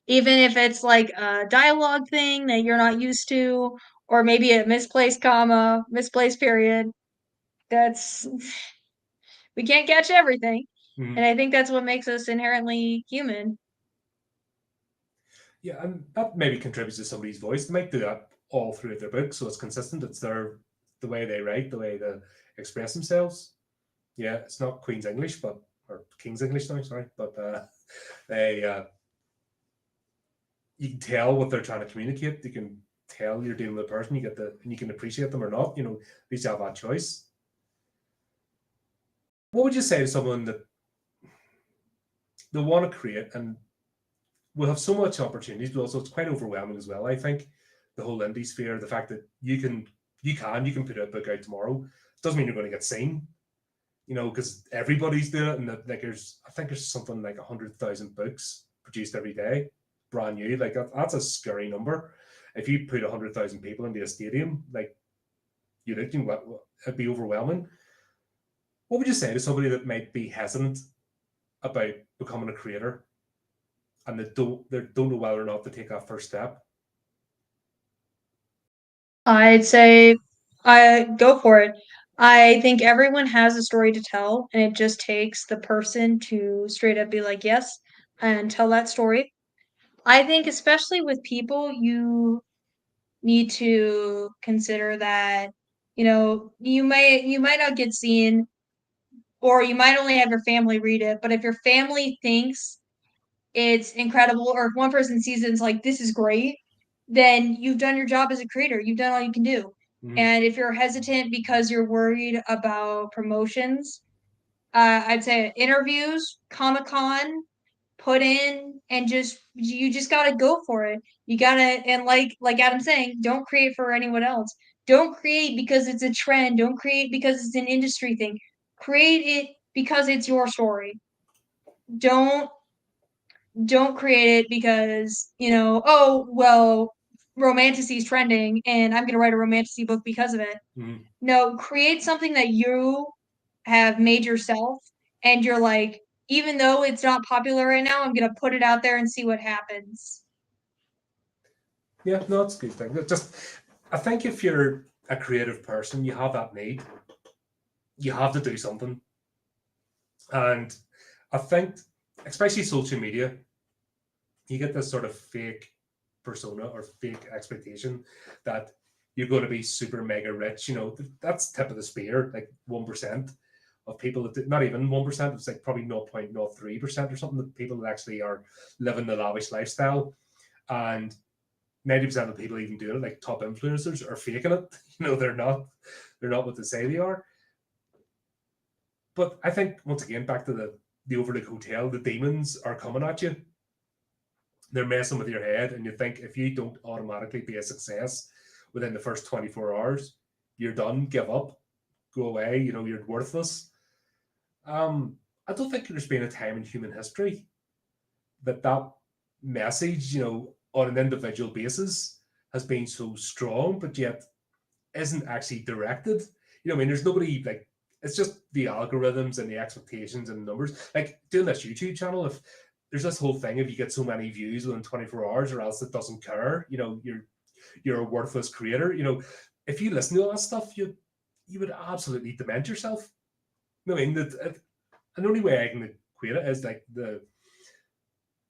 even if it's like a dialogue thing that you're not used to, or maybe a misplaced comma, misplaced period. That's we can't catch everything, Mm-hmm. and I think that's what makes us inherently human. Yeah, and that maybe contributes to somebody's voice. They might do that all throughout their book, so it's consistent. It's the way they write, the way they express themselves. Yeah, it's not Queen's English, or King's English now. Sorry, but they you can tell what they're trying to communicate. You can tell you're dealing with a person. And you can appreciate them or not. At least you have that choice. what would you say to someone that they want to create and will have so much opportunities, but also it's quite overwhelming as well. I think the whole indie sphere, the fact that you can put a book out tomorrow doesn't mean you're going to get seen. Because everybody's doing it, and like I think there's something like 100,000 books produced every day, brand new. Like that's a scary number. If you put 100,000 people into a stadium, like it'd be overwhelming. What would you say to somebody that might be hesitant about becoming a creator and they don't know whether or not to take that first step? I'd say I go for it. I think everyone has a story to tell, and it just takes the person to straight up be like, yes, and tell that story. I think, especially with people, you need to consider that, you might not get seen, or you might only have your family read it, but if your family thinks it's incredible, or if one person sees it and is like, this is great, then you've done your job as a creator. You've done all you can do. Mm-hmm. And if you're hesitant because you're worried about promotions, I'd say interviews, Comic Con, put in and you just gotta go for it. You gotta, and like Adam's saying, don't create for anyone else. Don't create because it's a trend. Don't create because it's an industry thing. Create it because it's your story. Don't don't create it because, oh, well, romantasy is trending and I'm going to write a romantasy book because of it. Mm-hmm. No, create something that you have made yourself and you're like, even though it's not popular right now, I'm going to put it out there and see what happens. Yeah, no, it's a good thing. I think if you're a creative person, you have that need. You have to do something, and I think, especially social media, you get this sort of fake persona or fake expectation that you're going to be super mega rich. That's tip of the spear, like 1% of people that not even 1%. It's like probably 0.03% or something that people that actually are living the lavish lifestyle, and 90% of the people even doing it, like top influencers, are faking it. They're not what they say they are. But I think once again, back to the Overlook Hotel, the demons are coming at you. They're messing with your head, and you think if you don't automatically be a success within the first 24 hours, you're done, give up, go away, you're worthless. I don't think there's been a time in human history that message, on an individual basis has been so strong, but yet isn't actually directed. I mean, there's nobody like it's just the algorithms and the expectations and numbers. Like doing this YouTube channel, if there's this whole thing, if you get so many views within 24 hours, or else it doesn't care, you're a worthless creator. If you listen to all that stuff, you would absolutely dement yourself. I mean, and the only way I can equate it is like the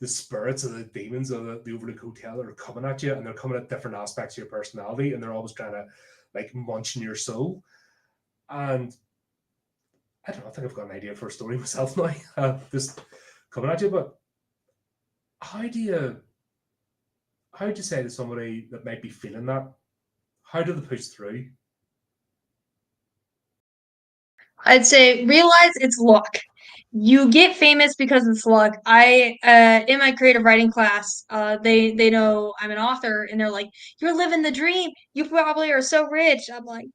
spirits of the demons of the Overlook Hotel are coming at you, and they're coming at different aspects of your personality, and they're always trying to like munch in your soul. And I don't know, I think I've got an idea for a story myself now, just coming at you. But how do you how do you say to somebody that might be feeling that? How do they push through? I'd say realize it's luck. You get famous because it's luck. I in my creative writing class, they know I'm an author and they're like, "You're living the dream. You probably are so rich." I'm like,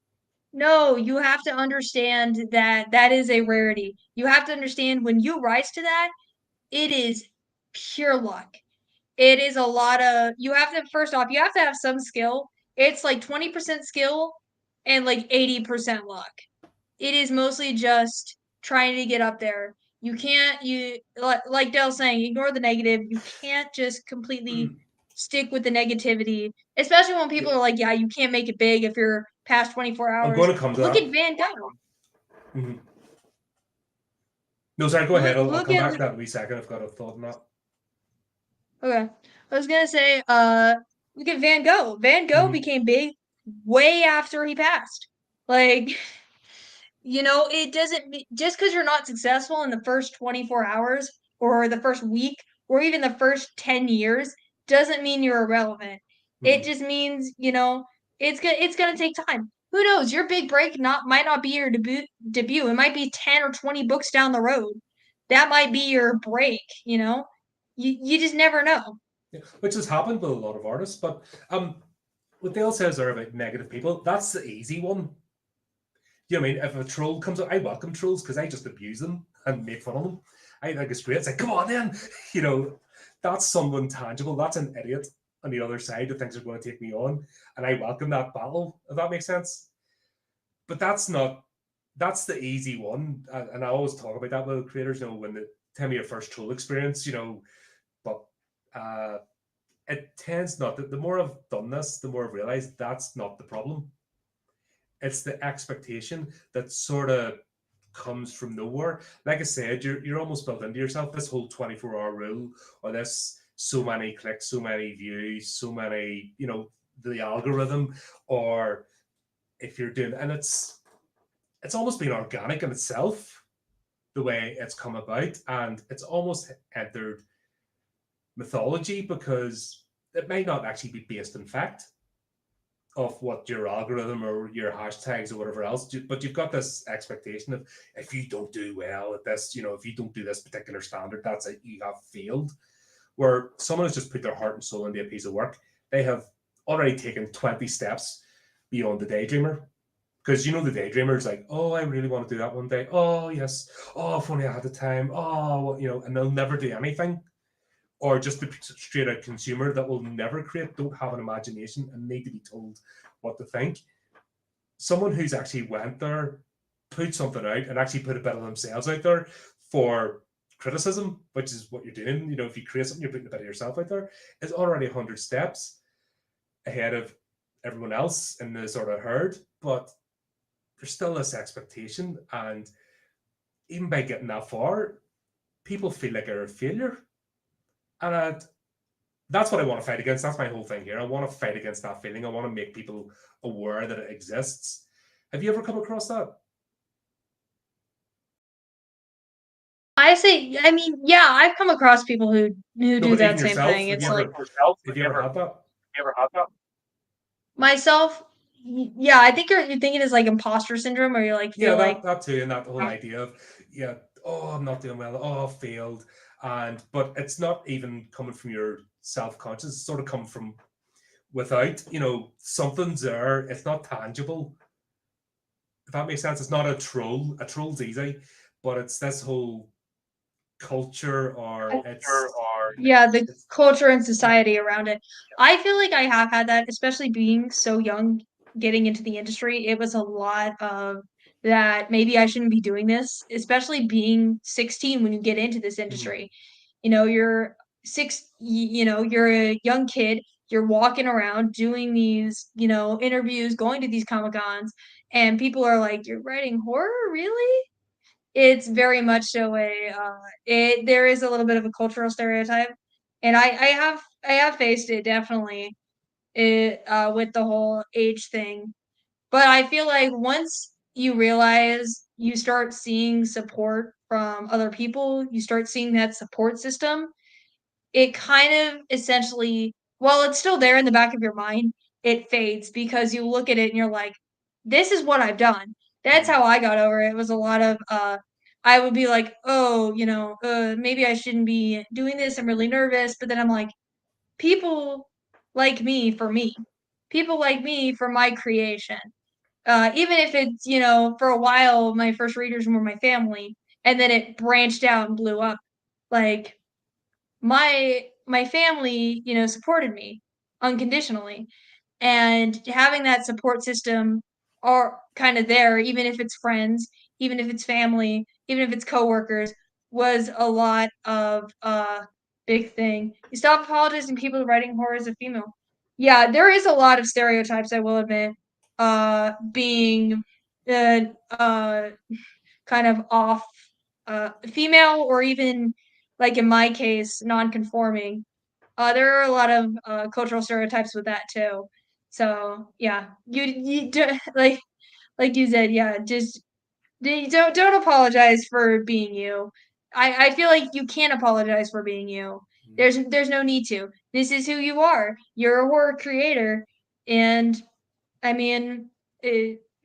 "No, you have to understand that that is a rarity. You have to understand when you rise to that, it is pure luck. It is a lot of you have to first off, you have to have some skill. It's like 20% skill and like 80% luck. It is mostly just trying to get up there. You can't you like Dale's saying, ignore the negative. You can't just completely Mm, stick with the negativity, especially when yeah, people are like, "Yeah, you can't make it big if you're past 24 I'm going hours." to come to Look that. at Van Gogh. Mhm. No, sorry, go ahead. Look I'll look come at back to that in a wee second. I've got a thought on that. okay. I was gonna say, look at Van Gogh. Van Gogh Mhm. became big way after he passed. Like it doesn't just because you're not successful in the first 24 hours or the first week or even the first 10 years doesn't mean you're irrelevant. It Mhm. just means, it's gonna take time. who knows? Your big break might not be your debut. It might be 10 or 20 books down the road. That might be your break, you know? You just never know. Yeah, which has happened with a lot of artists. But what Dale says there about negative people, that's the easy one. You know what I mean? If a troll comes up, I welcome trolls because I just abuse them and make fun of them. I think it's great. It's like, come on then. You know, that's someone tangible. That's an idiot on the other side who thinks they're going to take me on. And I welcome that battle, if that makes sense. But that's the easy one. And I always talk about that with creators, you know, when they tell me your first troll experience, you know, but uh, it tends not that the more I've done this, the more I've realized that's not the problem. It's the expectation that sort of comes from nowhere. Like I said, you're almost built into yourself. This whole 24-hour rule, or this so many clicks, so many views, so many, you know, the algorithm, or if you're doing, and it's almost been organic in itself, the way it's come about, and it's almost entered mythology because it might not actually be based in fact of what your algorithm or your hashtags or whatever else, but you've got this expectation of if you don't do well at this, you know, if you don't do this particular standard, that's it, you have failed. Where someone has just put their heart and soul into a piece of work, they have already taken 20 steps beyond the daydreamer. Because you know the daydreamer is like, oh, I really want to do that one day. Oh yes. Oh, if only I had the time. Oh, well, you know, and they'll never do anything, or just the straight out consumer that will never create, don't have an imagination, and need to be told what to think. Someone who's actually went there, put something out, and actually put a bit of themselves out there for criticism, which is what you're doing. You know, if you create something, you're putting a bit of yourself out there, is already 100 steps ahead of everyone else in the sort of herd. But there's still this expectation. And even by getting that far, people feel like they're a failure. And that's what I want to fight against. That's my whole thing here. I want to fight against that feeling. I want to make people aware that it exists. Have you ever come across that? I mean, yeah, I've come across people who No, do but even that same yourself, thing. It's like have you ever had that? myself, yeah, I think you're thinking is like imposter syndrome, where you like Yeah, feel like that too, and that whole idea of yeah, oh, I'm not doing well, oh, I failed, and but it's not even coming from your self conscious. It's sort of come from without. You know, something's there. It's not tangible. If that makes sense, it's not a troll. A troll's easy, but it's this whole culture, or yeah, the it's culture and yeah. society around it. I feel like I have had that, especially being so young, getting into the industry. It was a lot of that maybe I shouldn't be doing this, especially being 16 when you get into this Mhm. industry. You know, you're you know, you're a young kid, you're walking around doing these, you know, interviews, going to these Comic Cons, and people are like, "You're writing horror, really?" It's very much so there is a little bit of a cultural stereotype, and I have faced it definitely, with the whole age thing. But I feel like once you realize you start seeing support from other people, you start seeing that support system, it kind of essentially, while it's still there in the back of your mind, it fades because you look at it and you're like, this is what I've done. That's Mhm. how I got over it. It was a lot of I would be like, oh, you know, maybe I shouldn't be doing this. I'm really nervous. But then I'm like, people like me for me. People like me for my creation. Even if it's, you know, for a while my first readers were my family and then it branched out and blew up. Like my family, you know, supported me unconditionally, and having that support system are kind of there, even if it's friends, even if it's family, even if it's coworkers, was a lot of big thing. You stop apologizing people writing horror as a female. Yeah, there is a lot of stereotypes, I will admit, being uh, uh, kind of off female, or even like in my case non-conforming. There are a lot of cultural stereotypes with that too. So yeah, you do, like you said, yeah, just don't apologize for being you. I feel like you can't apologize for being you. Mhm. There's no need to. This is who you are. You're a horror creator, and I mean,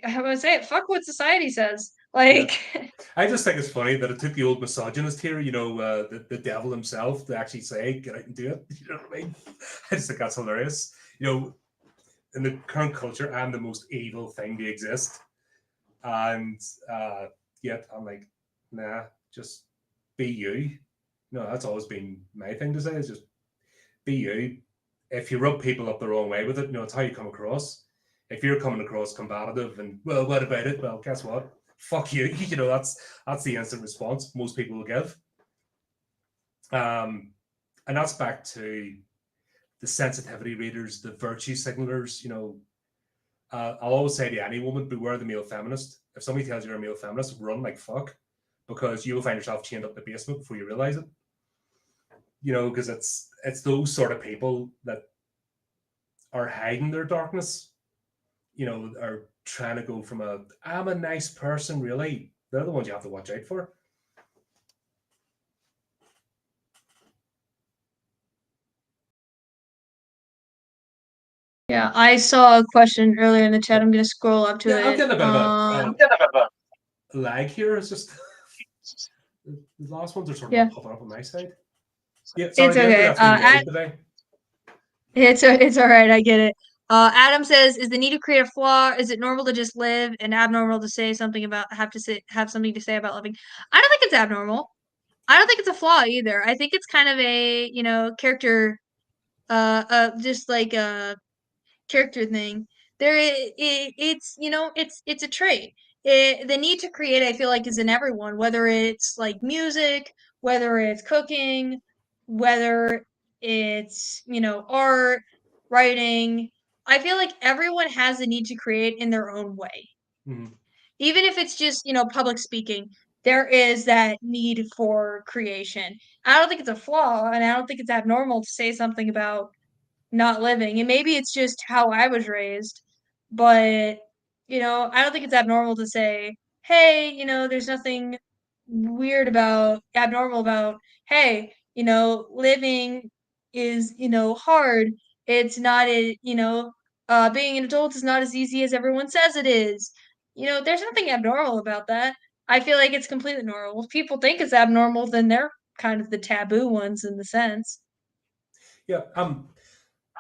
I would say, fuck what society says. Yeah. Like, I just think it's funny that it took the old misogynist here, the devil himself, to actually say, get out and do it. You know what I mean? I just think that's hilarious. In the current culture, I'm the most evil thing to exist. And yet I'm like, nah, just be you. No, that's always been my thing to say, is just be you. If you rub people up the wrong way with it, it's how you come across. If you're coming across combative and, well, what about it? Well, guess what? Fuck you. That's the instant response most people will give. And that's back to the sensitivity readers, the virtue signalers. I'll always say to any woman, beware the male feminist. If somebody tells you you're a male feminist, run like fuck, because you will find yourself chained up in the basement before you realize it. Because it's those sort of people that are hiding their darkness, are trying to go from I'm a nice person, really. They're the ones you have to watch out for. yeah, I saw a question earlier in the chat. I'm gonna scroll up to Yeah, I'm it. getting a bit of a lag here. It's just the last ones are sort of not popping up on my side. Yeah, sorry, It's okay. that's been weird today. It's all right. I get it. Adam says, "Is the need to create a flaw? Is it normal to just live and abnormal to say something about have something to say about living?" I don't think it's abnormal. I don't think it's a flaw either. I think it's kind of a character, just like a character thing. It's a trait. The need to create, I feel like, is in everyone, whether it's like music, whether it's cooking, whether it's art, writing. I feel like everyone has the need to create in their own way. Mm-hmm. Even if it's just public speaking, there is that need for creation. I don't think it's a flaw, and I don't think it's abnormal to say something about not living. And maybe it's just how I was raised, but I don't think it's abnormal to say, "Hey, there's nothing abnormal about, hey, living is, hard. It's not being an adult is not as easy as everyone says it is." There's nothing abnormal about that. I feel like it's completely normal. If people think it's abnormal, then they're kind of the taboo ones in the sense. Yeah.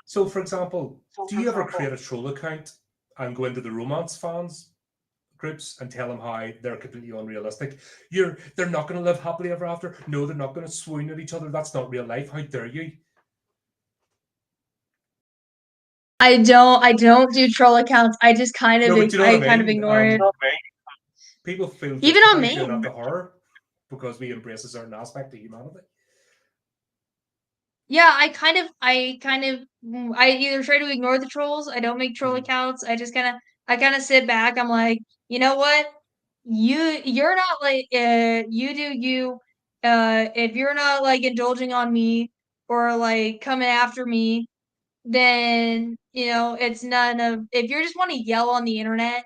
So, for example, do you ever create a troll account and go into the romance fans groups and tell them how they're completely unrealistic? They're not going to live happily ever after. No, they're not going to swoon at each other. That's not real life. How dare you? I don't do troll accounts. I just kind of No, but you know what I kind of mean. ignore it. People feel Even on justified doing that to memes. horror because we embrace a certain aspect of humanity. Yeah, I either try to ignore the trolls, I don't make troll Mhm. accounts. I kind of sit back. I'm like, you know what? You're not like you do you. If you're not like indulging on me or like coming after me, then it's none of. If you just want to yell on the internet,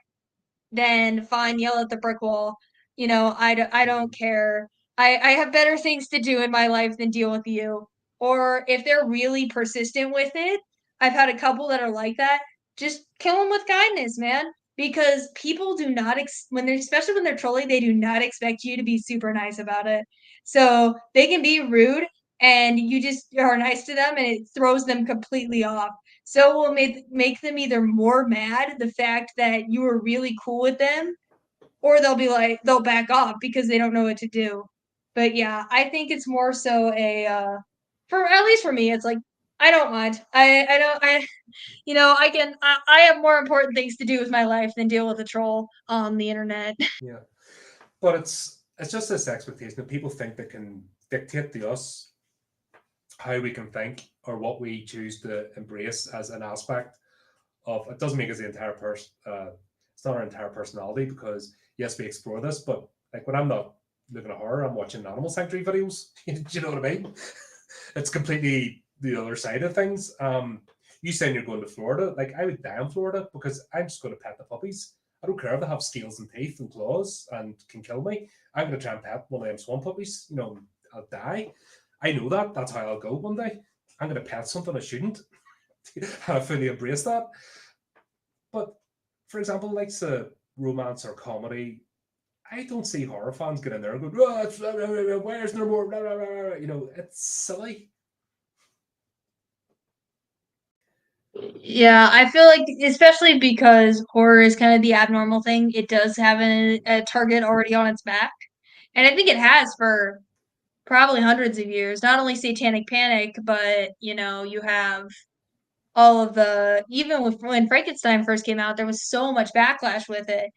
then fine, yell at the brick wall. I don't care. I have better things to do in my life than deal with you. Or if they're really persistent with it, I've had a couple that are like that. Just kill them with kindness, man. Because people do not especially when they're trolling, they do not expect you to be super nice about it. So they can be rude, and you just are nice to them, and it throws them completely off. So it will make them either more mad the fact that you were really cool with them, or they'll back off because they don't know what to do. But yeah, I think it's more so for at least for me, it's like I don't mind. I don't I have more important things to do with my life than deal with a troll on the internet. Yeah, but it's just this expectation that people think they can dictate to us how we can think or what we choose to embrace as an aspect of it. Doesn't make us the entire person. It's not our entire personality, because yes, we explore this, but like when I'm not looking at horror, I'm watching animal sanctuary videos. Do you know what I mean? It's completely the other side of things. You saying you're going to Florida, like I would die in Florida because I'm just going to pet the puppies. I don't care if they have scales and teeth and claws and can kill me. I'm going to try and pet one of them swamp puppies. I'll die. I know that. That's how I'll go one day. I'm going to pet something I shouldn't. I fully embrace that. But for example, like romance or comedy, I don't see horror fans get in there and go, oh, where's there more? Blah, blah, blah, blah. You know, it's silly. Yeah, I feel like, especially because horror is kind of the abnormal thing, it does have a target already on its back. And I think it has for probably hundreds of years. Not only Satanic Panic, but, you have all of even with when Frankenstein first came out, there was so much backlash with it.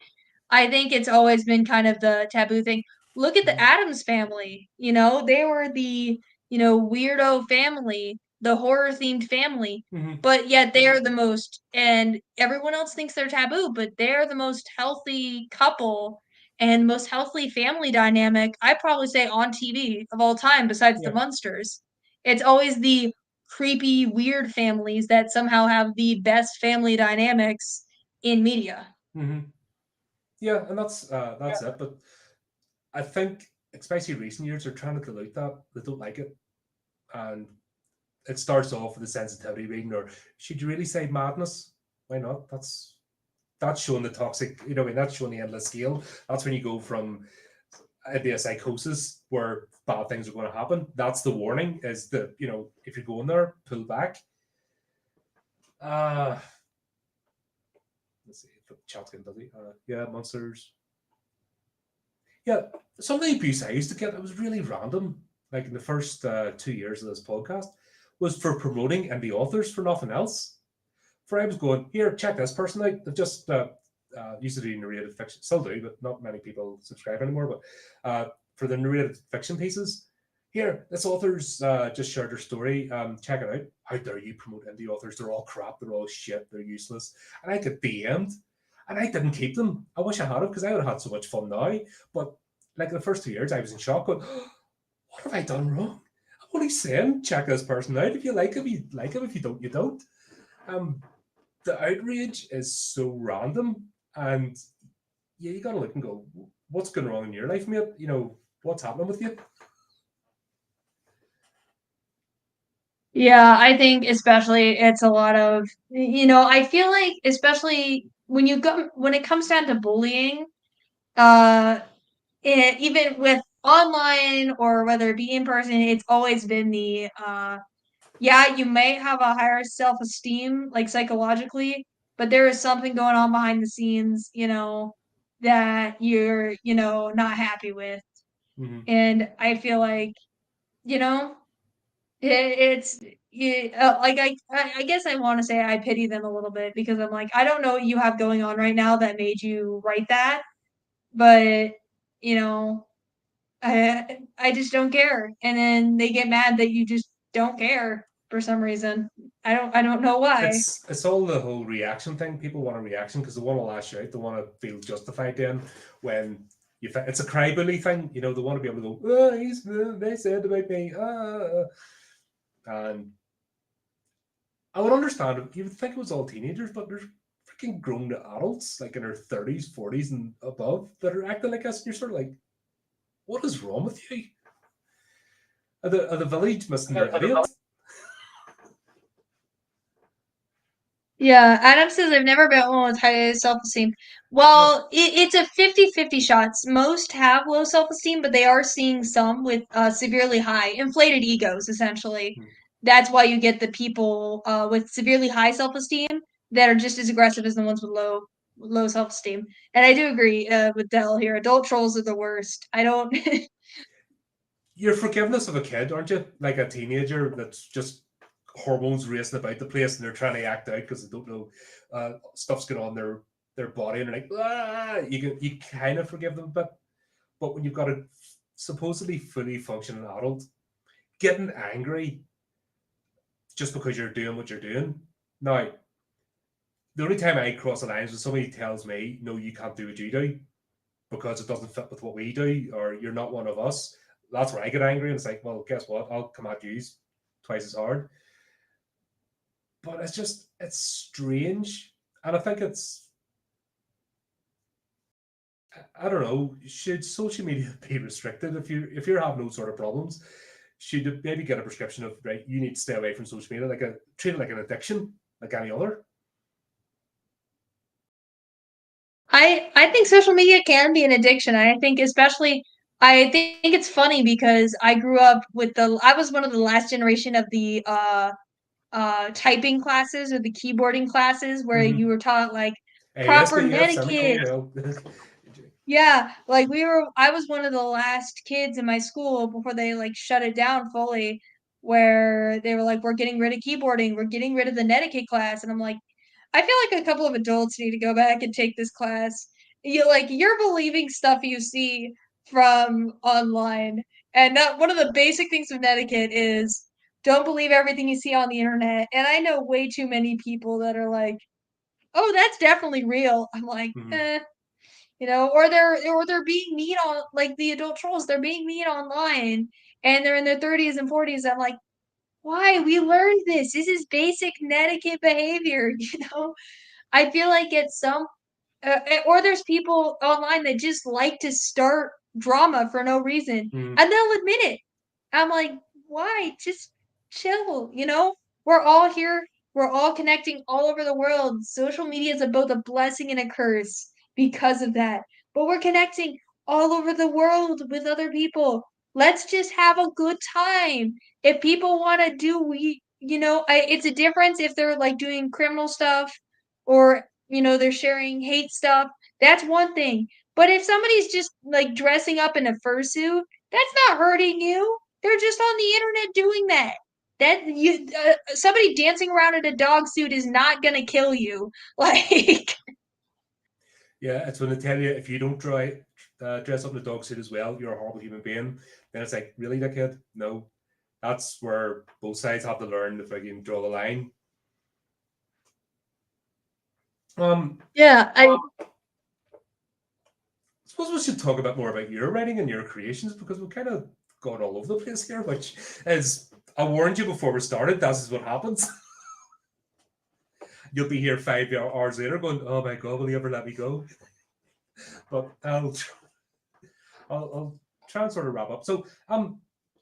I think it's always been kind of the taboo thing. Look at the Mhm. Addams family, they were the, weirdo family, the horror themed family, Mhm. but yet they're the most, and everyone else thinks they're taboo, but they're the most healthy couple and most healthy family dynamic, I probably say on TV of all time, besides the Yeah. Munsters. It's always the creepy, weird families that somehow have the best family dynamics in media. Mhm. Yeah, and that's it. But I think, especially recent years, they're trying to dilute that. They don't like it, and it starts off with a sensitivity reading, or should you really say madness? Why not? That's showing the toxic. You know, I mean, that's showing the endless scale. That's when you go from into a psychosis where bad things are going to happen. That's the warning. Is that, if you're going there, pull back. Uh let's see if the chat's getting busy. Yeah, monsters. Yeah, some of the abuse I used to get, it was really random. Like in the first 2 years of this podcast, was for promoting indie authors for nothing else. For I was going, here, check this person out. They've just used to do narrated fiction, still do, but not many people subscribe anymore. But for the narrated fiction pieces, here, this author's just shared their story. Check it out. How dare you promote indie authors? They're all crap. They're all shit. They're useless. And I get DM'd, and I didn't keep them. I wish I had it because I would have had so much fun now. But like the first 2 years, I was in shock. Going, what have I done wrong? I'm only saying, check this person out. If you like him, you like him. If you don't, you don't. Um, the outrage is so random, and yeah, you gotta look and go, what's going wrong in your life, mate? What's happening with you? Yeah, I think especially it's a lot of, I feel like especially when it comes down to bullying, uh, even with online or whether it be in person, it's always been yeah, you may have a higher self-esteem, like psychologically, but there is something going on behind the scenes, that you're, not happy with. Mm-hmm. And I feel like, you know, it's yeah, like I guess I want to say I pity them a little bit because I'm like, I don't know what you have going on right now that made you write that, but you know, I just don't care. And then they get mad that you just don't care for some reason. I don't know why. It's all the whole reaction thing. People want a reaction because they want to lash out. They want to feel justified then when it's a crybaby thing. They want to be able to go, oh, they said about me. And I would understand if you would think it was all teenagers, but there's freaking grown adults, like in their 30s, 40s, and above, that are acting like us. And you're sort of like, what is wrong with you? Are the village missing their idiot? Yeah, Adam says I've never met one with high self-esteem. Yeah. Well, it's a 50-50 shots. Most have low self-esteem, but they are seeing some with severely high, inflated egos, essentially. Hmm. That's why you get the people with severely high self-esteem that are just as aggressive as the ones with low self-esteem. And I do agree with Dell here. Adult trolls are the worst. I don't. Your forgiveness of a kid, aren't you? Like a teenager that's just hormones racing about the place and they're trying to act out because they don't know stuff's going on their body and they're like, ah! You kind of forgive them a bit. But when you've got a supposedly fully functioning adult getting angry just because you're doing what you're doing. Now, the only time I cross the lines when somebody tells me, no, you can't do what you do because it doesn't fit with what we do, or you're not one of us, that's where I get angry. And it's like, well, guess what? I'll come at you twice as hard. But it's strange. And I think I don't know, should social media be restricted if you're having those sort of problems? Should you maybe get a prescription of, right, you need to stay away from social media, treat it like an addiction, like any other? I think social media can be an addiction. I think especially I think it's funny because I grew up with I was one of the last generation of the typing classes or the keyboarding classes where you Mm-hmm. were taught like proper ASDF, semicolon, netiquette. you know. Yeah, like I was one of the last kids in my school before they like shut it down fully, where they were like, we're getting rid of keyboarding, we're getting rid of the netiquette class. And I'm like, I feel like a couple of adults need to go back and take this class. You're believing stuff you see from online. And that one of the basic things of etiquette is don't believe everything you see on the internet. And I know way too many people that are like, "Oh, that's definitely real." I'm like, Mm-hmm. "Eh." Or they're being mean on like the adult trolls, they're being mean online and they're in their 30s and 40s. I'm like, "Why? We learned this. This is basic etiquette behavior, you know?" I feel like it's some or there's people online that just like to start drama for no reason Mm-hmm. and they'll admit it. I'm like, why? Just chill, you know? We're all here. We're all connecting all over the world. Social media is both a blessing and a curse because of that. But we're connecting all over the world with other people. Let's just have a good time. If people want to do, it's a difference if they're like doing criminal stuff or, they're sharing hate stuff. That's one thing. But if somebody's just like dressing up in a fursuit, that's not hurting you. They're just on the internet doing that. Somebody dancing around in a dog suit is not gonna kill you. Like, Yeah, it's when they tell you if you don't dress up in a dog suit as well, you're a horrible human being. Then it's like, really, that kid? No. That's where both sides have to learn if I can draw the line. Um, yeah, I suppose we should talk a bit more about your writing and your creations because we've kind of gone all over the place here, which is, I warned you before we started, this is what happens. You'll be here 5 hours later going, oh my God, will you ever let me go? But I'll try and sort of wrap up. So,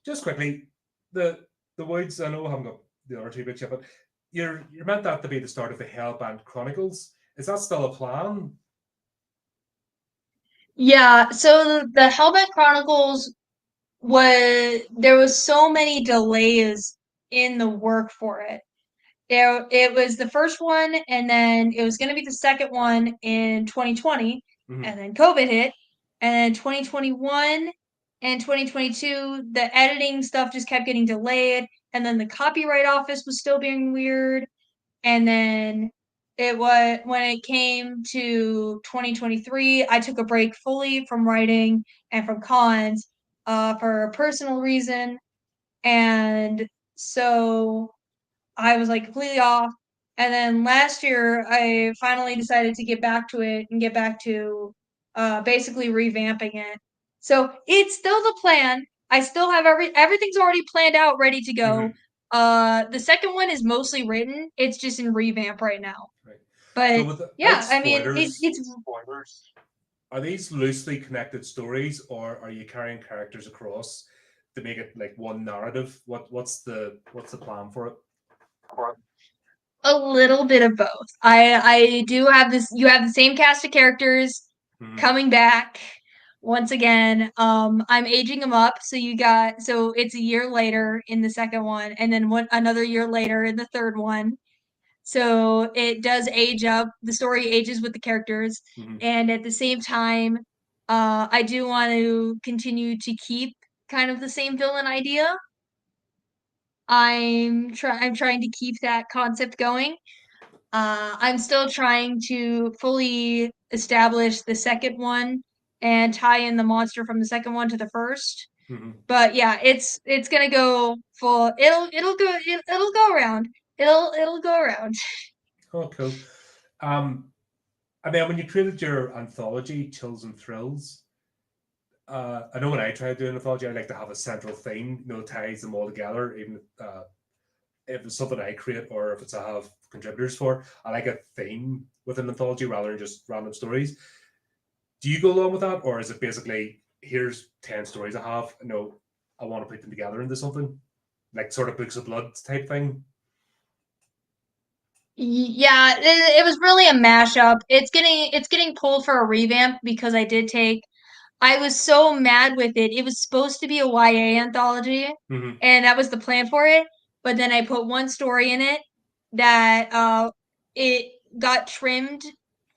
just quickly, the the Woods. I know I haven't got the other two bits yet, but you're meant that to be the start of the Hellband Chronicles. Is that still a plan? yeah. So the Hellbent Chronicles there was so many delays in the work for it. It was the first one, and then it was going to be the second one in 2020, Mm-hmm. and then COVID hit, and then 2021 and 2022, the editing stuff just kept getting delayed, and then the copyright office was still being weird, and then when it came to 2023, I took a break fully from writing and from cons for a personal reason, and so I was like completely off. And then last year, I finally decided to get back to it and get back to basically revamping it. So it's still the plan. I still have everything's already planned out, ready to go. Mm-hmm. The second one is mostly written. It's just in revamp right now. Right. So, But without yeah, I mean, spoilers, it's are these loosely connected stories, or are you carrying characters across to make it like one narrative? What's the plan for it? a little bit of both. I do have this. You have the same cast of characters Mm-hmm. coming back once again. I'm aging them up, so it's a year later in the second one, and then another year later in the third one. So it does age up. The story ages with the characters, Mm-hmm. and at the same time, I do want to continue to keep kind of the same villain idea. I'm trying to keep that concept going. I'm still trying to fully establish the second one and tie in the monster from the second one to the first. Mm-hmm. But yeah, it's gonna go full. It'll go around. It'll go around. Oh, cool. Um, I mean, when you created your anthology, Chills and Thrills, I know when I try to do an anthology, I like to have a central theme, ties them all together, even if it's something I create or if it's I have contributors for. I like a theme with an anthology rather than just random stories. Do you go along with that, or is it basically here's 10 stories I have? No, I want to put them together into something like sort of books of blood type thing. Yeah, it was really a mashup. It's getting pulled for a revamp because I was so mad with it. It was supposed to be a YA anthology, Hmm. and that was the plan for it. But then I put one story in it that it got trimmed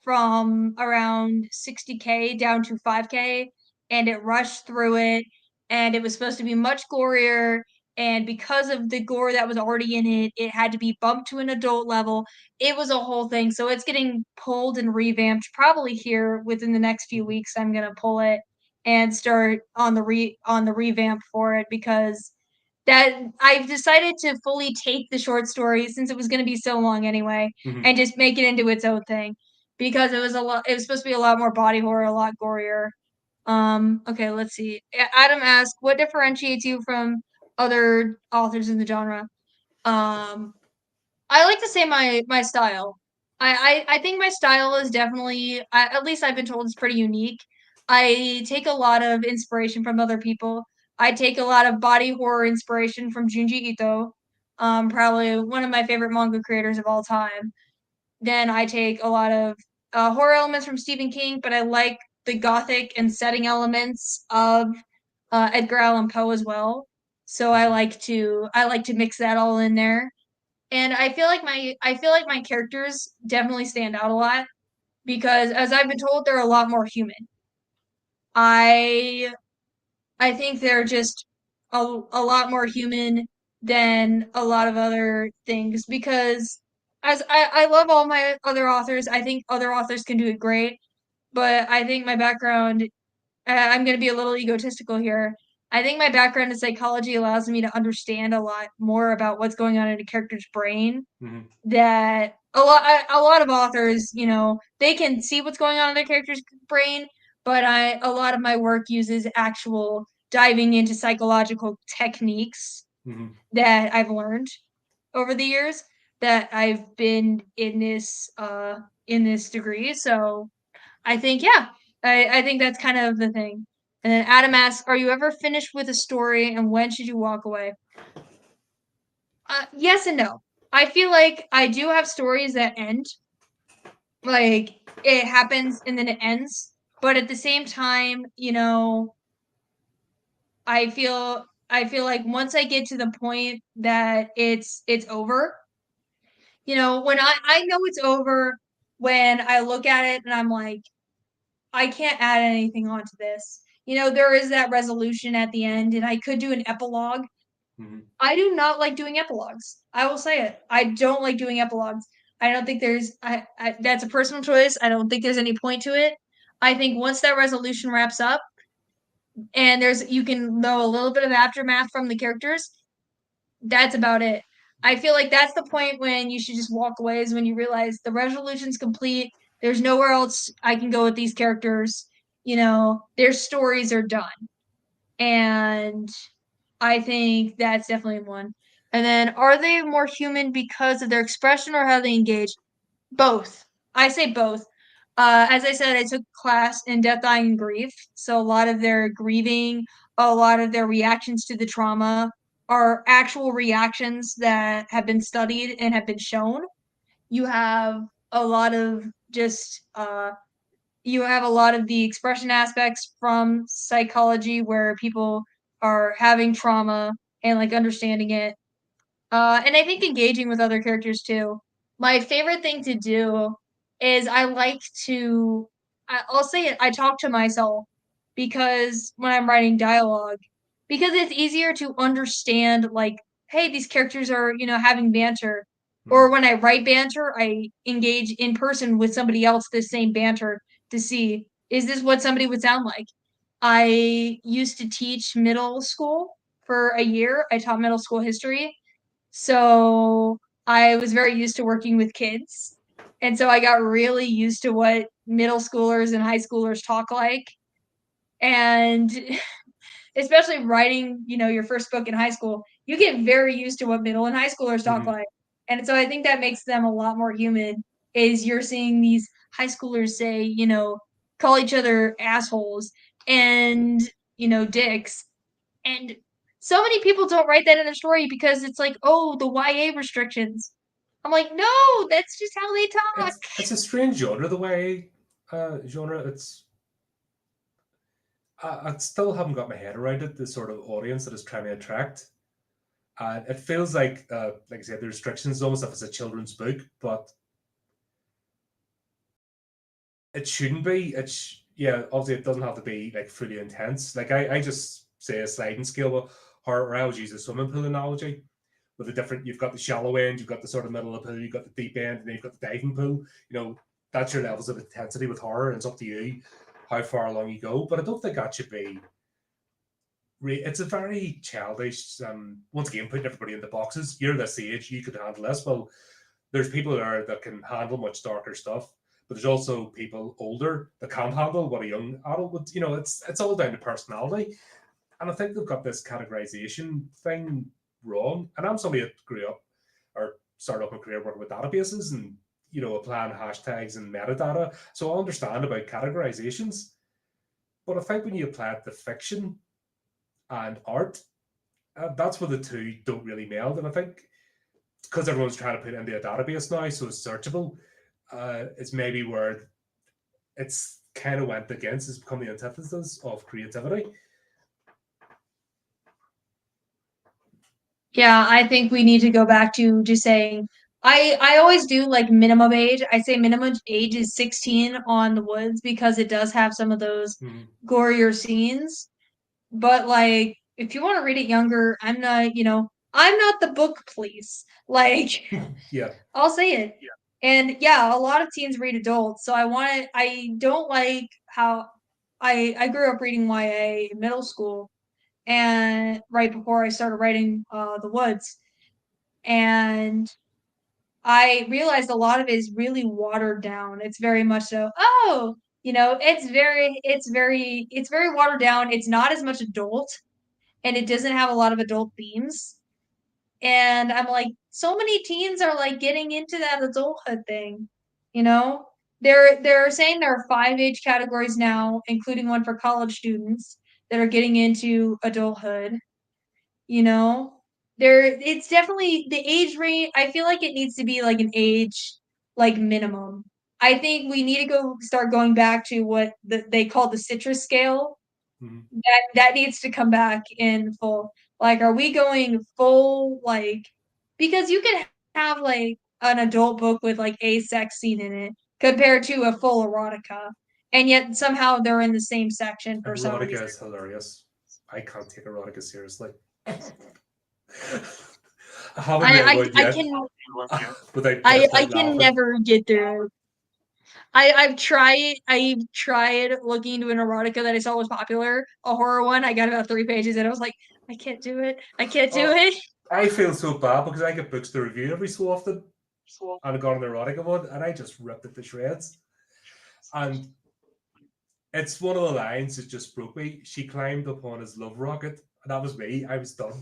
from around 60K down to 5K, and it rushed through it, and it was supposed to be much gorier. And because of the gore that was already in it, it had to be bumped to an adult level. It was a whole thing. So it's getting pulled and revamped probably here within the next few Hmm. weeks. I'm gonna pull it and start on the revamp for it because that I've decided to fully take the short story since it was going to be so long anyway Hmm. and just make it into its own thing because it was supposed to be a lot more body horror, a lot gorier. Okay, let's see. Adam asked, what differentiates you from other authors in the genre? Um I like to say my style. I think my style is definitely at least I've been told it's pretty unique. I take a lot of inspiration from other people. I take a lot of body horror inspiration from Junji Ito, probably one of my favorite manga creators of all time. Then I take a lot of horror elements from Stephen King, but I like the gothic and setting elements of Edgar Allan Poe as well. So Hmm. I like to mix that all in there, and I feel like my characters definitely stand out a lot because as I've been told they're a lot more human. I I think they're just a lot more human than a lot of other things because as I love all my other authors. I think other authors can do it great, but I think my background I'm going to be a little egotistical here. I think my background in psychology allows me to understand a lot more about what's going on in a character's brain Hmm. that a lot of authors, they can see what's going on in their character's brain, but a lot of my work uses actual diving into psychological techniques Hmm. that I've learned over the years that I've been in this degree. So I think yeah, I think that's kind of the thing. And then Adam asks, "Are you ever finished with a story, and when should you walk away?" Yes and no. I feel like I do have stories that end, like it happens and then it ends, but at the same time, I feel like once I get to the point that it's over, when I know it's over when I look at it and I'm like, I can't add anything onto this. There is that resolution at the end, and I could do an epilogue. Hmm. I do not like doing epilogues. I will say it. I don't like doing epilogues. I don't think that's a personal choice. I don't think there's any point to it. I think once that resolution wraps up and you can know a little bit of aftermath from the characters, that's about it. I feel like that's the point when you should just walk away is when you realize the resolution's complete. There's nowhere else I can go with these characters. Their stories are done. And I think that's definitely one. And then, are they more human because of their expression or how they engage? Both. I say both. As I said, I took class in death, dying, and grief. So a lot of their grieving, a lot of their reactions to the trauma are actual reactions that have been studied and have been shown. You have a lot of just you have a lot of the expression aspects from psychology where people are having trauma and like understanding it. And I think engaging with other characters too. My favorite thing to do is I'll say it, I talk to myself because when I'm writing dialogue, because it's easier to understand, like, hey, these characters are, having banter. Hmm. Or when I write banter, I engage in person with somebody else the same banter to see, is this what somebody would sound like? I used to teach middle school for a year. I taught middle school history, so I was very used to working with kids. And so I got really used to what middle schoolers and high schoolers talk like. And especially writing, your first book in high school, you get very used to what middle and high schoolers talk Hmm. like. And so I think that makes them a lot more human is you're seeing these high schoolers say, call each other assholes and, dicks. And so many people don't write that in their story because it's like, oh, the YA restrictions. I'm like, no, that's just how they talk. It's a strange genre, the way genre. I still haven't got my head around it. The sort of audience that is trying to attract. It feels like I said, the restrictions almost if it's a children's book, but it shouldn't be. Yeah, obviously it doesn't have to be like fully intense. Like I just say a sliding scale. Well, horror. I always use a swimming pool analogy with the different. You've got the shallow end, you've got the sort of middle of the pool, you've got the deep end, and then you've got the diving pool. That's your levels of intensity with horror, and it's up to you how far along you go. But I don't think that should be. It's a very childish. Once again, putting everybody in the boxes. You're this age, you could handle this. Well, there's people there that can handle much darker stuff, but there's also people older that can't handle what a young adult would. It's all down to personality, and I think they've got this categorization thing wrong. And I'm somebody that grew up or started up a career working with databases and applying hashtags and metadata, so I understand about categorizations. But I think when you apply it to fiction and art, that's where the two don't really meld. And I think because everyone's trying to put it into a database now, so it's searchable, it's maybe where it's kind of went against. It's become the antithesis of creativity. Yeah, I think we need to go back to just saying I always do like minimum age. I say minimum age is 16 on the woods because it does have some of those Mm-hmm. gorier scenes. But like if you want to read it younger, I'm not the book police. Like Yeah. I'll say it. Yeah. And yeah, a lot of teens read adults, so I don't like how I grew up reading YA in middle school and right before I started writing The Woods. And I realized a lot of it is really watered down. It's very much so, oh, it's very watered down. It's not as much adult and it doesn't have a lot of adult themes. And I'm like, so many teens are like getting into that adulthood thing, you know? They're saying there are 5 age categories now, including one for college students that are getting into adulthood, you know? It's definitely the age range. I feel like it needs to be like an age like minimum. I think we need to start going back to what they call the citrus scale. Mm-hmm. That needs to come back in full. Like, are we going full like because you can have like an adult book with like a sex scene in it compared to a full erotica, and yet somehow they're in the same section for some Erotica reason. is hilarious. I can't take erotica seriously. I haven't read I one I yet can without I busting out can laughing. never get through it. I've tried looking into an erotica that I saw was popular, a horror one. I got about 3 pages and I was like, I can't do it. I can't do Oh, it. I feel so bad because I get books to review every so often, and I got an erotica one, and I just ripped it to shreds. And it's one of the lines that just broke me. She climbed upon his love rocket, and that was me. I was done.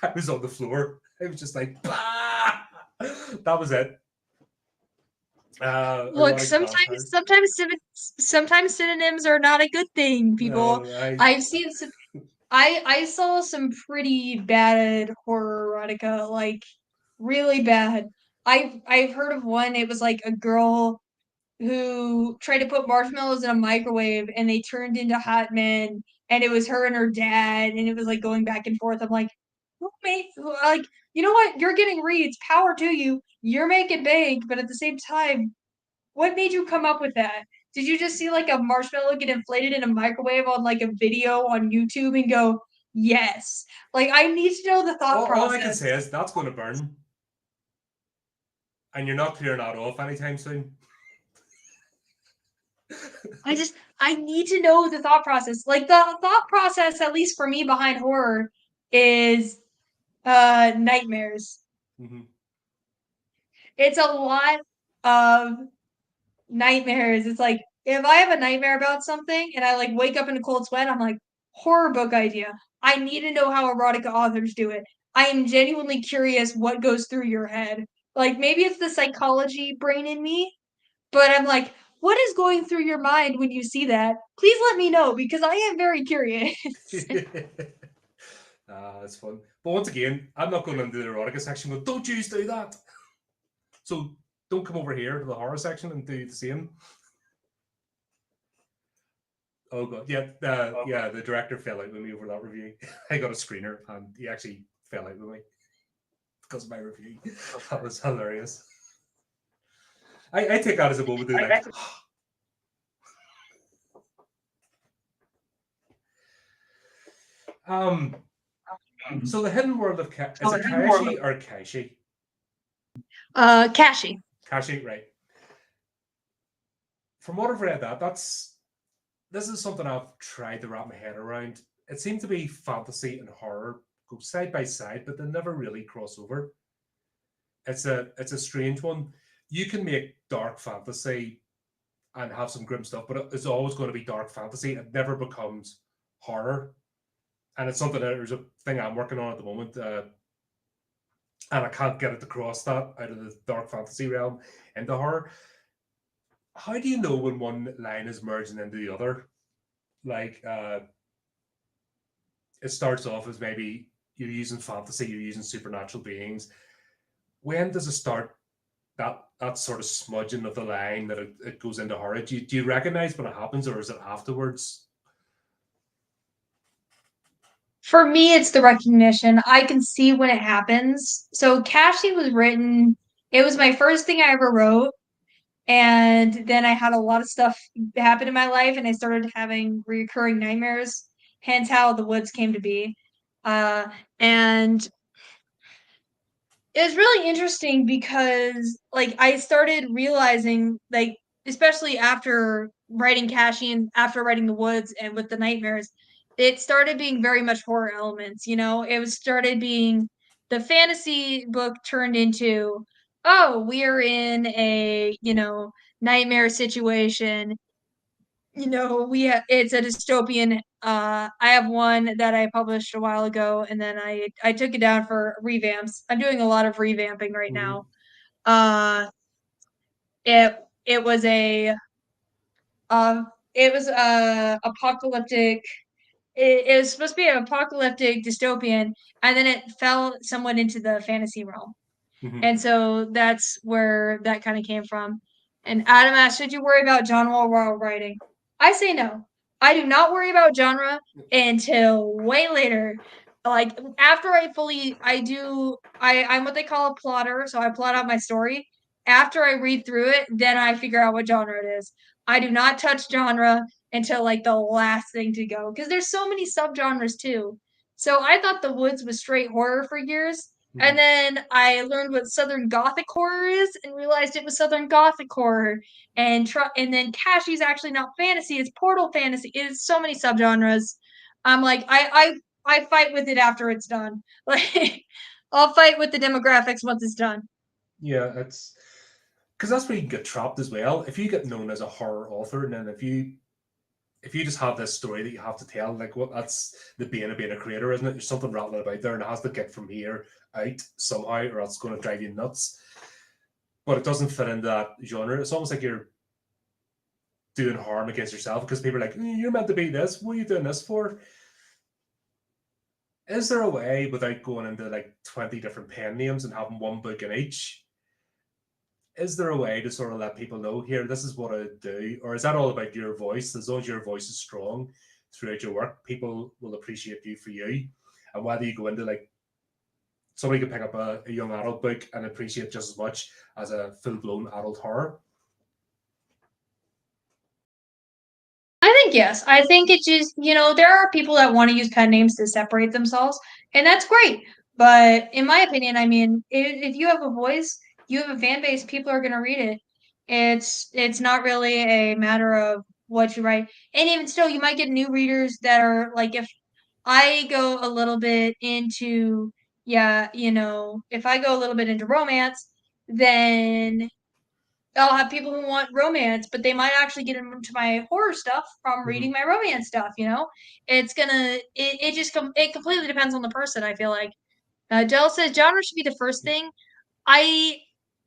I was on the floor. I was just like, bah! That was it. Look, Erotic sometimes vampires. sometimes sometimes synonyms are not a good thing, people. No, I. I've seen some I saw some pretty bad horror erotica, like really bad. I've heard of one, it was like a girl who tried to put marshmallows in a microwave and they turned into hot men and it was her and her dad and it was like going back and forth. I'm like, who made like you know what? You're getting reads, power to you. You're making bank, but at the same time, what made you come up with that? Did you just see like a marshmallow get inflated in a microwave on like a video on YouTube and go, yes? Like I need to know the thought All I can process. say is that's going to burn, and you're not clearing that off anytime soon. I need to know the thought process. Like the thought process, at least for me behind horror, is nightmares. Mm-hmm. It's a lot of nightmares. It's like if I have a nightmare about something and I like wake up in a cold sweat, I'm like, horror book idea. I need to know how erotica authors do it. I am genuinely curious what goes through your head. Like maybe it's the psychology brain in me, but I'm like, what is going through your mind when you see that? Please let me know because I am very curious. It's fun. But once again, I'm not going into the erotica section. But don't you do that? So don't come over here to the horror section and do the same. Oh god, yeah, yeah. The director fell out with me over that review. I got a screener, and he actually fell out with me because of my review. That was hilarious. I take that as a moment to like. So the hidden world of is it Kashi or Kashi? Kashi. Kashi, right? From what I've read, this is something I've tried to wrap my head around. It seemed to be fantasy and horror go side by side, but they never really cross over. It's a strange one. You can make dark fantasy and have some grim stuff, but it's always going to be dark fantasy. It never becomes horror, and it's something that there's a thing I'm working on at the moment, and I can't get it to cross that out of the dark fantasy realm into horror. How do you know when one line is merging into the other? Like, it starts off as maybe you're using fantasy, you're using supernatural beings. When does it start that sort of smudging of the line that it goes into horror? Do you recognize when it happens, or is it afterwards? For me, it's the recognition. I can see when it happens. So Kashi was written, it was my first thing I ever wrote. And then I had a lot of stuff happen in my life, and I started having recurring nightmares, hence how the woods came to be. And it was really interesting because like I started realizing like especially after writing Cashy and after writing The Woods and with the nightmares, it started being very much horror elements, you know? It was started being the fantasy book turned into, oh, we're in a, nightmare situation. It's a dystopian. I have one that I published a while ago, and then I took it down for revamps. I'm doing a lot of revamping right Mm-hmm. now. Uh, it it was a uh, it was a apocalyptic. It was supposed to be an apocalyptic dystopian, and then it fell somewhat into the fantasy realm. Mm-hmm. And so that's where that kind of came from. And Adam asked, should you worry about genre while writing? I say no. I do not worry about genre until way later. Like after I'm what they call a plotter, so I plot out my story. After I read through it, then I figure out what genre it is. I do not touch genre until like the last thing to go because there's so many subgenres too. So I thought The Woods was straight horror for years, and Mm-hmm. then I learned what Southern Gothic horror is and realized it was Southern Gothic horror. And then Kashi's actually not fantasy, it's portal fantasy. It's so many subgenres. I'm like, I fight with it after it's done. Like I'll fight with the demographics once it's done. Yeah, it's because that's where you get trapped as well. If you get known as a horror author, and then if you just have this story that you have to tell, like what that's the being of being a creator, isn't it? There's something rattling about there, and it has to get from here out somehow, or else it's going to drive you nuts. But it doesn't fit into that genre. It's almost like you're doing harm against yourself because people are like, you're meant to be this. What are you doing this for? Is there a way without going into like 20 different pen names and having one book in each? Is there a way to sort of let people know here, this is what I do? Or is that all about your voice? As long as your voice is strong throughout your work, people will appreciate you for you. And whether you go into like somebody can pick up a young adult book and appreciate just as much as a full blown adult horror. I think yes. I think it just, there are people that want to use pen names to separate themselves, and that's great. But in my opinion, I mean, if you have a voice, you have a fan base, people are going to read it. It's not really a matter of what you write. And even still, you might get new readers that are like if I go a little bit into yeah, if I go a little bit into romance, then I'll have people who want romance, but they might actually get into my horror stuff from reading Mm-hmm. my romance stuff. It's gonna it just it completely depends on the person, I feel like. Dell says genre should be the first Yeah. thing. I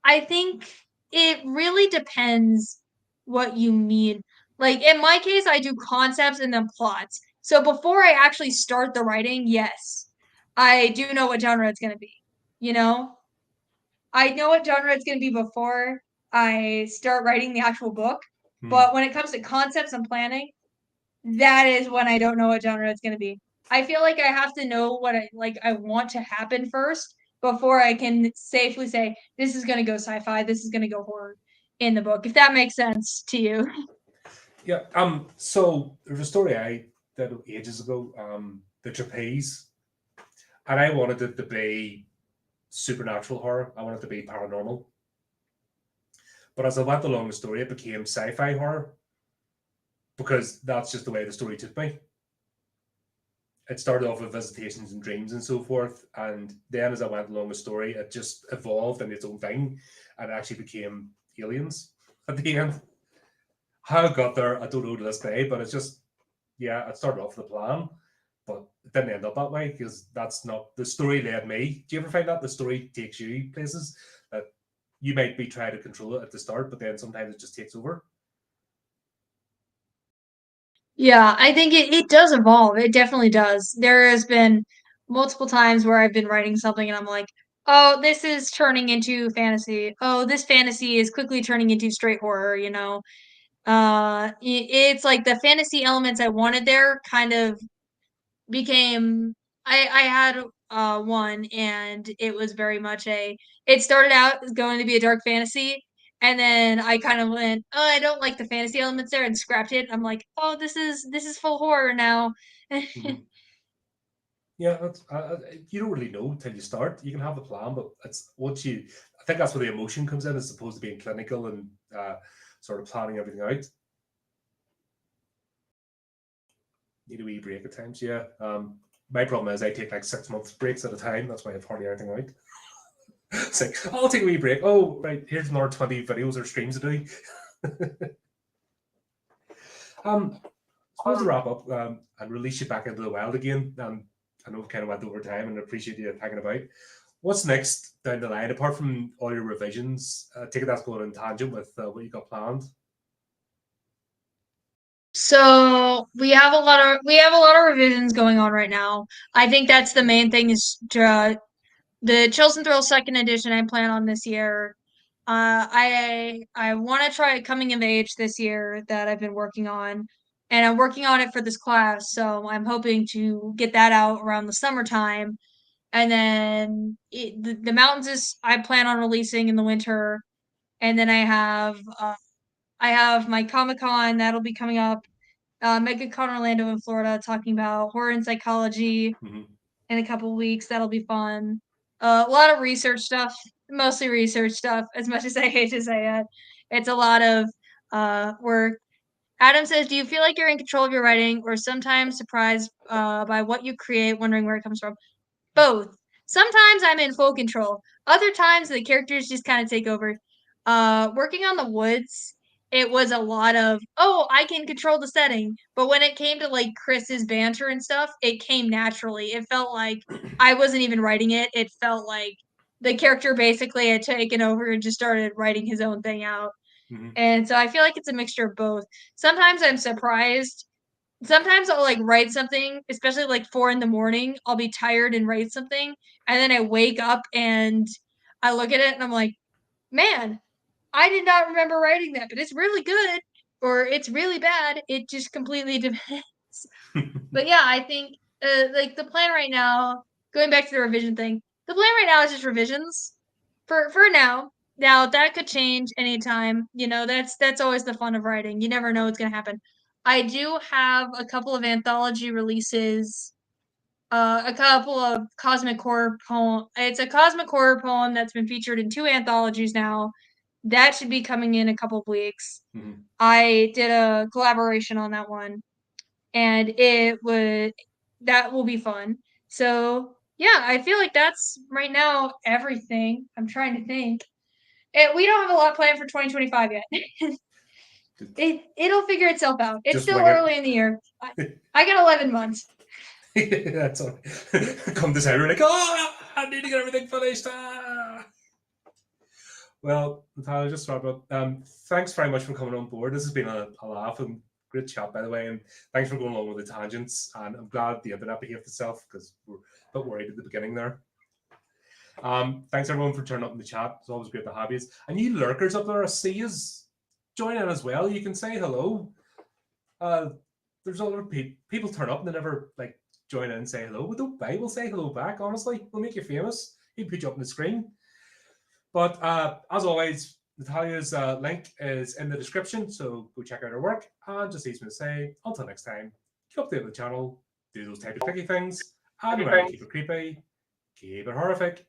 I think it really depends what you mean. Like in my case, I do concepts and then plots. So before I actually start the writing, yes, I do know what genre it's gonna be, you know? I know what genre it's going to be before I start writing the actual book. Hmm. But when it comes to concepts and planning, that is when I don't know what genre it's going to be. I feel like I have to know what I want to happen first before I can safely say this is going to go sci-fi, this is going to go horror in the book. If that makes sense to you. Yeah. So there's a story I did ages ago. The Trapeze, and I wanted it to be supernatural horror. I wanted it to be paranormal. But as I went along the story, it became sci-fi horror because that's just the way the story took me. It started off with visitations and dreams and so forth, and then as I went along the story, it just evolved in its own thing, and it actually became aliens at the end. How it got there, I don't know to this day, but it's just, yeah, it started off with a plan, but it didn't end up that way because that's not the story led me. Do you ever find that the story takes you places that you might be trying to control it at the start, but then sometimes it just takes over? Yeah, I think it does evolve. It definitely does. There has been multiple times where I've been writing something and I'm like, oh, this is turning into fantasy. Oh, this fantasy is quickly turning into straight horror, you know? It's like the fantasy elements I wanted there kind of became I had one and it was very much it started out as going to be a dark fantasy and then I kind of went, oh, I don't like the fantasy elements there and scrapped it. I'm like, oh, this is full horror now. Mhm. Yeah, you don't really know till you start. You can have a plan, but it's once you. I think that's where the emotion comes in, as opposed to being clinical and sort of planning everything out. Need a wee break at times, yeah. My problem is I take like 6 months breaks at a time. That's why I have hardly anything out. It's like, oh, I'll take a wee break. Oh, right, here's another 20 videos or streams to do. Suppose to wrap up and release you back into the wild again. I know we kind of went over time and appreciate you hanging about. What's next down the line, apart from all your revisions? Take it that's going in tangent with what you got planned. So we have a lot of revisions going on right now. I think that's the main thing is the Chills and Thrills second edition I plan on this year. I want to try Coming of Age this year that I've been working on, and I'm working on it for this class. So I'm hoping to get that out around the summertime. And then the Mountains is I plan on releasing in the winter. And then I have my Comic Con that'll be coming up. MegaCon Orlando in Florida talking about horror and psychology Mm-hmm. in a couple weeks. That'll be fun. A lot of research stuff, mostly research stuff. As much as I hate to say it, it's a lot of work. Adam says, "Do you feel like you're in control of your writing, or sometimes surprised by what you create, wondering where it comes from?" Both. Sometimes I'm in full control. Other times the characters just kind of take over. Working on the woods, it was a lot of, oh, I can control the setting. But when it came to like Chris's banter and stuff, it came naturally. It felt like I wasn't even writing it. It felt like the character basically had taken over and just started writing his own thing out. Mm-hmm. And so I feel like it's a mixture of both. Sometimes I'm surprised. Sometimes I'll like write something, especially like 4 in the morning. I'll be tired and write something. And then I wake up and I look at it and I'm like, man, I did not remember writing that, but it's really good or it's really bad. It just completely depends. But yeah, I think like the plan right now, going back to the revision thing, the plan right now is just revisions for now. Now that could change anytime. You know, that's always the fun of writing. You never know what's gonna happen. I do have a couple of anthology releases. A couple of cosmic horror poem. It's a cosmic horror poem that's been featured in 2 anthologies now. That should be coming in a couple of weeks. Mm-hmm. I did a collaboration on that one and that will be fun. So yeah, I feel like that's right now everything. I'm trying to think. We don't have a lot planned for 2025 yet. It'll figure itself out. It's Just still wing early in the year. I got 11 months. it. That's all. Come December, like, oh, I need to get everything finished. Well, Natalia, just wrap up. Thanks very much for coming on board. This has been a laugh and great chat, by the way. And thanks for going along with the tangents. And I'm glad the internet behaved itself because we're a bit worried at the beginning there. Thanks everyone for turning up in the chat. It's always great to have you. And you lurkers up there, I see you. Join in as well. You can say hello. There's other people turn up and they never like join in and say hello. We don't buy. We'll say hello back. Honestly, we'll make you famous. He'll put you up on the screen. But as always, Natalia's link is in the description, so go check out her work. And just leaves me to say, until next time, keep updated with the channel, do those type of tricky things, and remember to keep it creepy, keep it horrific.